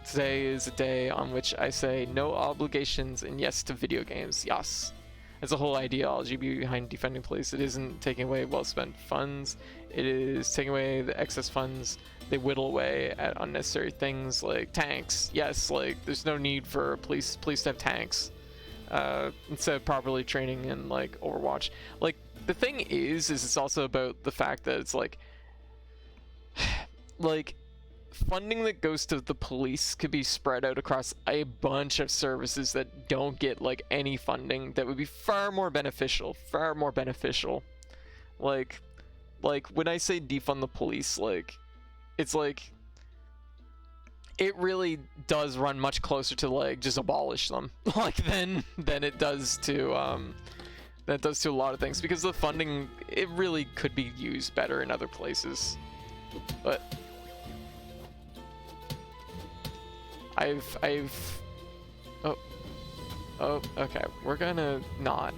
Today is a day on which I say no obligations and yes to video games. Yes. That's the whole ideology behind defending police. It isn't taking away well-spent funds. It is taking away the excess funds they whittle away at unnecessary things like tanks. Yes, like there's no need for police to have tanks instead of properly training in like Overwatch. Like the thing is it's also about the fact that it's like funding that goes to the police could be spread out across a bunch of services that don't get like any funding that would be far more beneficial. Like when I say defund the police, like it's like it really does run much closer to like just abolish them like than it does to a lot of things, because the funding, it really could be used better in other places. But I've oh okay, we're gonna not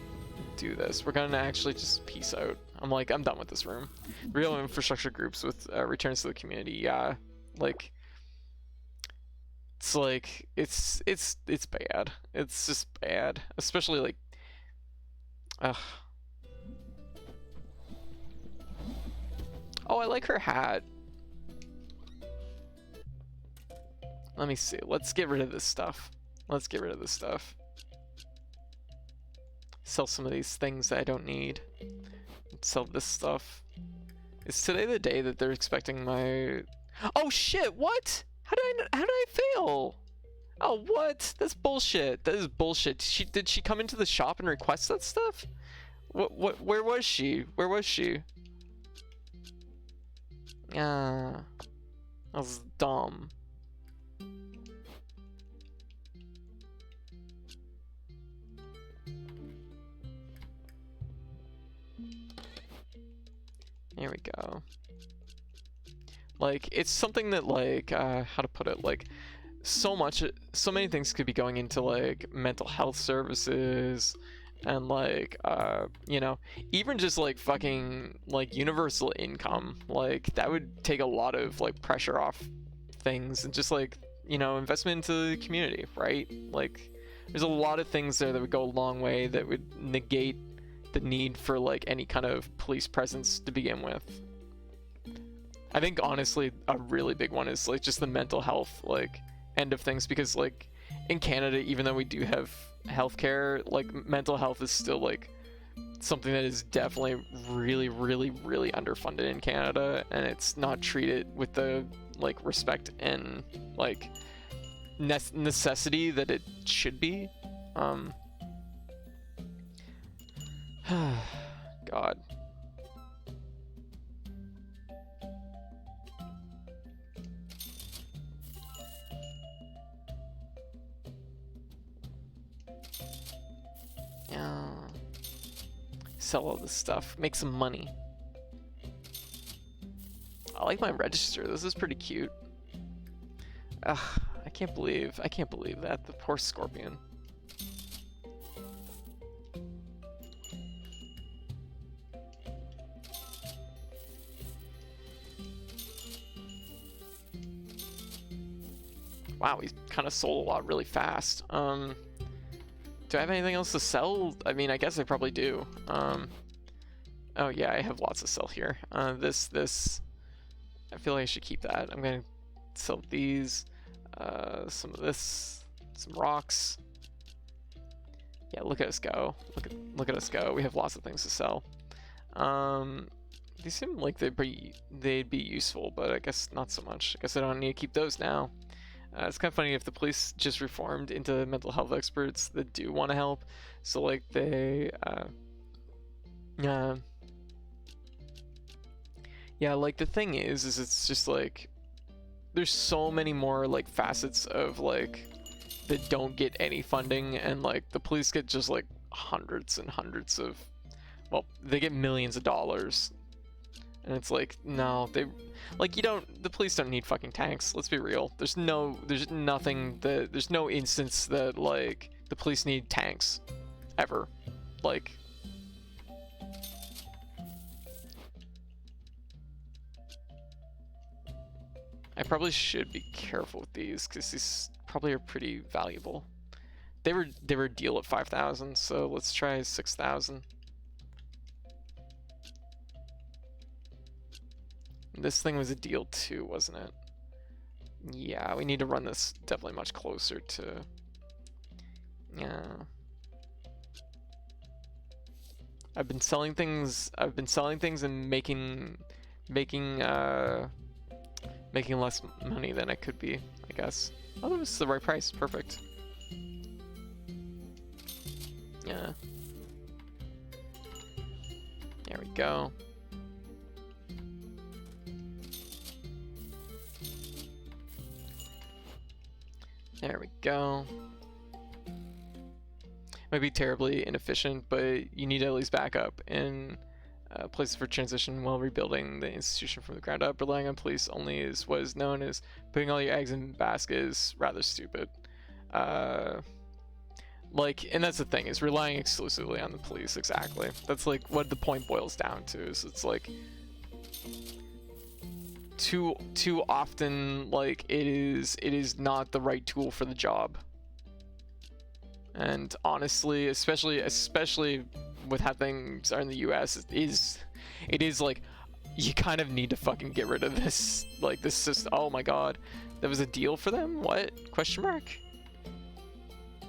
do this. We're gonna actually just peace out. I'm done with this room. Real infrastructure groups with returns to the community. Yeah, like it's bad. It's just bad, especially like ugh. Oh, I like her hat. Let me see. Let's get rid of this stuff. Let's get rid of this stuff. Sell some of these things that I don't need. Sell this stuff. Is today the day that they're expecting my... Oh shit, what? How did I fail? Oh, what? That's bullshit. That is bullshit. Did she come into the shop and request that stuff? Where was she? Where was she? Yeah. That was dumb. There we go. Like, it's something that, like, how to put it, like, so many things could be going into, like, mental health services, and, like, you know, even just, like, fucking, like, universal income. Like, that would take a lot of, like, pressure off things, and just, like, you know, investment into the community, right? Like, there's a lot of things there that would go a long way that would negate the need for like any kind of police presence to begin with. I think honestly a really big one is like just the mental health like end of things, because like in Canada, even though we do have healthcare, like mental health is still like something that is definitely really underfunded in Canada, and it's not treated with the like respect and like necessity that it should be. God. Yeah. Sell all this stuff. Make some money. I like my register. This is pretty cute. Ugh, I can't believe that. The poor scorpion. Wow, he kind of sold a lot really fast. Do I have anything else to sell? I mean, I guess I probably do. Oh yeah, I have lots to sell here. This, I feel like I should keep that. I'm gonna sell these, some of this, some rocks. Yeah, look at us go. Look at us go. We have lots of things to sell. These seem like they'd be useful, but I guess not so much. I guess I don't need to keep those now. It's kind of funny if the police just reformed into mental health experts that do want to help. So like they, yeah, like the thing is it's just like there's so many more like facets of like that don't get any funding, and like the police get just like hundreds and hundreds of, well, they get millions of dollars. And it's like, no, they, like, the police don't need fucking tanks. Let's be real. There's no instance that, like, the police need tanks. Ever. Like. I probably should be careful with these, because these probably are pretty valuable. They were a deal at 5,000, so let's try 6,000. This thing was a deal too, wasn't it? Yeah, we need to run this definitely much closer to... Yeah. I've been selling things and making less money than I could be, I guess. Oh, that was the right price. Perfect. Yeah. There we go. There we go. Might be terribly inefficient, but you need to at least back up. And places for transition while rebuilding the institution from the ground up. Relying on police only is what is known as putting all your eggs in a basket is rather stupid. Like, and that's the thing, is relying exclusively on the police. Exactly. That's like what the point boils down to. Is it's like too often, like it is not the right tool for the job. And honestly, especially with how things are in the US, it is like you kind of need to fucking get rid of this, like this system. Oh my god, that was a deal for them? What? Question mark?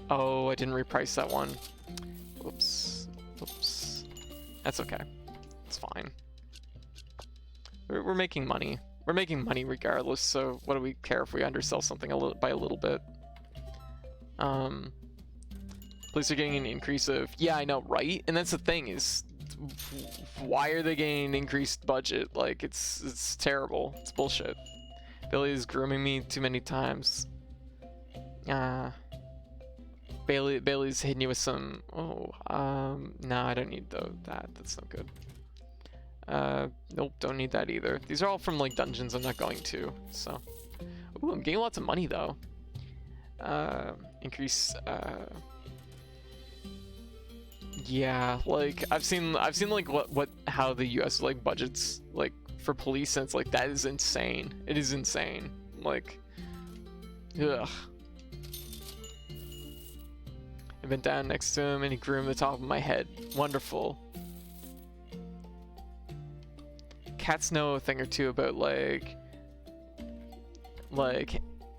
Oh, I didn't reprice that one. Oops. That's okay. It's fine. We're making money. We're making money regardless, so what do we care if we undersell something by a little bit? Police are getting an increase of, yeah, I know, right? And that's the thing, is why are they getting an increased budget? Like, it's terrible. It's bullshit. Billy is grooming me too many times. Bailey's hitting you with some, no, I don't need that. That's no good. Nope, don't need that either. These are all from like dungeons I'm not going to, so. Ooh, I'm getting lots of money though. Increase, yeah, like I've seen like how the US like budgets like for police, and it's like that is insane. It is insane. Like, ugh. I bent down next to him and he groomed the top of my head. Wonderful. Cats know a thing or two about like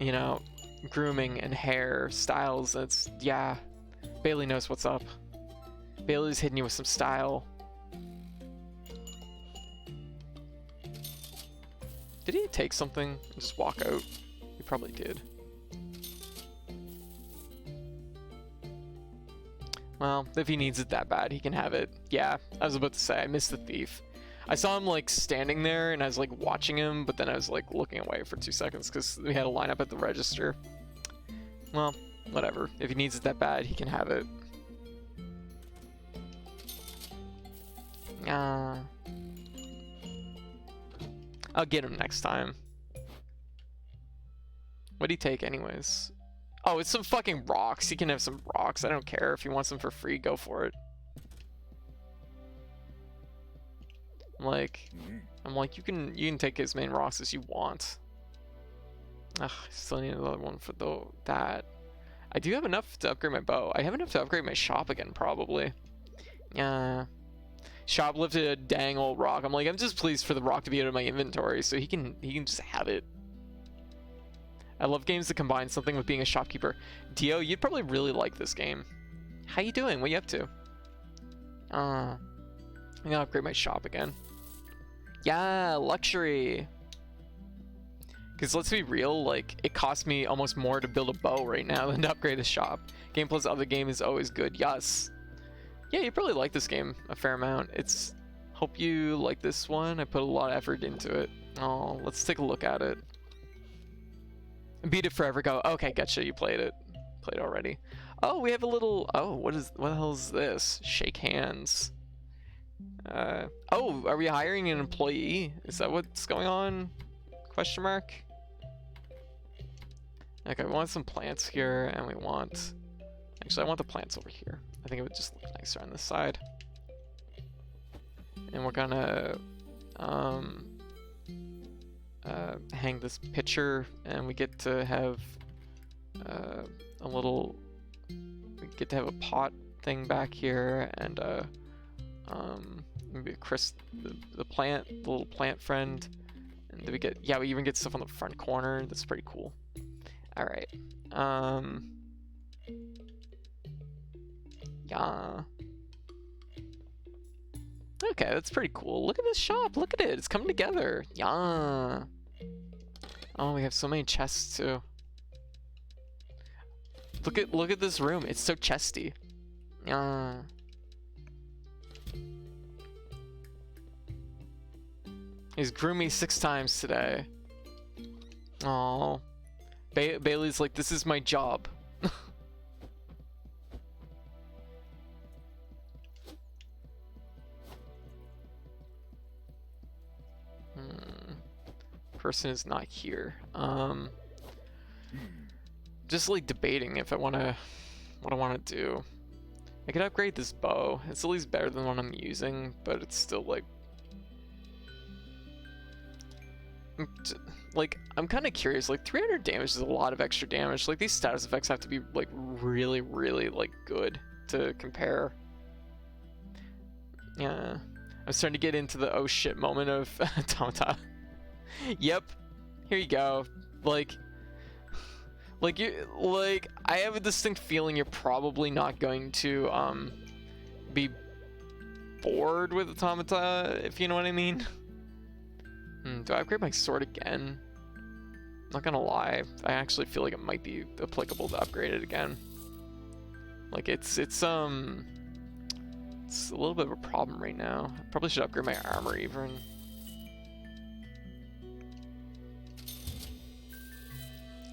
you know, grooming and hair styles. It's, yeah, Bailey knows what's up. Bailey's hitting you with some style. Did he take something and just walk out? He probably did. Well, if he needs it that bad, he can have it. Yeah, I was about to say, I missed the thief. I saw him like standing there and I was like watching him, but then I was like looking away for 2 seconds because we had a lineup at the register. Well, whatever. If he needs it that bad, he can have it. I'll get him next time. What'd he take anyways? Oh, it's some fucking rocks. He can have some rocks. I don't care. If he wants them for free, go for it. I'm like, you can take as many rocks as you want. Ugh, I still need another one for that. I do have enough to upgrade my bow. I have enough to upgrade my shop again, probably. Shop lifted a dang old rock. I'm like, I'm just pleased for the rock to be out of my inventory, so he can just have it. I love games that combine something with being a shopkeeper. Dio, you'd probably really like this game. How you doing? What you up to? I'm gonna upgrade my shop again. Yeah, luxury. Because let's be real, like, it costs me almost more to build a bow right now than to upgrade a shop. Game plus other game is always good. Yes. Yeah, you probably like this game a fair amount. Hope you like this one. I put a lot of effort into it. Oh, let's take a look at it. Beat it forever go. Okay, gotcha. You played it. Played already. Oh, we have a little. Oh, what the hell is this? Shake hands. Oh, are we hiring an employee? Is that what's going on? Question mark. Okay, we want some plants here, and we want. Actually, I want the plants over here. I think it would just look nicer on this side. And we're gonna hang this picture, and we get to have a little. We get to have a pot thing back here, and maybe the plant, the little plant friend. And do we get? Yeah, we even get stuff on the front corner. That's pretty cool. All right. Yeah. Okay, that's pretty cool. Look at this shop. Look at it. It's coming together. Yeah. Oh, we have so many chests too. Look at this room. It's so chesty. Yeah. He's groomed me 6 times today. Oh. Bailey's like, this is my job. person is not here. Just like debating if I want to, what I want to do. I could upgrade this bow. It's at least better than what I'm using, but it's still like I'm kind of curious. Like 300 damage is a lot of extra damage. Like these status effects have to be like really, really like good to compare. Yeah, I'm starting to get into the oh shit moment of Automata. Yep, here you go. Like I have a distinct feeling you're probably not going to be bored with Automata, if you know what I mean. Do I upgrade my sword again? Not gonna lie, I actually feel like it might be applicable to upgrade it again. Like it's a little bit of a problem right now. I probably should upgrade my armor even.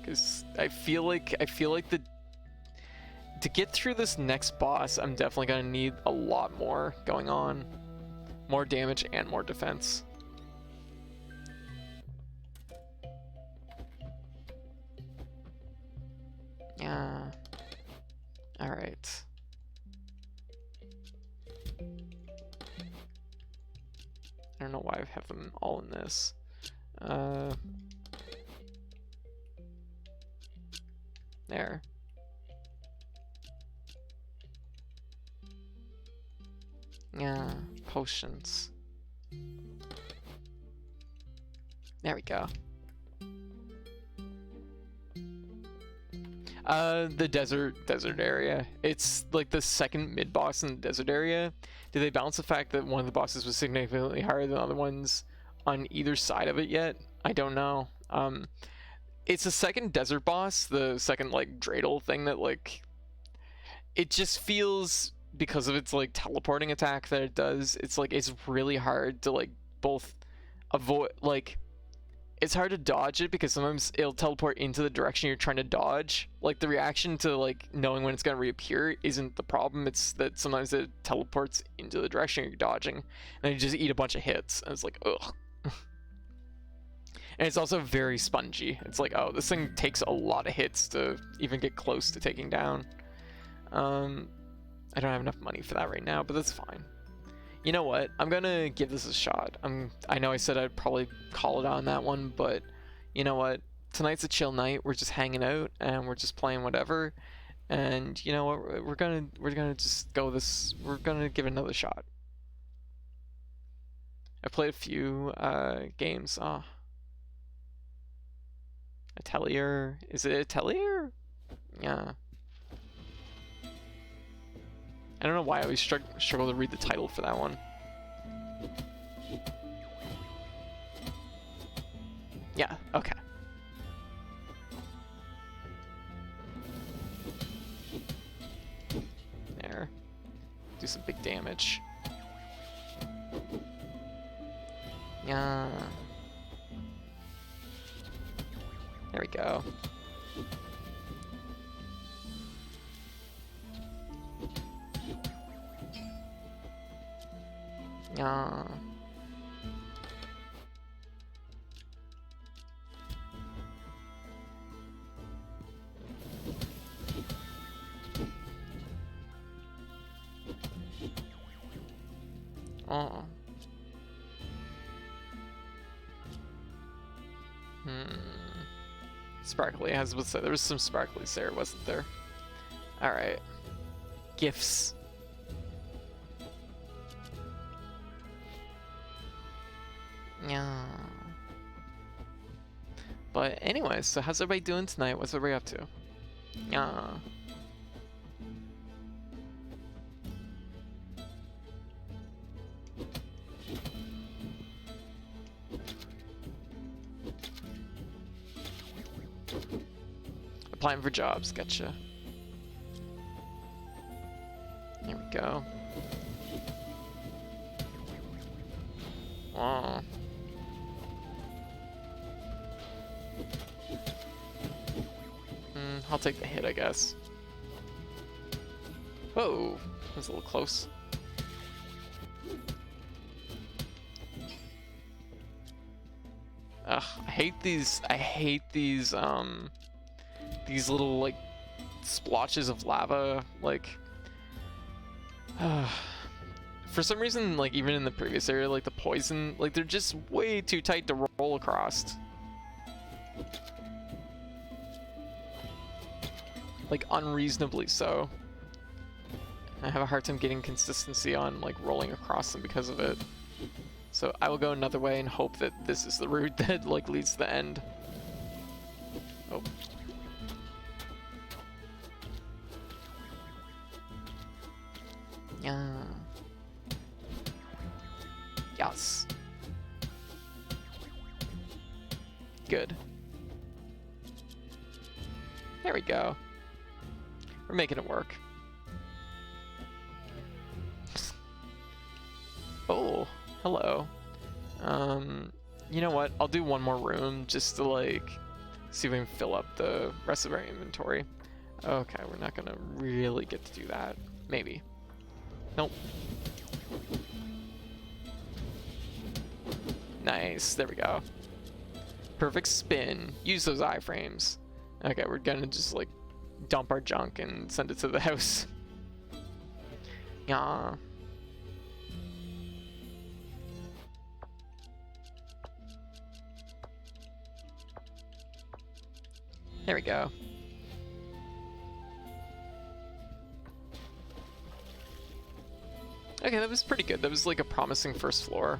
Because I feel like to get through this next boss, I'm definitely gonna need a lot more going on. More damage and more defense. Yeah. Alright. I don't know why I have them all in this. There. Yeah, potions. There we go. The desert area. It's like the second mid boss in the desert area. Did they balance the fact that one of the bosses was significantly higher than other ones on either side of it yet? I don't know. It's the second desert boss, the second like dreidel thing that like it just feels, because of its like teleporting attack that it does, it's like it's really hard to like both avoid, like it's hard to dodge it because sometimes it'll teleport into the direction you're trying to dodge. Like the reaction to like knowing when it's going to reappear isn't the problem, it's that sometimes it teleports into the direction you're dodging and then you just eat a bunch of hits and it's like ugh. And it's also very spongy. It's like, oh, this thing takes a lot of hits to even get close to taking down. I don't have enough money for that right now, but that's fine. You know what? I'm gonna give this a shot. I know I said I'd probably call it on that one, but you know what? Tonight's a chill night. We're just hanging out and we're just playing whatever. And you know what? We're gonna just go this. We're gonna give it another shot. I played a few games. Oh. Atelier. Is it Atelier? Yeah. I don't know why I always struggle to read the title for that one. Yeah, okay. There. Do some big damage. Yeah. There we go. Yeah. Oh. Sparkly, as I was supposed to say, there was some sparklies there, wasn't there? Alright. Gifts. Yeah. But anyways, so how's everybody doing tonight? What's everybody up to? Yeah. Applying for jobs, gotcha. There we go. Oh. I'll take the hit, I guess. Whoa, that was a little close. Ugh, I hate these little like splotches of lava. Like, for some reason, like even in the previous area, like the poison, like they're just way too tight to roll across. Like unreasonably so. I have a hard time getting consistency on like rolling across them because of it. So I will go another way and hope that this is the route that like leads to the end. Oh. Yeah. Yes. Good. There we go. We're making it work. Oh, hello. You know what? I'll do one more room just to like see if we can fill up the rest of our inventory. Okay, we're not gonna really get to do that. Maybe. Nope. Nice, there we go. Perfect spin. Use those iframes. Okay, we're gonna just like dump our junk and send it to the house. Yeah. There we go. Okay, that was pretty good. That was like a promising first floor.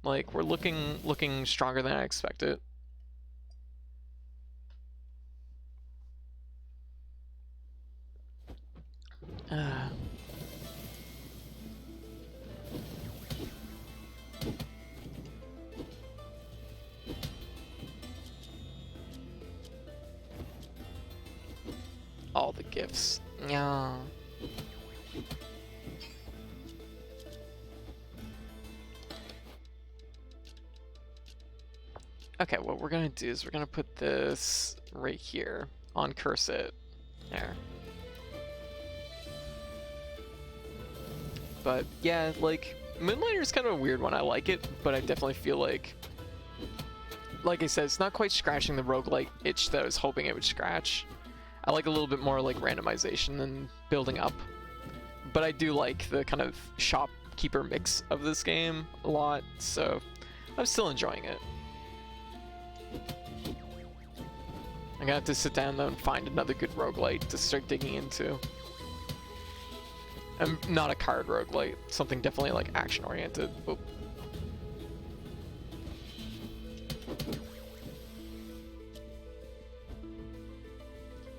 Like we're looking stronger than I expected. All the gifts. Yeah. Okay, what we're gonna do is we're gonna put this right here on curse it. There. But yeah, like Moonlighter is kind of a weird one. I like it, but I definitely feel like I said, it's not quite scratching the roguelike itch that I was hoping it would scratch. I like a little bit more like randomization than building up. But I do like the kind of shopkeeper mix of this game a lot, so I'm still enjoying it. I'm gonna have to sit down though and find another good roguelite to start digging into. I'm not a card roguelite, something definitely like action oriented. Oh.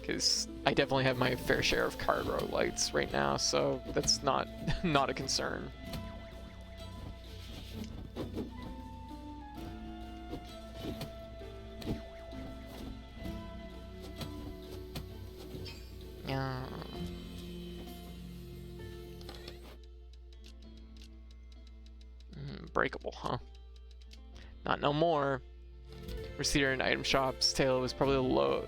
Because I definitely have my fair share of card roguelites right now, so that's not not a concern. Yeah. Breakable, huh? Not no more. Receiver and item shops. Taylor was probably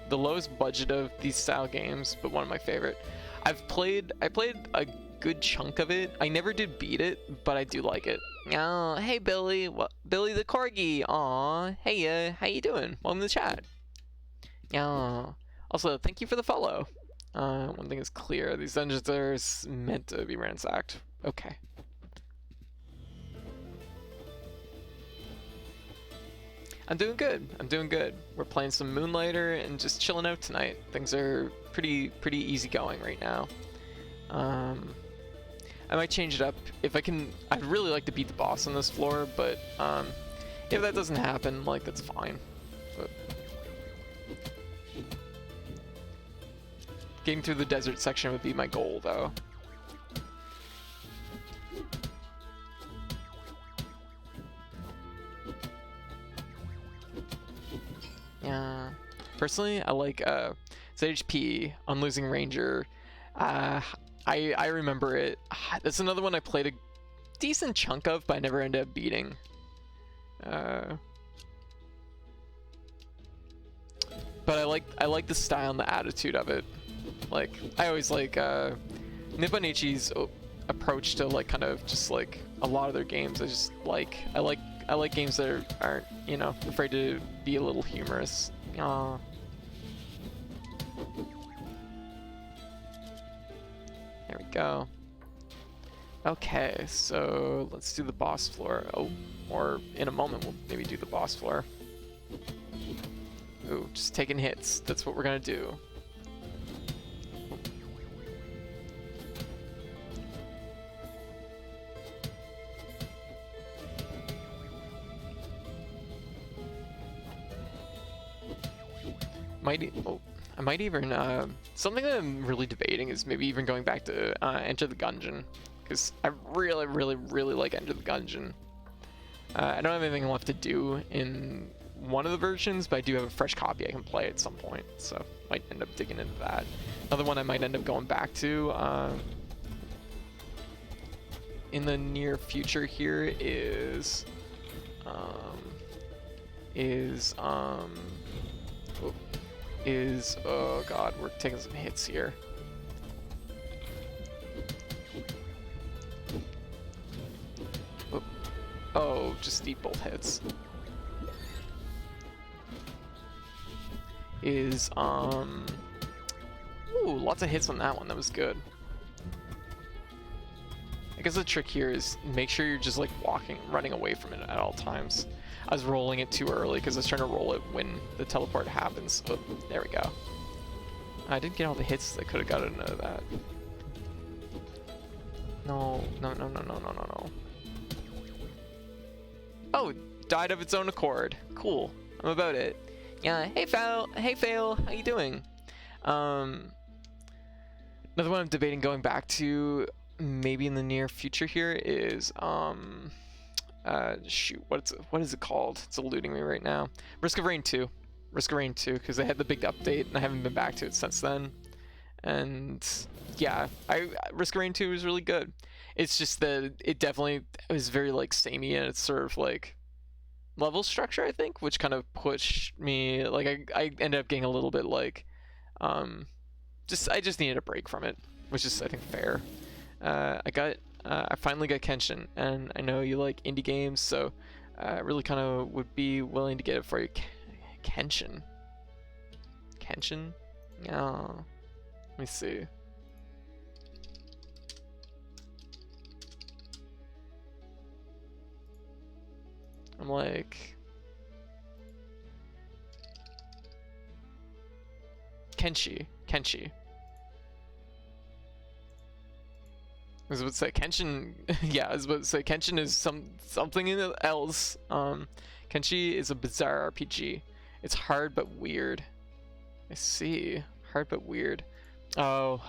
the lowest budget of these style games, but one of my favorite. I played a good chunk of it. I never did beat it, but I do like it. Oh, hey Billy, Billy the corgi. Aw, hey, how you doing? Welcome to the chat. Yeah. Also, thank you for the follow. One thing is clear: these dungeons are meant to be ransacked. Okay. I'm doing good. I'm doing good. We're playing some Moonlighter and just chilling out tonight. Things are pretty easy going right now. I might change it up if I can. I'd really like to beat the boss on this floor, but if that doesn't happen, like that's fine. But getting through the desert section would be my goal, though. Yeah. Personally, I like ZHP on Losing Ranger. I remember it. That's another one I played a decent chunk of, but I never ended up beating. But I like the style and the attitude of it. Like I always like Nipponichi's approach to like kind of just like a lot of their games. I like like games that aren't, you know, afraid to be a little humorous. Aw. There we go. Okay, so let's do the boss floor. Oh, or in a moment we'll maybe do the boss floor. Ooh, just taking hits. That's what we're gonna do. I might even, something that I'm really debating is maybe even going back to Enter the Gungeon, because I really, really, really like Enter the Gungeon. I don't have anything left to do in one of the versions, but I do have a fresh copy I can play at some point, so might end up digging into that. Another one I might end up going back to in the near future here is oh god, we're taking some hits here. Oh, just deep both hits. Ooh, lots of hits on that one. That was good. I guess the trick here is make sure you're just like running away from it at all times. I was rolling it too early because I was trying to roll it when the teleport happens. Oh, there we go. I didn't get all the hits I could have gotten out of that. No. Oh, died of its own accord. Cool. I'm about it. Yeah, hey Fail, how you doing? Another one I'm debating going back to maybe in the near future here is shoot, what is it called? It's eluding me right now. Risk of Rain 2, because they had the big update and I haven't been back to it since then. And yeah, Risk of Rain 2 was really good. It's just that it definitely was very like samey and it's sort of like level structure, I think, which kind of pushed me, like I ended up getting a little bit like I just needed a break from it, which is I think fair. I finally got Kenshin, and I know you like indie games, so I really kind of would be willing to get it for you. Kenshin? Yeah. Let me see. I'm like... Kenshi. I was about to say Kenshin. Yeah, I was about to say Kenshin is something else. Kenshi is a bizarre RPG. It's hard but weird. I see. Hard but weird. Oh,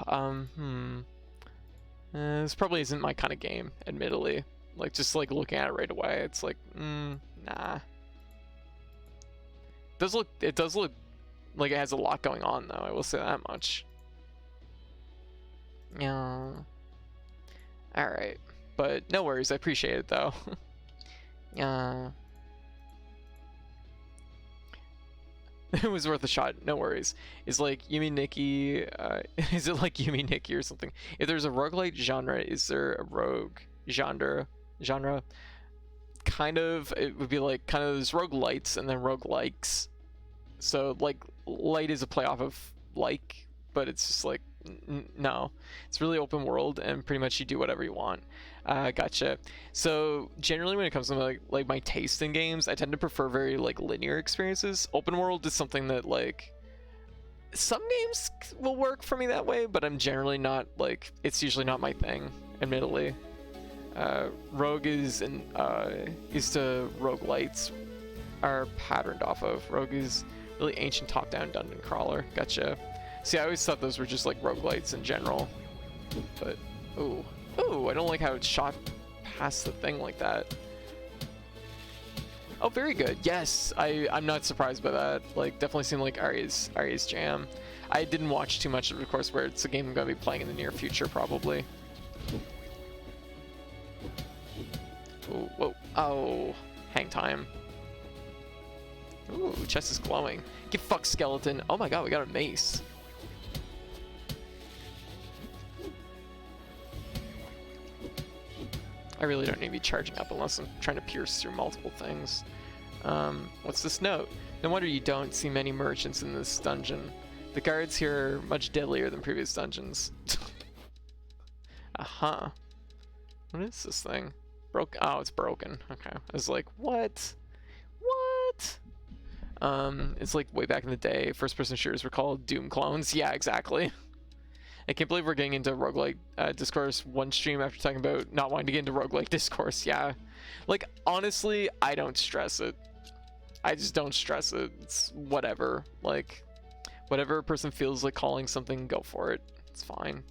this probably isn't my kind of game, admittedly. Like, just like looking at it right away, it's like, nah. It does look like it has a lot going on, though. I will say that much. Yeah. All right, but no worries. I appreciate it though. It was worth a shot. No worries. Is like Yumi Nikki? Is it like Yumi Nikki or something? If there's a roguelite genre, is there a rogue genre? Kind of. It would be like kind of those roguelites and then roguelikes. So like light is a playoff of like, but it's just like. No, it's really open world and pretty much you do whatever you want. Gotcha. So generally when it comes to like my taste in games, I tend to prefer very like linear experiences. Open world is something that like some games will work for me that way, but I'm generally not like, it's usually not my thing, admittedly. Rogue is the roguelites are patterned off of. Rogue is really ancient top-down dungeon crawler. Gotcha. See, I always thought those were just like roguelites in general, but ooh, I don't like how it shot past the thing like that. Oh, very good. Yes, I'm not surprised by that. Like, definitely seemed like Ari's jam. I didn't watch too much of it, of course, where it's a game I'm gonna be playing in the near future, probably. Ooh, whoa, oh, hang time. Ooh, chest is glowing. Get fucked, skeleton. Oh my god, we got a mace. I really don't need to be charging up unless I'm trying to pierce through multiple things. What's this note? No wonder you don't see many merchants in this dungeon. The guards here are much deadlier than previous dungeons. Uh-huh. What is this thing? Oh, it's broken. Okay. I was like, what? What? It's like way back in the day, first-person shooters were called Doom clones. Yeah, exactly. I can't believe we're getting into roguelike discourse one stream after talking about not wanting to get into roguelike discourse. Yeah. Like, honestly, I don't stress it. I just don't stress it. It's whatever. Like, whatever a person feels like calling something, go for it. It's fine.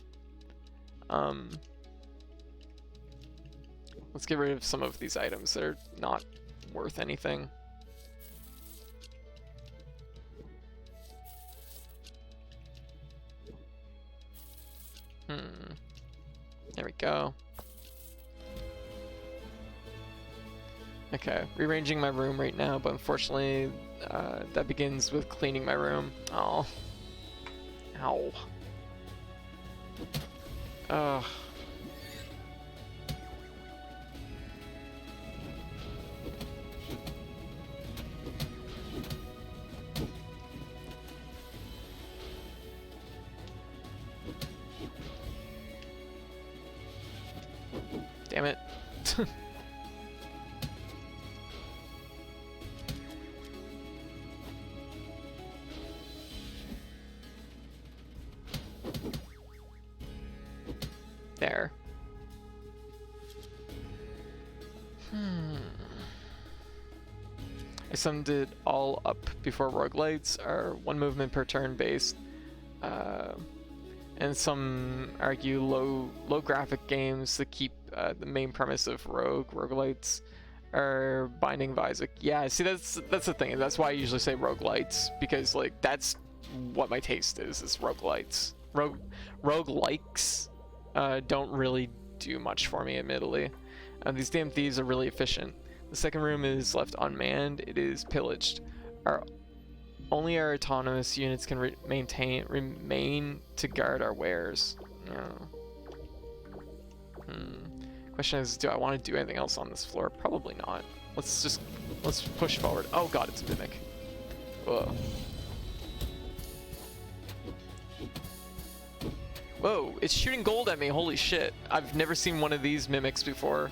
Let's get rid of some of these items that are not worth anything. There we go. Okay, rearranging my room right now, but unfortunately, that begins with cleaning my room. Oh. Ow. Ugh. Damn it. There. I summed it all up before. Roguelites are one movement per turn based, and some argue low graphic games that keep the main premise of roguelites are Binding of Isaac. Yeah, see, that's the thing. That's why I usually say roguelites, because like that's what my taste is roguelites. Roguelikes don't really do much for me, admittedly. These damn thieves are really efficient. The second room is left unmanned. It is pillaged. Only our autonomous units can remain to guard our wares. No. Question is, do I want to do anything else on this floor? Probably not. Let's push forward. Oh god, it's a mimic. Whoa. Whoa, it's shooting gold at me. Holy shit. I've never seen one of these mimics before.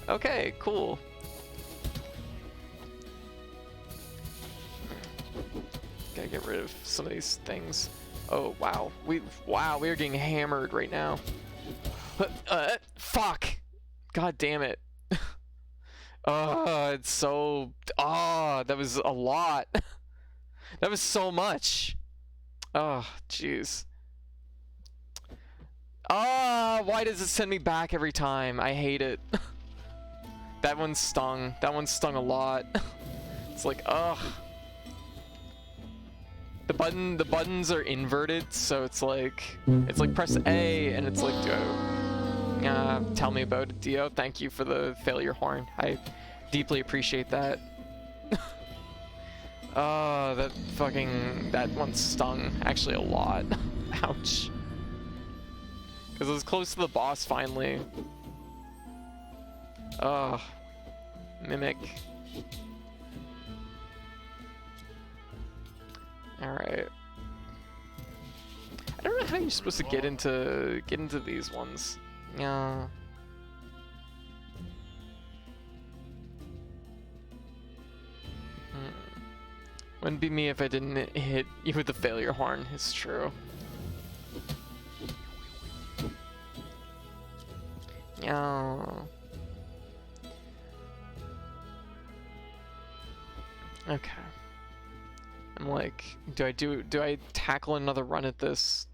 Okay, cool. Gotta get rid of some of these things. Oh wow, we are getting hammered right now. Fuck! God damn it! Oh, it's so. Oh, that was a lot. That was so much. Oh, jeez. Ah, why does it send me back every time? I hate it. That one stung. That one stung a lot. It's like, ugh. The buttons are inverted, so it's like press A, and it's like, tell me about it, Dio. Thank you for the failure horn. I deeply appreciate that. Oh, that one stung actually a lot. Ouch. Because it was close to the boss finally. Ugh. Mimic. Alright. I don't know how you're supposed to get into these ones. Yeah. Wouldn't be me if I didn't hit you with the failure horn, it's true. Yeah. Okay. I'm like, do I tackle another run at this?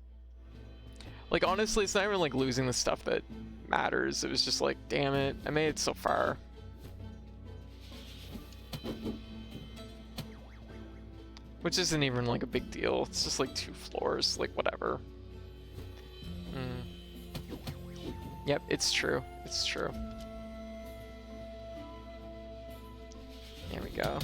Like, honestly, it's not even like losing the stuff that matters. It was just like, damn it, I made it so far. Which isn't even like a big deal. It's just like 2 floors, like whatever. Yep, it's true. It's true. There we go.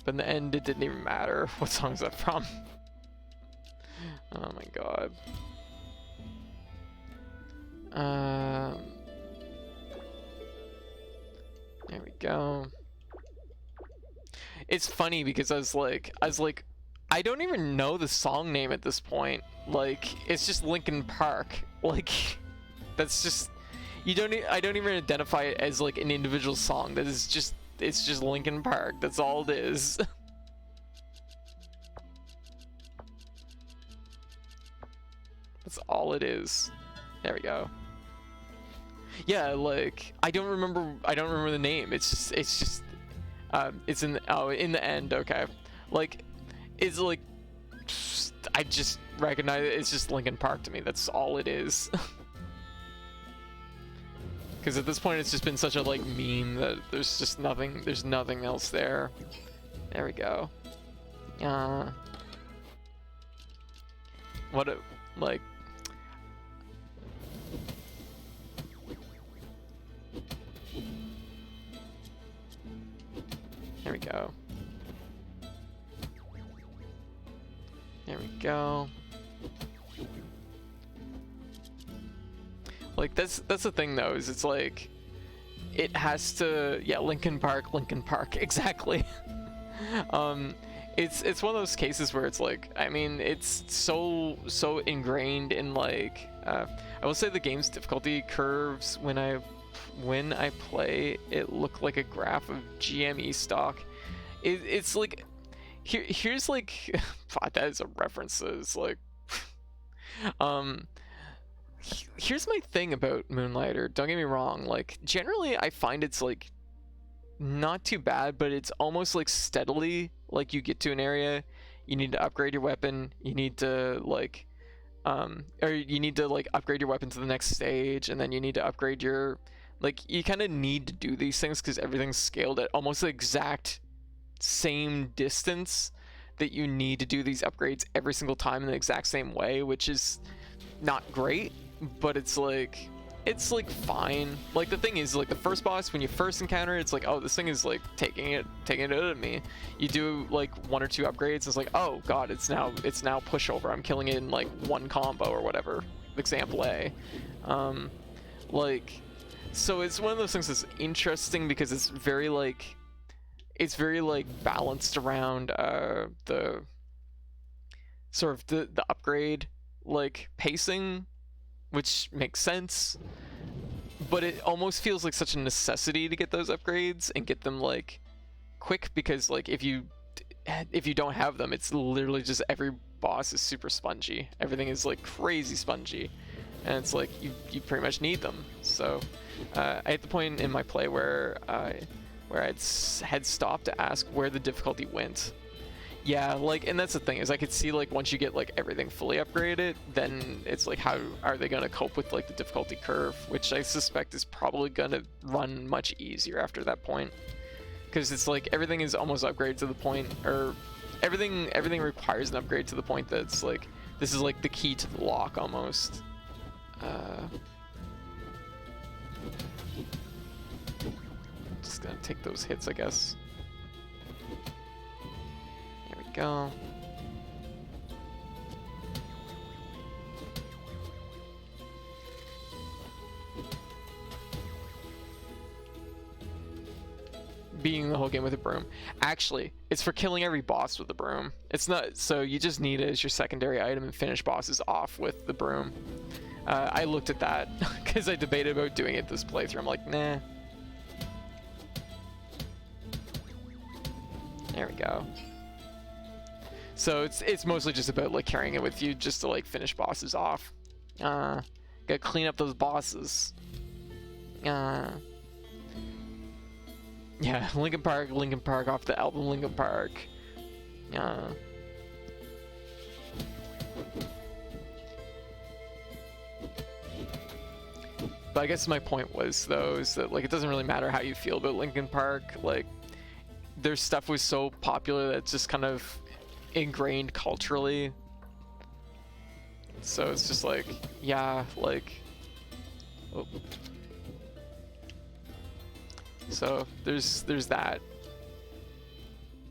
But in the end, it didn't even matter. What song is that from? Oh my god. There we go. It's funny because I was like, I don't even know the song name at this point. Like, it's just Linkin Park. Like, that's just, I don't even identify it as like an individual song. That is just, it's just Linkin Park. That's all it is. That's all it is. There we go. Yeah, like I don't remember the name. It's just it's in the end. Okay, like it's like I just recognize it. It's just Linkin Park to me. That's all it is. Because at this point, it's just been such a like meme that there's just nothing. There's nothing else there. There we go. What a like. There we go. There we go. Like that's the thing though, is it's like it has to, yeah, Linkin Park, exactly. It's one of those cases where it's like, I mean, it's so ingrained in like I will say the game's difficulty curves when I play it look like a graph of GME stock. It's like here's like that is a reference. It's like here's my thing about Moonlighter. Don't get me wrong, like generally I find it's like not too bad, but it's almost like steadily like you get to an area, you need to upgrade your weapon, you need to like or you need to like upgrade your weapon to the next stage, and then you need to upgrade your like you kind of need to do these things because everything's scaled at almost the exact same distance that you need to do these upgrades every single time in the exact same way, which is not great, but it's like fine. Like the thing is, like the first boss, when you first encounter it, it's like, oh, this thing is like taking it out of me. You do like one or two upgrades, it's like, oh god, it's now pushover. I'm killing it in like one combo or whatever. Example A. Like, so it's one of those things that's interesting because it's very like balanced around the sort of the upgrade like pacing, which makes sense, but it almost feels like such a necessity to get those upgrades and get them like quick, because like if you don't have them, it's literally just every boss is super spongy. Everything is like crazy spongy, and it's like you pretty much need them. So I hit the point in my play where I'd had stopped to ask where the difficulty went. Yeah, like, and that's the thing, is I could see like once you get like everything fully upgraded, then it's like how are they going to cope with like the difficulty curve, which I suspect is probably going to run much easier after that point, because it's like everything is almost upgraded to the point, or everything requires an upgrade to the point that it's like this is like the key to the lock almost. Just gonna take those hits, I guess. There we go. Beating the whole game with a broom. Actually, it's for killing every boss with the broom. It's not, so you just need it as your secondary item and finish bosses off with the broom. I looked at that because I debated about doing it this playthrough. I'm like, nah. There we go. So it's mostly just about like carrying it with you just to like finish bosses off. Gotta clean up those bosses. Yeah, Linkin Park off the album Linkin Park. But I guess my point was though is that like it doesn't really matter how you feel about Linkin Park. Like their stuff was so popular that it's just kind of ingrained culturally. So it's just like, yeah, like, oh. So there's that.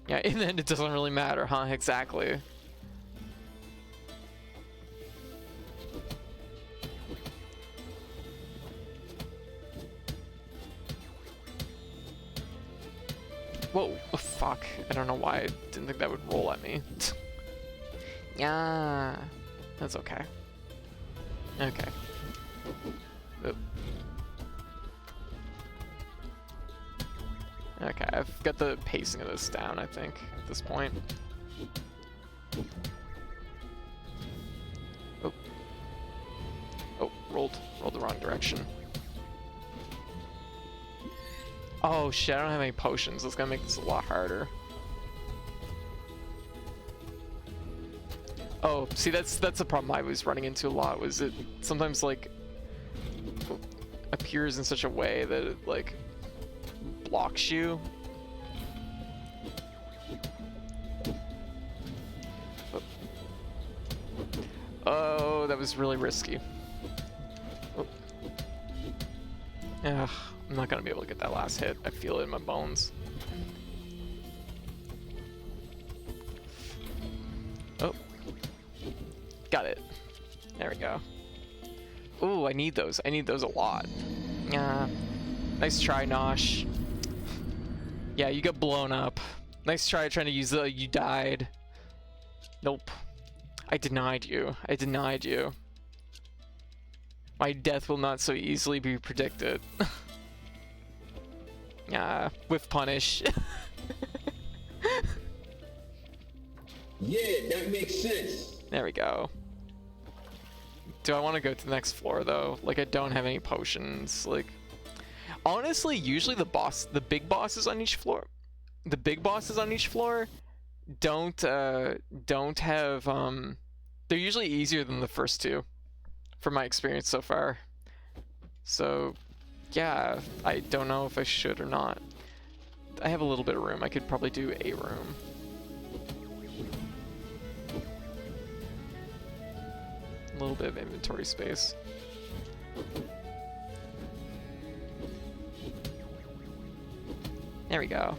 Yeah, in the end, it doesn't really matter, huh? Exactly. Whoa, oh, fuck. I don't know why I didn't think that would roll at me. Yeah, that's okay. Okay. Oop. Okay, I've got the pacing of this down, I think, at this point. Oh. Oh, rolled the wrong direction. Oh shit, I don't have any potions. That's gonna make this a lot harder. Oh, see, that's the problem I was running into a lot, was it sometimes, like, appears in such a way that it, like, blocks you. Oh, that was really risky. Oh. Ugh, I'm not gonna be able to get that last hit. I feel it in my bones. Oh. Got it. There we go. Ooh, I need those. I need those a lot. Yeah. Nice try, Nosh. Yeah, you got blown up. Nice try trying to use the you died. Nope. I denied you. I denied you. My death will not so easily be predicted. Yeah, with punish. Yeah, that makes sense. There we go. Do I want to go to the next floor though? Like, I don't have any potions. Like, honestly, usually the big bosses on each floor, don't have they're usually easier than the first two, from my experience so far. So, yeah, I don't know if I should or not. I have a little bit of room. I could probably do a room. A little bit of inventory space. There we go.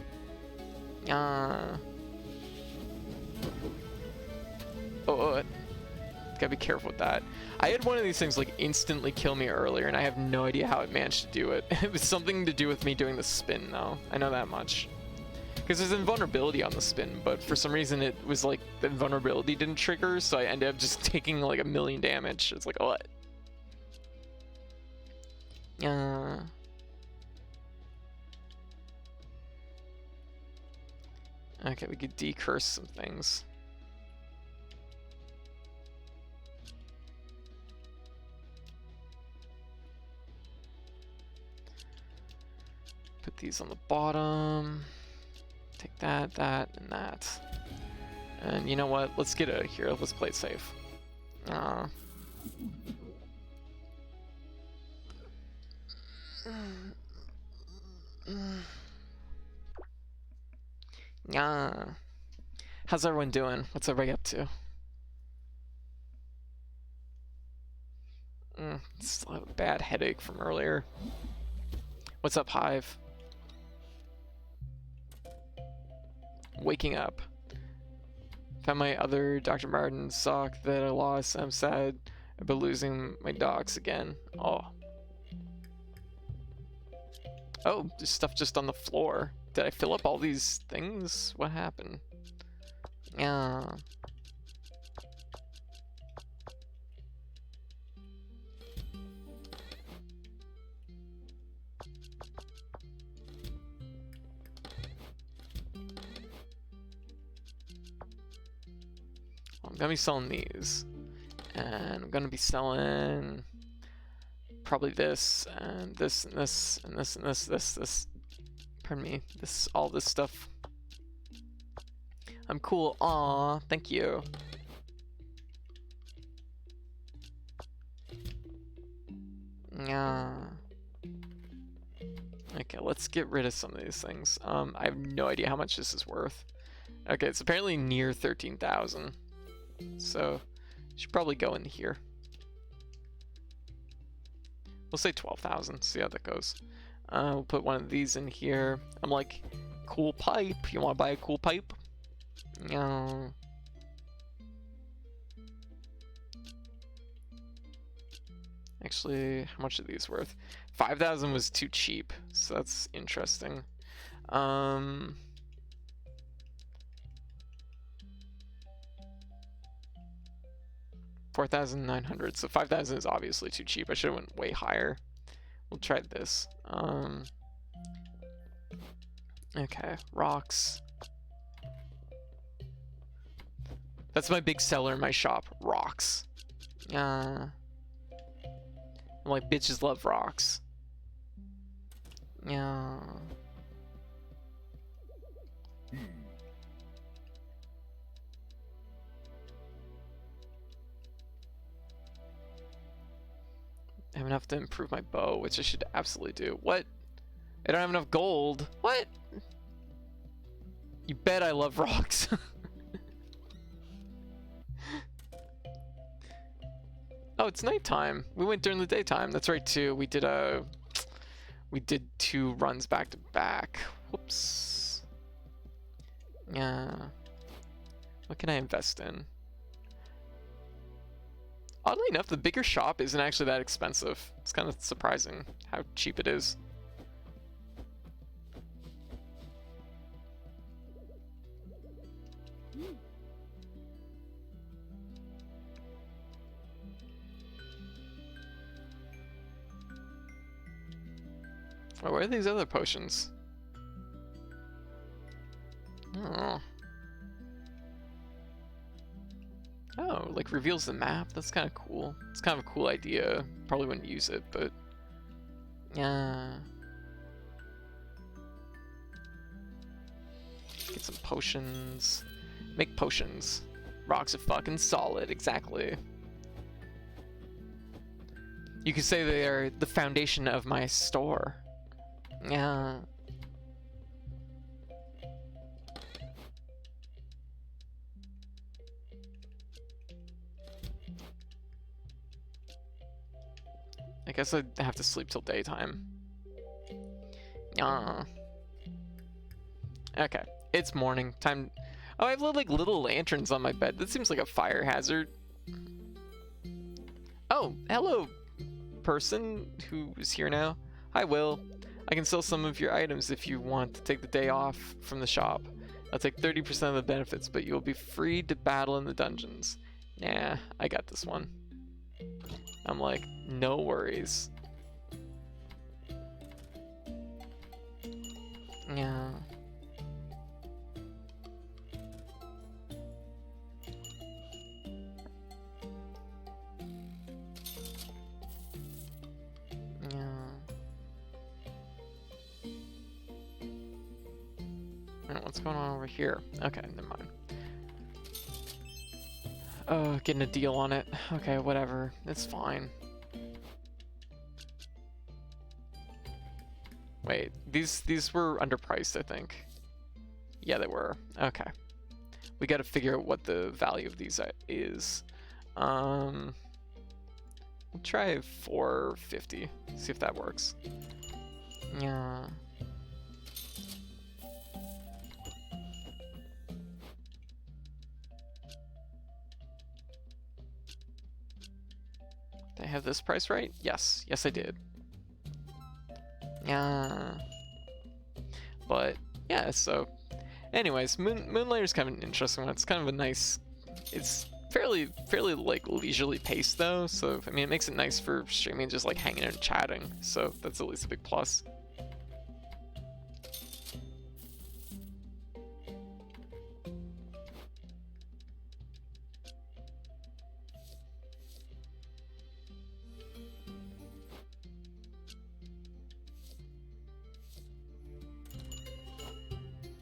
Gotta be careful with that. I had one of these things like instantly kill me earlier, and I have no idea how it managed to do it. It was something to do with me doing the spin, though. I know that much. Because there's invulnerability on the spin, but for some reason it was like the invulnerability didn't trigger, so I ended up just taking like 1,000,000 damage. It's like, what? Okay, we could decurse some things. Put these on the bottom. Take that, that, and that. And you know what? Let's get out of here. Let's play it safe. How's everyone doing? What's everybody up to? Still have a bad headache from earlier. What's up, Hive? Waking up. Found my other Dr. Martin sock that I lost. I'm sad about losing my docs again. Oh. Oh, there's stuff just on the floor. Did I fill up all these things? What happened? Yeah. I'm gonna be selling these, and I'm gonna be selling probably this and this and this and this and this. Pardon me, all this stuff. I'm cool. Aw, thank you. Yeah. Okay, let's get rid of some of these things. I have no idea how much this is worth. Okay, it's apparently near 13,000. So, should probably go in here. We'll say 12,000, see how that goes. We'll put one of these in here. I'm like, cool pipe. You want to buy a cool pipe? No. Actually, how much are these worth? 5,000 was too cheap, so that's interesting. 4,900. So 5,000 is obviously too cheap. I should have went way higher. We'll try this. Okay, rocks. That's my big seller in my shop. Rocks. I'm like, bitches love rocks. Yeah. I have enough to improve my bow, which I should absolutely do. What? I don't have enough gold. What? You bet I love rocks. Oh, it's nighttime. We went during the daytime. That's right too. We did 2 runs back to back. Whoops. Yeah. What can I invest in? Oddly enough, the bigger shop isn't actually that expensive. It's kind of surprising how cheap it is. Oh, where are these other potions? Oh. Oh, like reveals the map? That's kind of cool. It's kind of a cool idea. Probably wouldn't use it, but... Yeah. Get some potions. Make potions. Rocks are fucking solid, exactly. You could say they are the foundation of my store. Yeah. I guess I'd have to sleep till daytime. Yeah. Okay, it's morning. Time. Oh, I have like little lanterns on my bed. That seems like a fire hazard. Oh, hello, person who is here now. Hi, Will. I can sell some of your items if you want to take the day off from the shop. I'll take 30% of the benefits, but you'll be free to battle in the dungeons. Nah, I got this one. I'm like, no worries. Yeah. What's going on over here? Okay, never mind. Oh, getting a deal on it. Okay, whatever. It's fine. Wait, these were underpriced, I think. Yeah, they were. Okay. We gotta figure out what the value of these is. We'll try 450. See if that works. Yeah. Did I have this price right? Yes. Yes, I did. Yeah. But, yeah, so... Anyways, Moonlighter's kind of an interesting one. It's kind of a nice... It's fairly like, leisurely paced, though. So, I mean, it makes it nice for streaming, just, like, hanging and chatting. So, that's at least a big plus.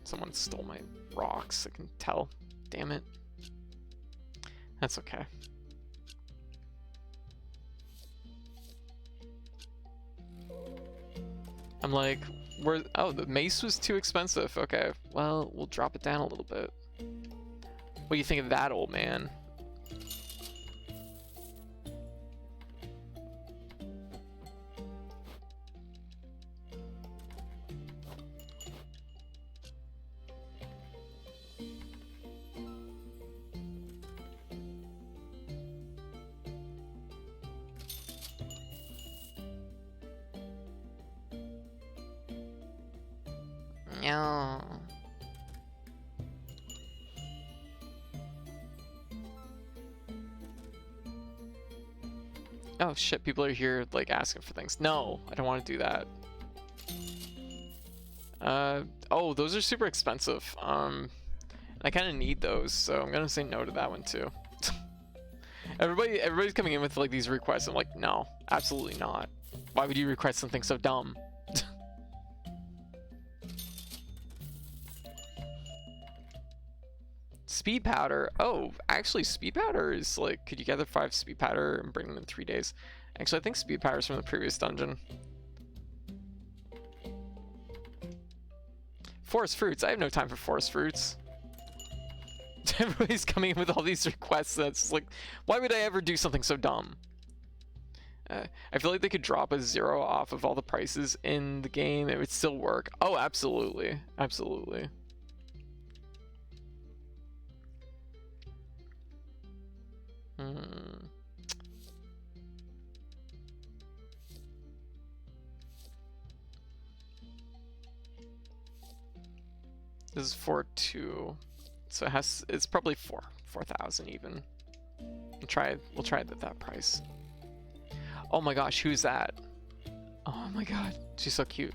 Someone stole my rocks, I can tell. Damn it. That's okay. I'm like, where? Oh, the mace was too expensive. Okay, well, we'll drop it down a little bit. What do you think of that, old man? Yeah. Oh shit, people are here like asking for things. No, I don't want to do that. Oh, those are super expensive. I kind of need those, so I'm gonna say no to that one too. Everybody's coming in with like these requests. I'm like, no, absolutely not. Why would you request something so dumb? Speed powder. Oh, actually, speed powder is like, could you gather 5 speed powder and bring them in 3 days? Actually, I think speed powder is from the previous dungeon. Forest fruits. I have no time for forest fruits. Everybody's coming in with all these requests. That's like, why would I ever do something so dumb? I feel like they could drop a 0 off of all the prices in the game. It would still work. Oh, absolutely. Absolutely. This is 4,2, so it's probably 4,000 even. We'll try it at that price. Oh my gosh, who's that? Oh my god, she's so cute.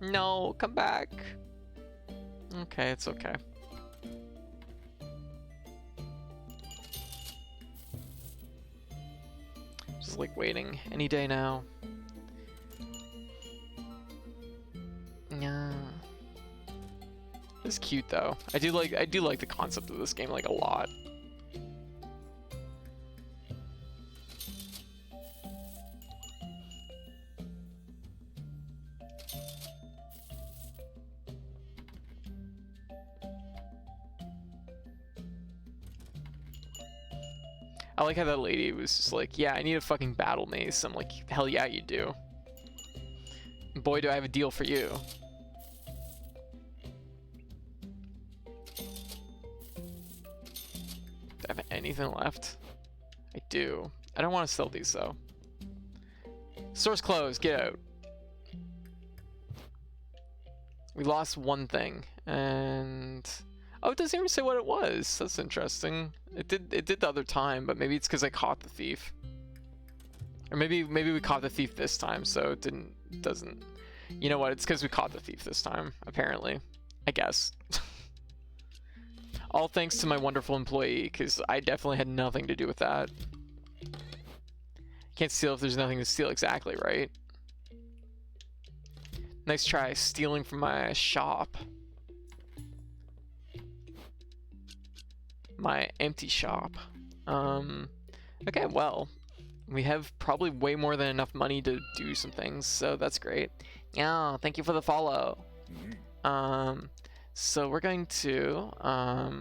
No, come back. Okay, it's okay. Just like waiting any day now. Yeah. It's cute though. I do like the concept of this game like a lot. I like how that lady was just like, yeah, I need a fucking battle mace. I'm like, hell yeah, you do. And boy, do I have a deal for you. Do I have anything left? I do. I don't want to sell these though. Source closed, get out. We lost one thing, and oh, it doesn't even say what it was. That's interesting. It did the other time, but maybe it's because I caught the thief. Or maybe we caught the thief this time, so it doesn't. You know what? It's because we caught the thief this time, apparently. I guess. All thanks to my wonderful employee, because I definitely had nothing to do with that. Can't steal if there's nothing to steal, exactly, right? Nice try, stealing from my shop. My empty shop. Okay, well, we have probably way more than enough money to do some things, so that's great. Yeah, thank you for the follow. So we're going to, I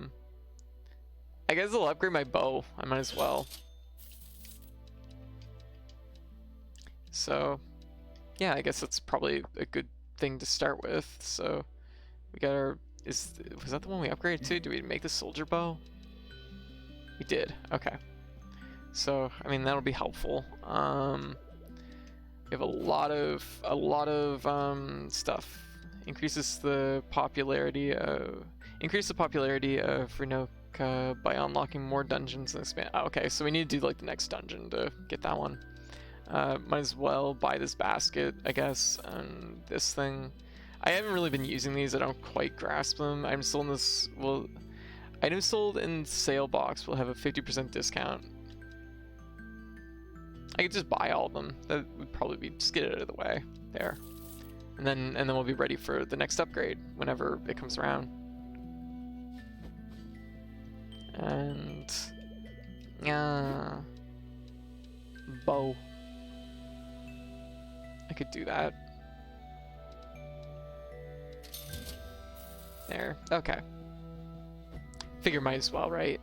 guess I'll upgrade my bow. I might as well. So, yeah, I guess that's probably a good thing to start with. So, we got our, was that the one we upgraded to? Do we make the soldier bow? We did, okay. So, I mean, that'll be helpful. We have a lot of stuff. Increase the popularity of Renoka by unlocking more dungeons and expand. Oh, okay, so we need to do like the next dungeon to get that one. Might as well buy this basket, I guess, and this thing. I haven't really been using these. I don't quite grasp them. I'm still in this. Well, items sold in sale box will have a 50% discount. I could just buy all of them. That would probably be just get it out of the way there, and then we'll be ready for the next upgrade whenever it comes around. And yeah, bow. I could do that. There. Okay. Figure might as well, right?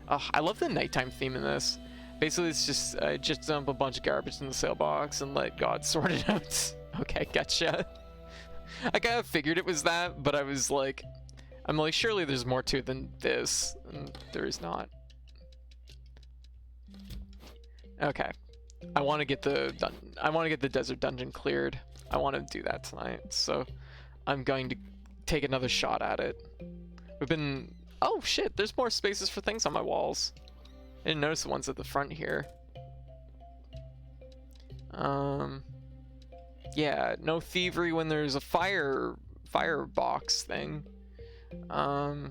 Oh, I love the nighttime theme in this. Basically, it's just dump a bunch of garbage in the sale box and let God sort it out. Okay, gotcha. I kind of figured it was that, but I'm like, surely there's more to it than this. And there is not. Okay. I want to get the desert dungeon cleared. I want to do that tonight, so I'm going to take another shot at it. Oh shit, there's more spaces for things on my walls. I didn't notice the ones at the front here. Yeah, no thievery when there's a firebox thing. I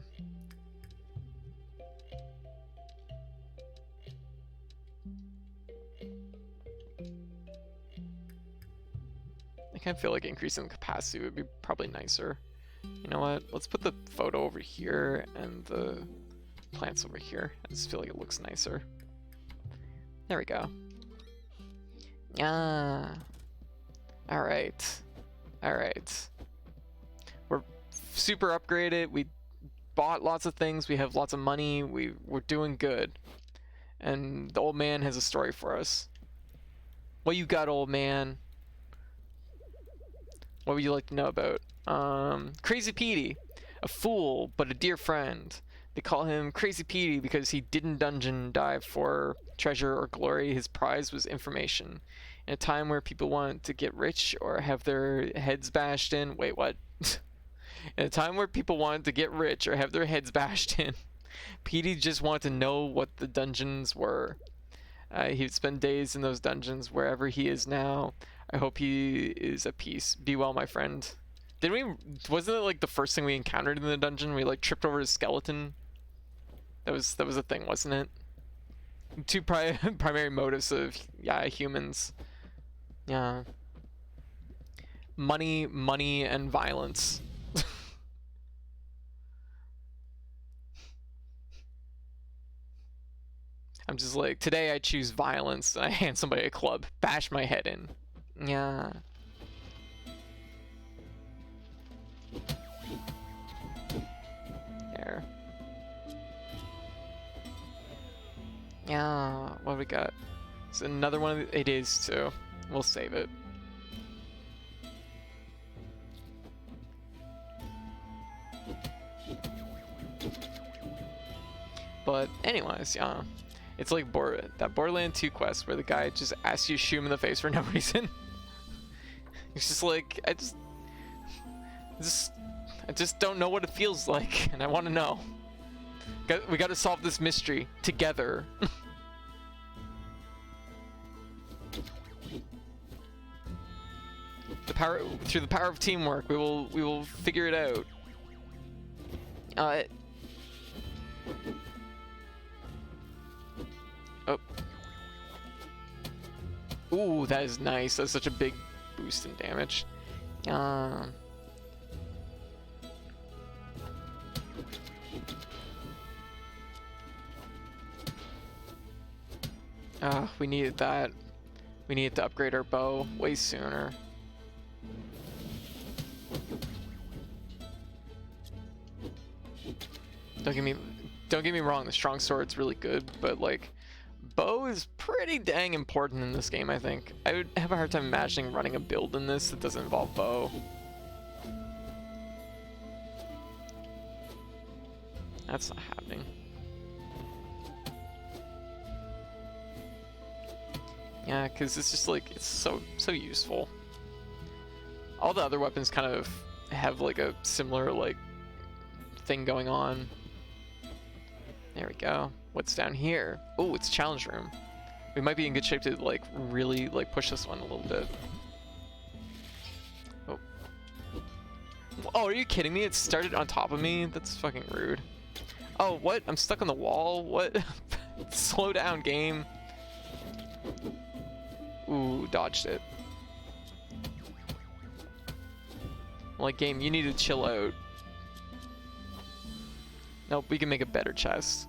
kind of feel like increasing the capacity would be probably nicer. You know what? Let's put the photo over here and the plants over here. I just feel like it looks nicer. There we go. Ah. Alright. Alright. We're super upgraded. We bought lots of things. We have lots of money. We're doing good. And the old man has a story for us. What you got, old man? What would you like to know about? Crazy Petey. A fool, but a dear friend. They call him Crazy Petey because he didn't dungeon dive for treasure or glory. His prize was information. In a time where people wanted to get rich or have their heads bashed in... Wait, what? In a time where people wanted to get rich or have their heads bashed in, Petey just wanted to know what the dungeons were. He would spend days in those dungeons wherever he is now. I hope he is at peace. Be well, my friend. Wasn't it like the first thing we encountered in the dungeon? We like tripped over his skeleton. That was a thing, wasn't it? Two primary motives of humans. Yeah. Money, and violence. I'm just like, today I choose violence. I hand somebody a club, bash my head in. Yeah. There. Yeah, what we got? It's another one of the, it is too. We'll save it. But anyways, yeah. It's like that Borderlands 2 quest where the guy just asks you to shoot him in the face for no reason. It's just like, I just don't know what it feels like, and I want to know. We got to solve this mystery together. Through the power of teamwork, we will figure it out. Oh. Ooh, that is nice. That's such a big boost in damage. We needed that. We needed to upgrade our bow way sooner. Don't get me wrong, the strong sword's really good, but like bow is pretty dang important in this game, I think. I would have a hard time imagining running a build in this that doesn't involve bow. That's not happening. Yeah, because it's just like, it's so useful. All the other weapons kind of have like a similar like thing going on. There we go. What's down here? Oh, it's challenge room. We might be in good shape to like really like push this one a little bit. Oh. Oh, are you kidding me? It started on top of me? That's fucking rude. Oh, what? I'm stuck on the wall? What? Slow down, game. Ooh, dodged it. Like, game, you need to chill out. Nope, we can make a better chest.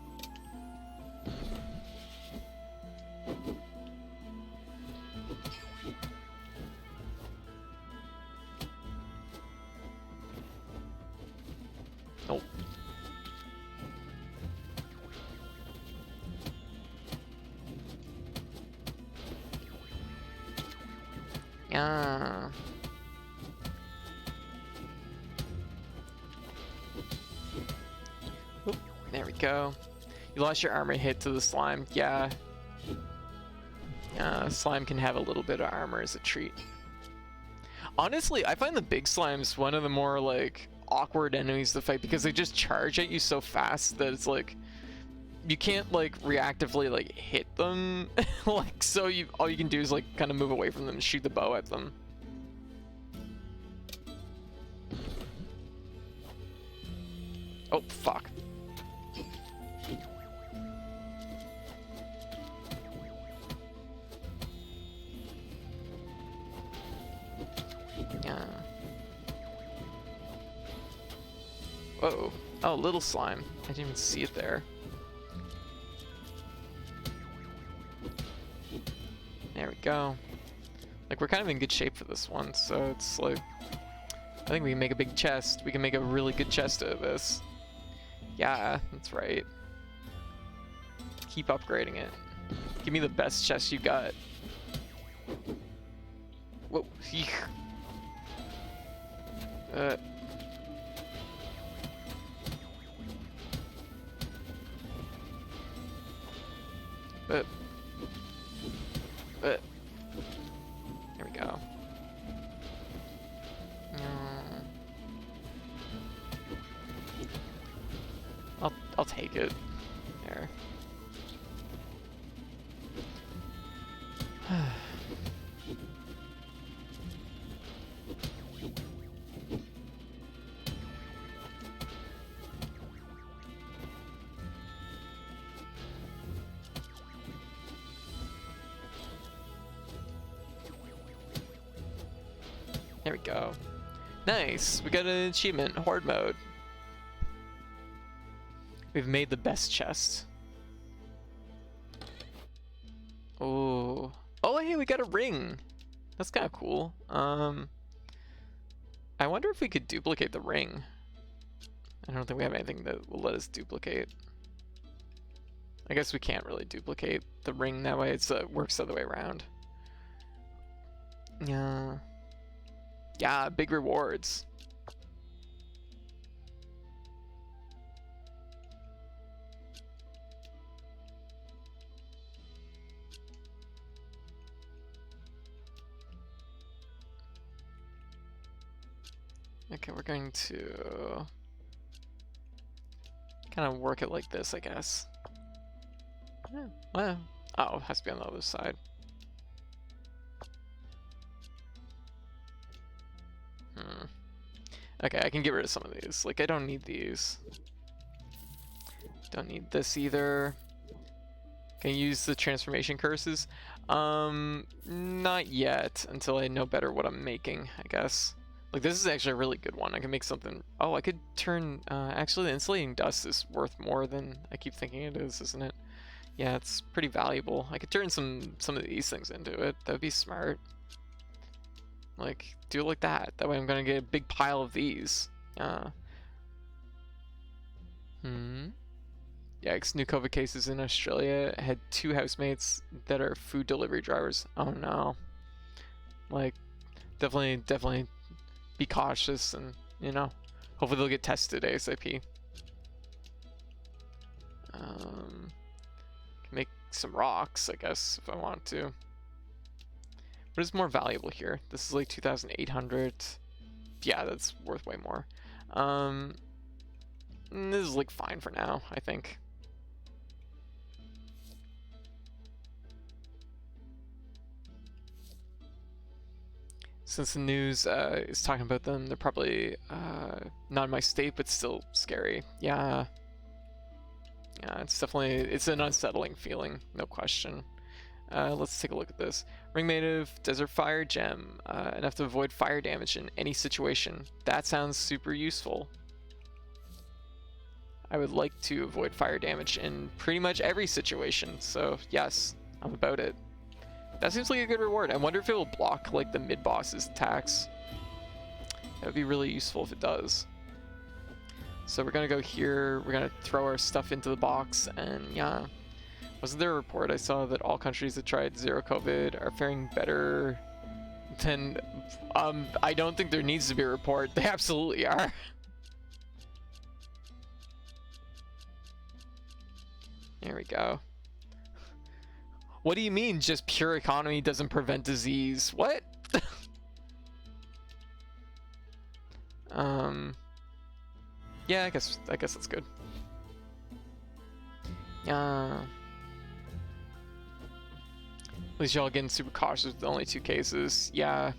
Nope. Yeah. There we go. You lost your armor hit to the slime. Yeah. Slime can have a little bit of armor as a treat. Honestly, I find the big slimes one of the more like awkward enemies to fight because they just charge at you so fast that it's like you can't like reactively like hit them. Like, so all you can do is like kind of move away from them and shoot the bow at them. Oh fuck. Yeah. Whoa. Oh, little slime. I didn't even see it there. There we go. Like, we're kind of in good shape for this one, so it's like... I think we can make a big chest. We can make a really good chest out of this. Yeah, that's right. Keep upgrading it. Give me the best chest you got. Whoa. Eek. Uh. There we go. I'll take it. There. There we go. Nice! We got an achievement, Horde mode. We've made the best chest. Oh. Oh, hey, we got a ring! That's kind of cool. I wonder if we could duplicate the ring. I don't think we have anything that will let us duplicate. I guess we can't really duplicate the ring that way. It works the other way around. Yeah. Yeah, big rewards. Okay, we're going to kind of work it like this, I guess. Yeah, well, oh, it has to be on the other side. Okay, I can get rid of some of these. Like, I don't need these. Don't need this either. Can I use the transformation curses? Not yet, until I know better what I'm making, I guess. Like, this is actually a really good one. I can make something... Oh, I could turn... actually, the insulating dust is worth more than I keep thinking it is, isn't it? Yeah, it's pretty valuable. I could turn some of these things into it. That would be smart. Like, do it like that. That way I'm gonna get a big pile of these. Yikes, new COVID cases in Australia. Had 2 housemates that are food delivery drivers. Oh no. Like, definitely be cautious and, you know, hopefully they'll get tested ASAP. Can make some rocks, I guess, if I want to. What is more valuable here? This is like 2,800. Yeah, that's worth way more. This is like fine for now, I think. Since the news is talking about them, they're probably not in my state, but still scary. Yeah. Yeah, it's an unsettling feeling, no question. Let's take a look at this. Ring made of desert fire gem, enough to avoid fire damage in any situation. That sounds super useful. I would like to avoid fire damage in pretty much every situation, so yes, I'm about it. That seems like a good reward. I wonder if it will block like the mid-boss's attacks. That would be really useful if it does. So we're gonna go here, we're gonna throw our stuff into the box, and yeah. Wasn't there a report I saw that all countries that tried zero COVID are faring better than... I don't think there needs to be a report. They absolutely are. There we go. What do you mean just pure economy doesn't prevent disease? What? Yeah, I guess that's good. At least y'all getting super cautious with only 2 cases. Yeah.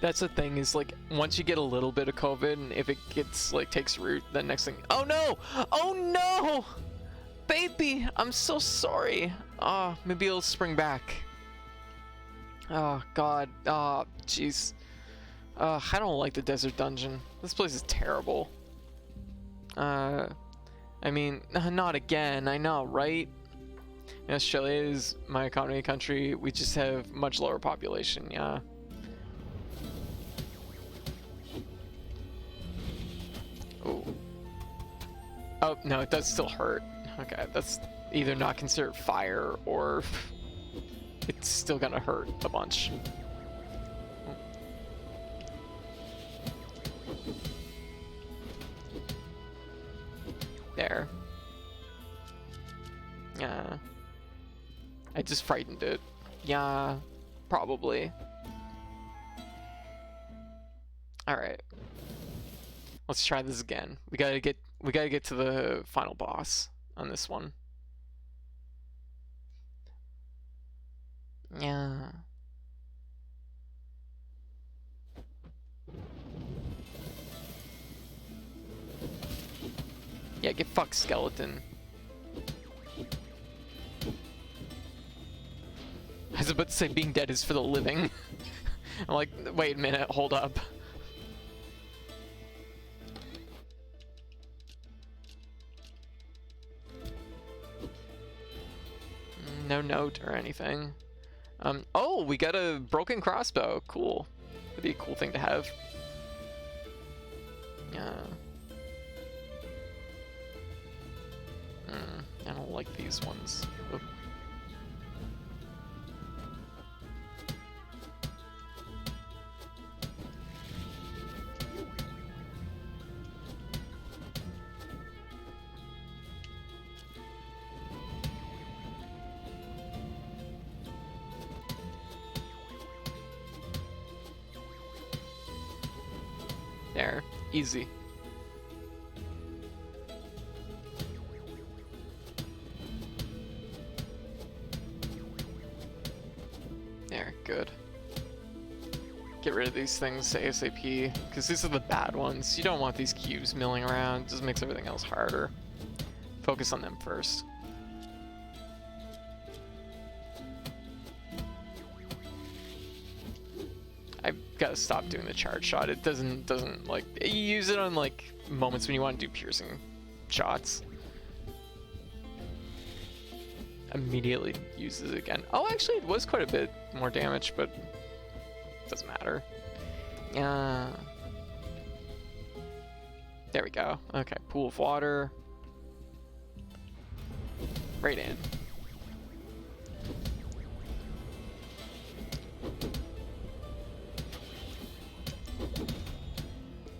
That's the thing, is like once you get a little bit of COVID, and if it gets like takes root, then next thing, oh no, baby, I'm so sorry. Maybe it'll spring back. Oh god, jeez. I don't like the desert dungeon. This place is terrible. I mean, not again. I know, right? Australia is my economy country. We just have much lower population. Yeah. Oh. Oh, no, it does still hurt. Okay, that's either not considered fire or it's still gonna hurt a bunch. There. Yeah. I just frightened it. Yeah, probably. Alright. Let's try this again. We gotta get to the final boss on this one. Yeah. Yeah, get fucked, skeleton. I was about to say being dead is for the living. I'm like, wait a minute, hold up. No note or anything. Oh, we got a broken crossbow. Cool. That'd be a cool thing to have. Yeah. I don't like these ones. Oop. There, easy. There, good. Get rid of these things ASAP, because these are the bad ones. You don't want these cubes milling around, it just makes everything else harder. Focus on them first. I've gotta stop doing the charge shot. It doesn't like, you use it on like moments when you want to do piercing shots. Immediately uses it again. Oh, actually it was quite a bit more damage, but doesn't matter. There we go. Okay, pool of water. Right in.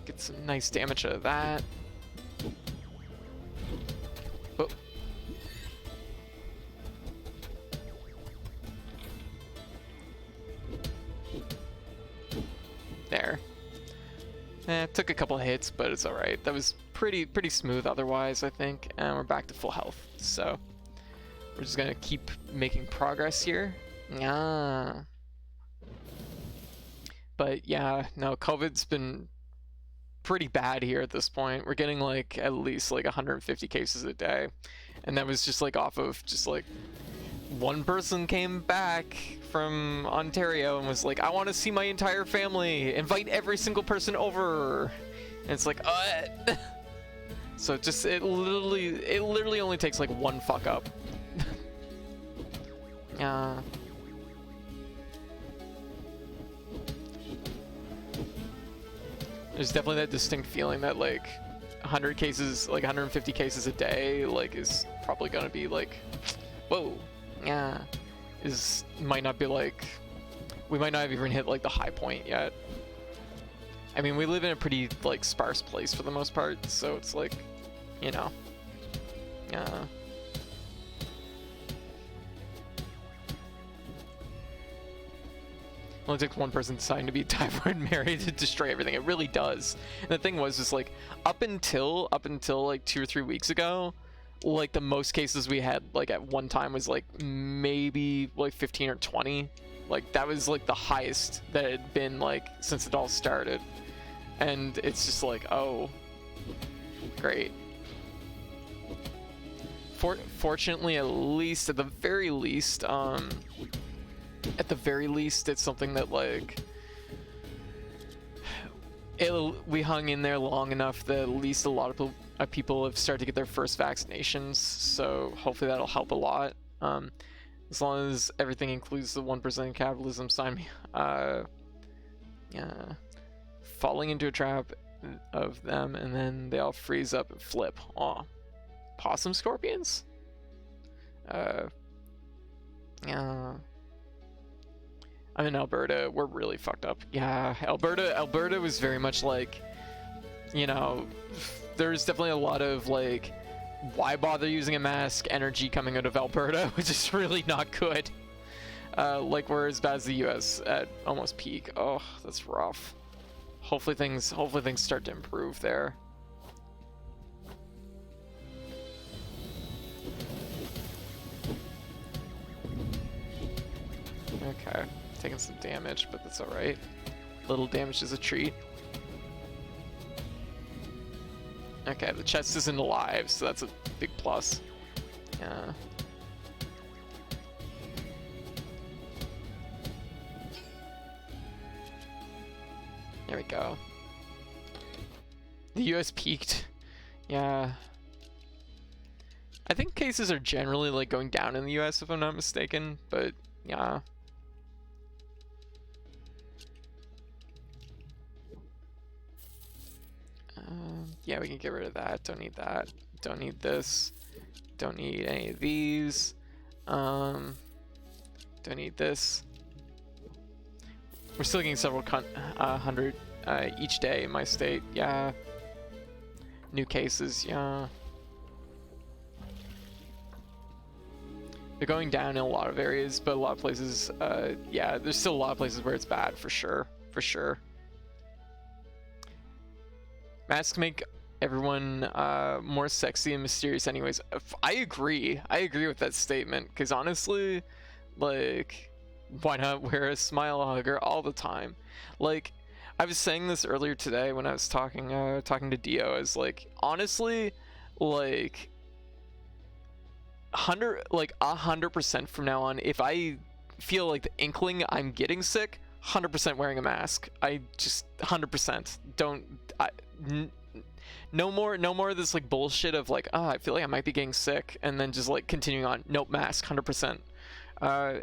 Get some nice damage out of that. Oh. There. Took a couple hits, but it's alright. That was pretty smooth otherwise, I think. And we're back to full health. So we're just gonna keep making progress here. Yeah. But yeah, no, COVID's been pretty bad here at this point. We're getting like at least like 150 cases a day. And that was just like off of just like one person came back from Ontario and was like, I want to see my entire family, invite every single person over. And it's like, so just it literally only takes like one fuck up. There's definitely that distinct feeling that like 100 cases, like 150 cases a day, like is probably gonna be like, whoa. Yeah, might not be like, we might not have even hit like the high point yet. I mean, we live in a pretty, like, sparse place for the most part, so it's like, you know. Only takes one person deciding to be typhoid Mary to destroy everything. It really does. And the thing was, just like, up until like 2 or 3 weeks ago, like the most cases we had like at one time was like maybe like 15 or 20. Like that was like the highest that had been like since it all started. And it's just like, oh, great. Fortunately, at the very least, it's something that like we hung in there long enough that at least a lot of people have started to get their first vaccinations, so hopefully that'll help a lot. As long as everything includes the 1% capitalism, sign me. Yeah, falling into a trap of them, and then they all freeze up and flip. Aw, possum scorpions. Yeah. I'm in Alberta. We're really fucked up. Yeah, Alberta was very much like, you know, there's definitely a lot of like, why bother using a mask energy coming out of Alberta, which is really not good. Like we're as bad as the US at almost peak. Oh, that's rough. Hopefully things start to improve there. Okay. Taking some damage, but that's alright. Little damage is a treat. Okay, the chest isn't alive, so that's a big plus. Yeah. There we go. The US peaked. Yeah. I think cases are generally like going down in the US if I'm not mistaken, but yeah. Yeah, we can get rid of that. Don't need that. Don't need this. Don't need any of these. Don't need this. We're still getting several hundred each day in my state. Yeah. New cases. Yeah. They're going down in a lot of areas, but a lot of places. Yeah, there's still a lot of places where it's bad for sure. For sure. Masks make everyone more sexy and mysterious anyways. I agree with that statement, because honestly, like, why not wear a smile hugger all the time? Like, I was saying this earlier today when I was talking to Dio, is like, honestly, like 100% from now on, if I feel like the inkling I'm getting sick, 100% wearing a mask. I just 100% don't. No more of this like bullshit of like, I feel like I might be getting sick, and then just like continuing on. Nope, mask, 100%.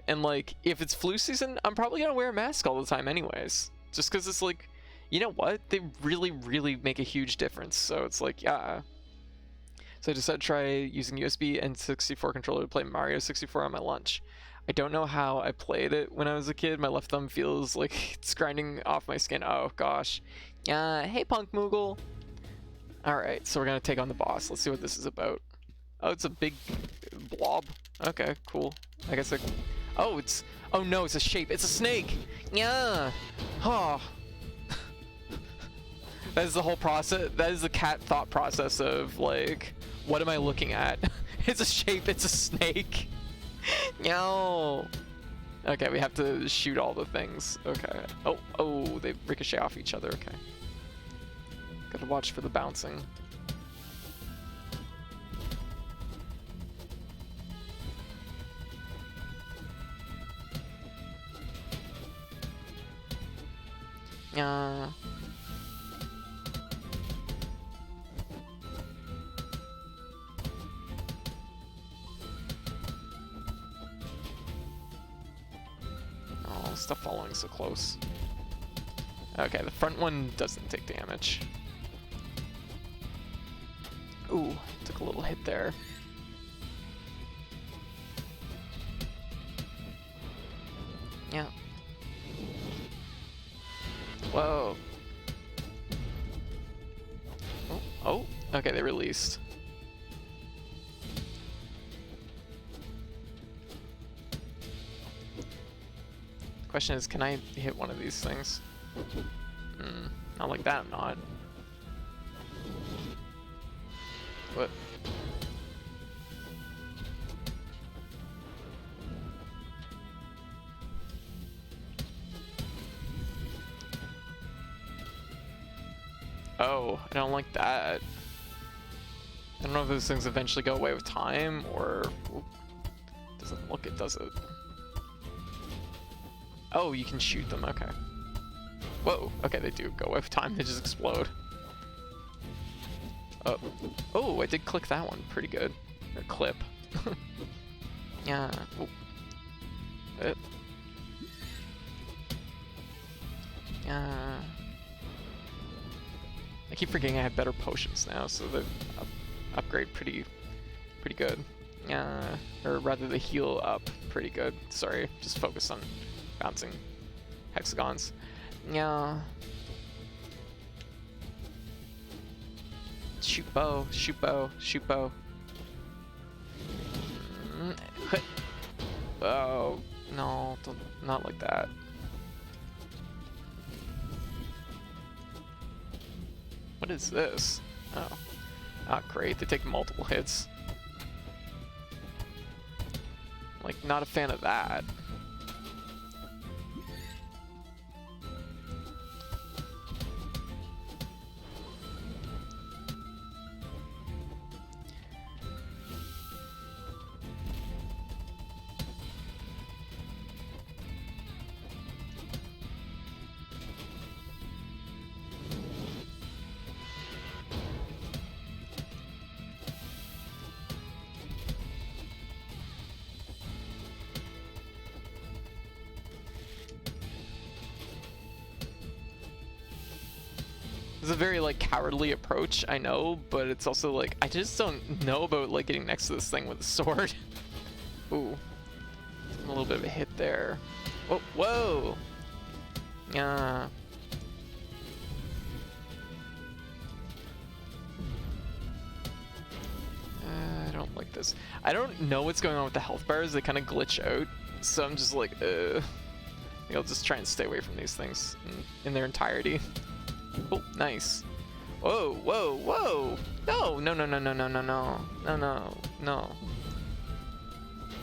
And like, if it's flu season, I'm probably gonna wear a mask all the time anyways, just because it's like, you know what, they really make a huge difference. So it's like, yeah. So I decided to try using USB and 64 controller to play Mario 64 on my lunch. I don't know how I played it when I was a kid. My left thumb feels like it's grinding off my skin. Oh gosh. Hey Punk Moogle. Alright, so we're gonna take on the boss. Let's see what this is about. Oh, it's a big blob. Okay, cool. I guess I... Oh, it's... Oh no, it's a shape. It's a snake! Yeah! Oh. That is the whole process. That is the cat thought process of, like, what am I looking at? It's a shape. It's a snake. No. Okay, we have to shoot all the things. Okay. Oh, they ricochet off each other. Okay. Gotta watch for the bouncing. Yeah. Oh, stop following so close. Okay, the front one doesn't take damage. Ooh, took a little hit there. Yeah. Whoa. Oh, okay, they released. Question is, can I hit one of these things? Not like that, I'm not. What? Oh, I don't like that. I don't know if those things eventually go away with time, or... Oop, doesn't look it, does it? Oh, you can shoot them, okay. Whoa, okay, they do go away with time, they just explode. Oh, I did click that one, pretty good. Or clip. Yeah. Yeah. I keep forgetting I have better potions now, so they upgrade pretty good. Yeah, or rather they heal up pretty good. Sorry, just focus on bouncing hexagons. Yeah. Shoot bow, shoot bow, shoot bow. Oh, no, not like that. What is this? Oh. Ah, great, they take multiple hits. Like, not a fan of that. It's a very, like, cowardly approach, I know, but it's also, like, I just don't know about, like, getting next to this thing with a sword. Ooh. A little bit of a hit there. Whoa, whoa! Yeah. I don't like this. I don't know what's going on with the health bars, they kind of glitch out, so I'm just like, I think I'll just try and stay away from these things in their entirety. Oh, nice. Whoa, whoa, whoa! No, no, no, no, no, no, no, no, no, no, no.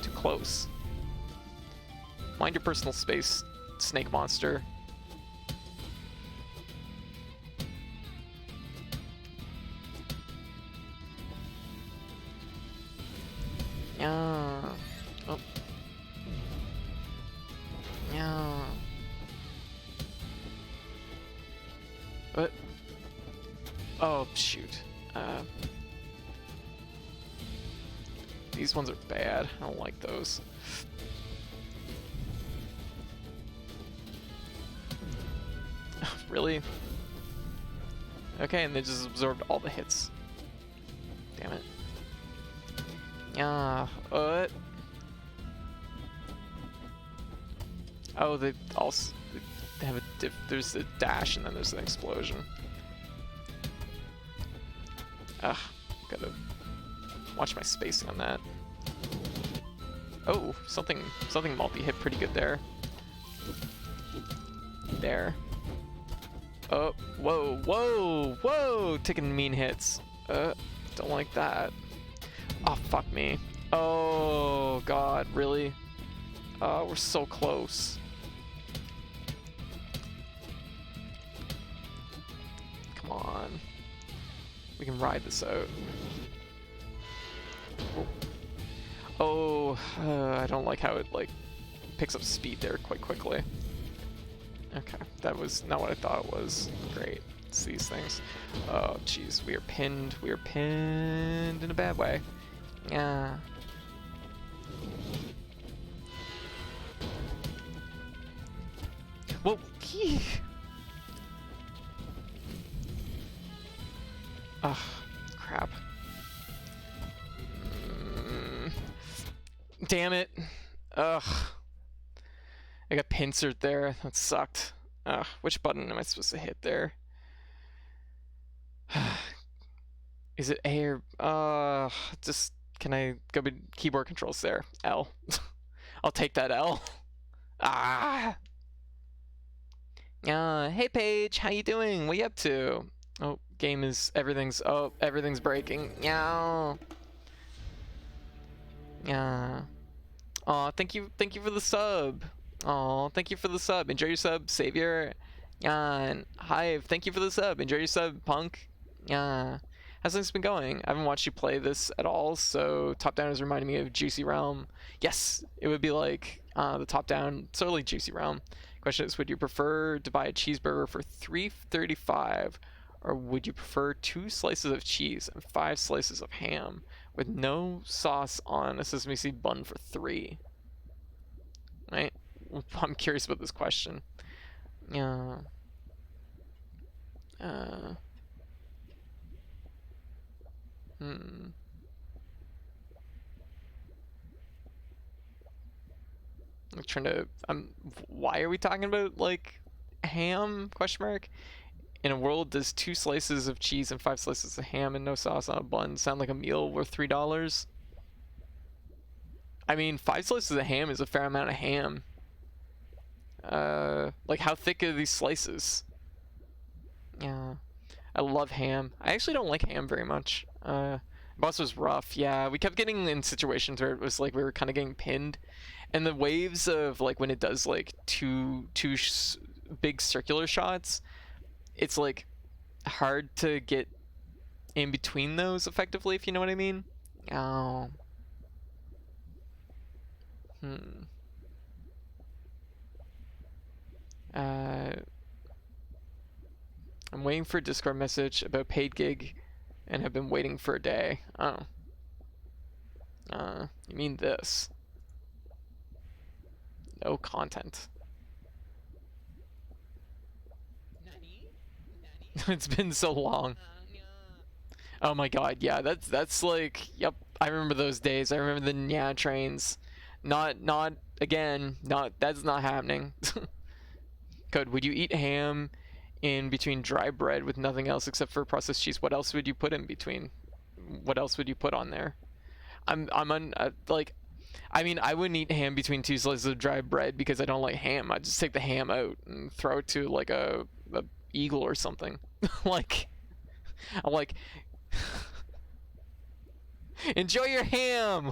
Too close. Mind your personal space, snake monster. Yeah. Oh. Yeah. What? Oh, shoot. These ones are bad. I don't like those. Really? Okay, and they just absorbed all the hits. Damn it. Yeah. What? Oh, they also they have a there's a dash and then there's an explosion. Ugh, gotta watch my spacing on that. Oh, something multi-hit pretty good there. There. Oh, whoa, whoa, whoa! Taking mean hits. Don't like that. Oh, fuck me. Oh, God, really? Oh, we're so close. Come on. We can ride this out. Oh, I don't like how it, like, picks up speed there quite quickly. Okay, that was not what I thought it was. Great. It's these things. Oh, jeez, we are pinned. We are pinned in a bad way. Yeah. Whoa. Ugh, crap. Damn it. Ugh. I got pincered there. That sucked. Ugh, which button am I supposed to hit there? Is it A or just can I go with keyboard controls there? L. I'll take that L. Ah. Hey Paige, how you doing? What you up to? Oh, game is everything's breaking. Yeah. Yeah. Aw, thank you for the sub. Aw, thank you for the sub. Enjoy your sub, Savior. Yeah, and Hive, thank you for the sub. Enjoy your sub, Punk. Yeah. How's things been going? I haven't watched you play this at all, so top down is reminding me of Juicy Realm. Yes, it would be like the top down, sort of like Juicy Realm. Question is, would you prefer to buy a cheeseburger for $3.35, or would you prefer 2 slices of cheese and 5 slices of ham with no sauce on a sesame seed bun for 3? Right? I'm curious about this question. Yeah. Hmm. I'm trying to. Why are we talking about like ham? Question mark. In a world, does 2 slices of cheese and 5 slices of ham and no sauce on a bun sound like a meal worth $3? I mean, 5 slices of ham is a fair amount of ham. Like how thick are these slices? Yeah. I love ham. I actually don't like ham very much. Boss was rough. Yeah, we kept getting in situations where it was like we were kind of getting pinned, and the waves of like when it does like two big circular shots, it's like hard to get in between those effectively, if you know what I mean. Oh. Hmm. Uh, I'm waiting for a Discord message about paid gig, and have been waiting for a day. Oh. You mean this? No content. It's been so long. Oh my god, yeah, that's like, yep, I remember those days. I remember the Nya trains. Not again, not that's not happening. Code, would you eat ham in between dry bread with nothing else except for processed cheese? What else would you put in between? What else would you put on there? I'm on like I mean, I wouldn't eat ham between 2 slices of dry bread because I don't like ham. I'd just take the ham out and throw it to like a eagle or something. Like I'm like enjoy your ham.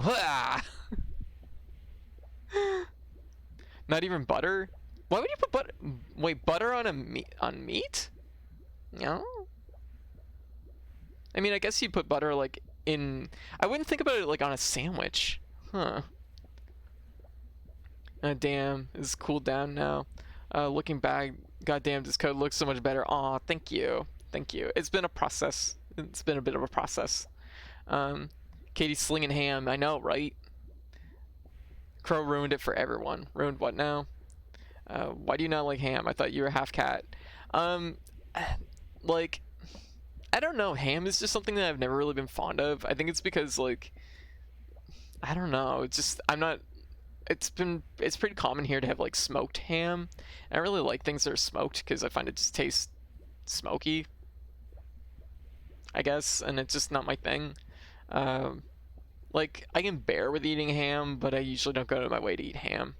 Not even butter? Why would you put butter? Wait, butter on meat? No. I mean, I guess you put butter like in. I wouldn't think about it like on a sandwich. Huh. Damn, it's cooled down now. Looking back, goddamn, this code looks so much better. Aw, thank you. Thank you. It's been a process. It's been a bit of a process. Katie's slinging ham. I know, right? Crow ruined it for everyone. Ruined what now? Why do you not like ham? I thought you were half cat. Like, I don't know. Ham is just something that I've never really been fond of. I think it's because, like, I don't know. It's just, I'm not. It's pretty common here to have, like, smoked ham. I really like things that are smoked because I find it just tastes smoky, I guess, and it's just not my thing. Like, I can bear with eating ham, but I usually don't go to my way to eat ham.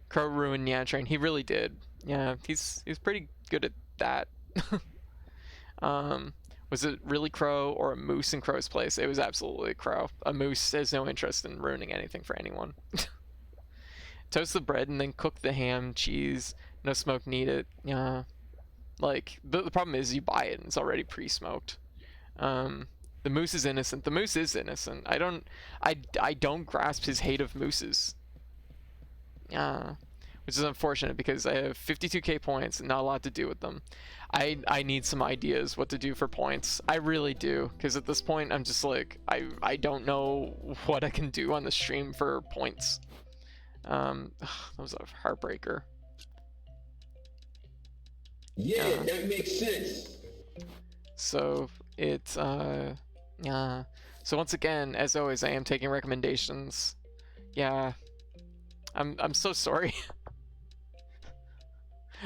Crow ruined Train. He really did. Yeah, he's pretty good at that. Was it really Crow or a moose in Crow's place? It was absolutely Crow. A moose has no interest in ruining anything for anyone. Toast the bread and then cook the ham, cheese, no smoke needed. Yeah. Like, the problem is you buy it and it's already pre-smoked. The moose is innocent. The moose is innocent. I don't grasp his hate of mooses. Which is unfortunate because I have 52k points and not a lot to do with them. I need some ideas what to do for points. I really do, because at this point I'm just like I don't know what I can do on the stream for points. That was a heartbreaker. Yeah, that makes sense. So it's yeah. So once again, as always, I am taking recommendations. Yeah. I'm so sorry.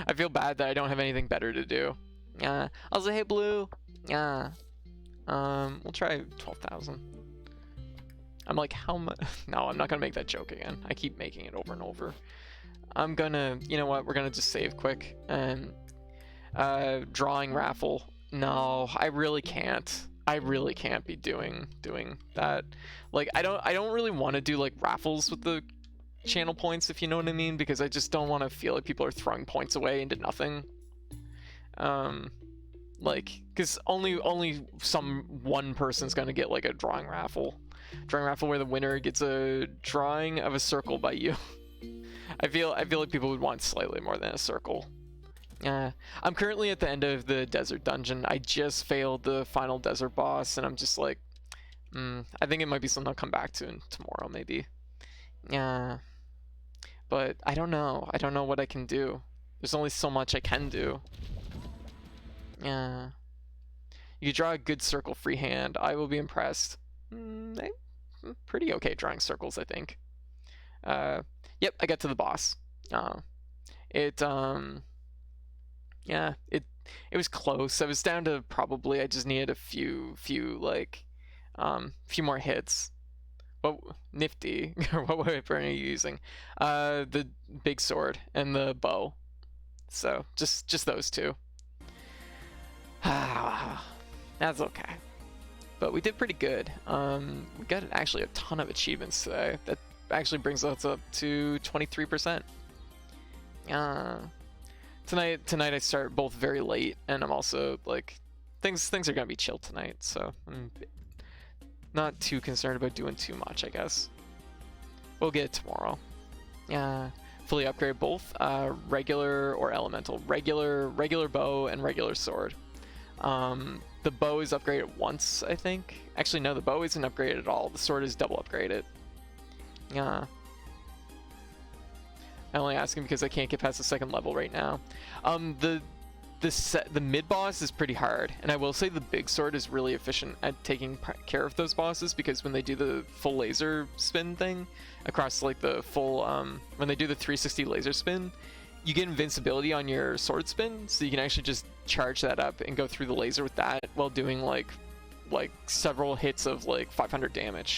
I feel bad that I don't have anything better to do. Yeah. Also, hey Blue. Yeah. We'll try 12,000. I'm like, how much? No, I'm not gonna make that joke again. I keep making it over and over. I'm gonna, you know what? We're gonna just save quick and drawing raffle. No, I really can't. I really can't be doing that. Like, I don't really want to do like raffles with the channel points, if you know what I mean, because I just don't want to feel like people are throwing points away into nothing. Like, because only one person's gonna get like a drawing raffle where the winner gets a drawing of a circle by you. I feel like people would want slightly more than a circle. I'm currently at the end of the desert dungeon. I just failed the final desert boss, and I'm just like, I think it might be something I'll come back to tomorrow, maybe. Yeah, but I don't know. I don't know what I can do. There's only so much I can do. Yeah. You draw a good circle freehand. I will be impressed. I'm pretty okay drawing circles, I think. Yep, I got to the boss. Yeah, it was close. I was down to probably, I just needed a few more hits. What nifty? Or what weapon are you using? The big sword and the bow. So just those two. That's okay. But we did pretty good. We got actually a ton of achievements today. That actually brings us up to 23%. Tonight I start both very late, and I'm also like, things are gonna be chill tonight, so I'm not too concerned about doing too much, I guess. We'll get it tomorrow. Fully upgrade both regular or elemental. Regular bow and regular sword. The bow is upgraded once, I think. Actually, no, the bow isn't upgraded at all. The sword is double upgraded. I only ask him because I can't get past the second level right now. The mid boss is pretty hard, and I will say the big sword is really efficient at taking care of those bosses, because when they do the full laser spin thing across like the full when they do the 360 laser spin, you get invincibility on your sword spin, so you can actually just charge that up and go through the laser with that while doing like several hits of like 500 damage.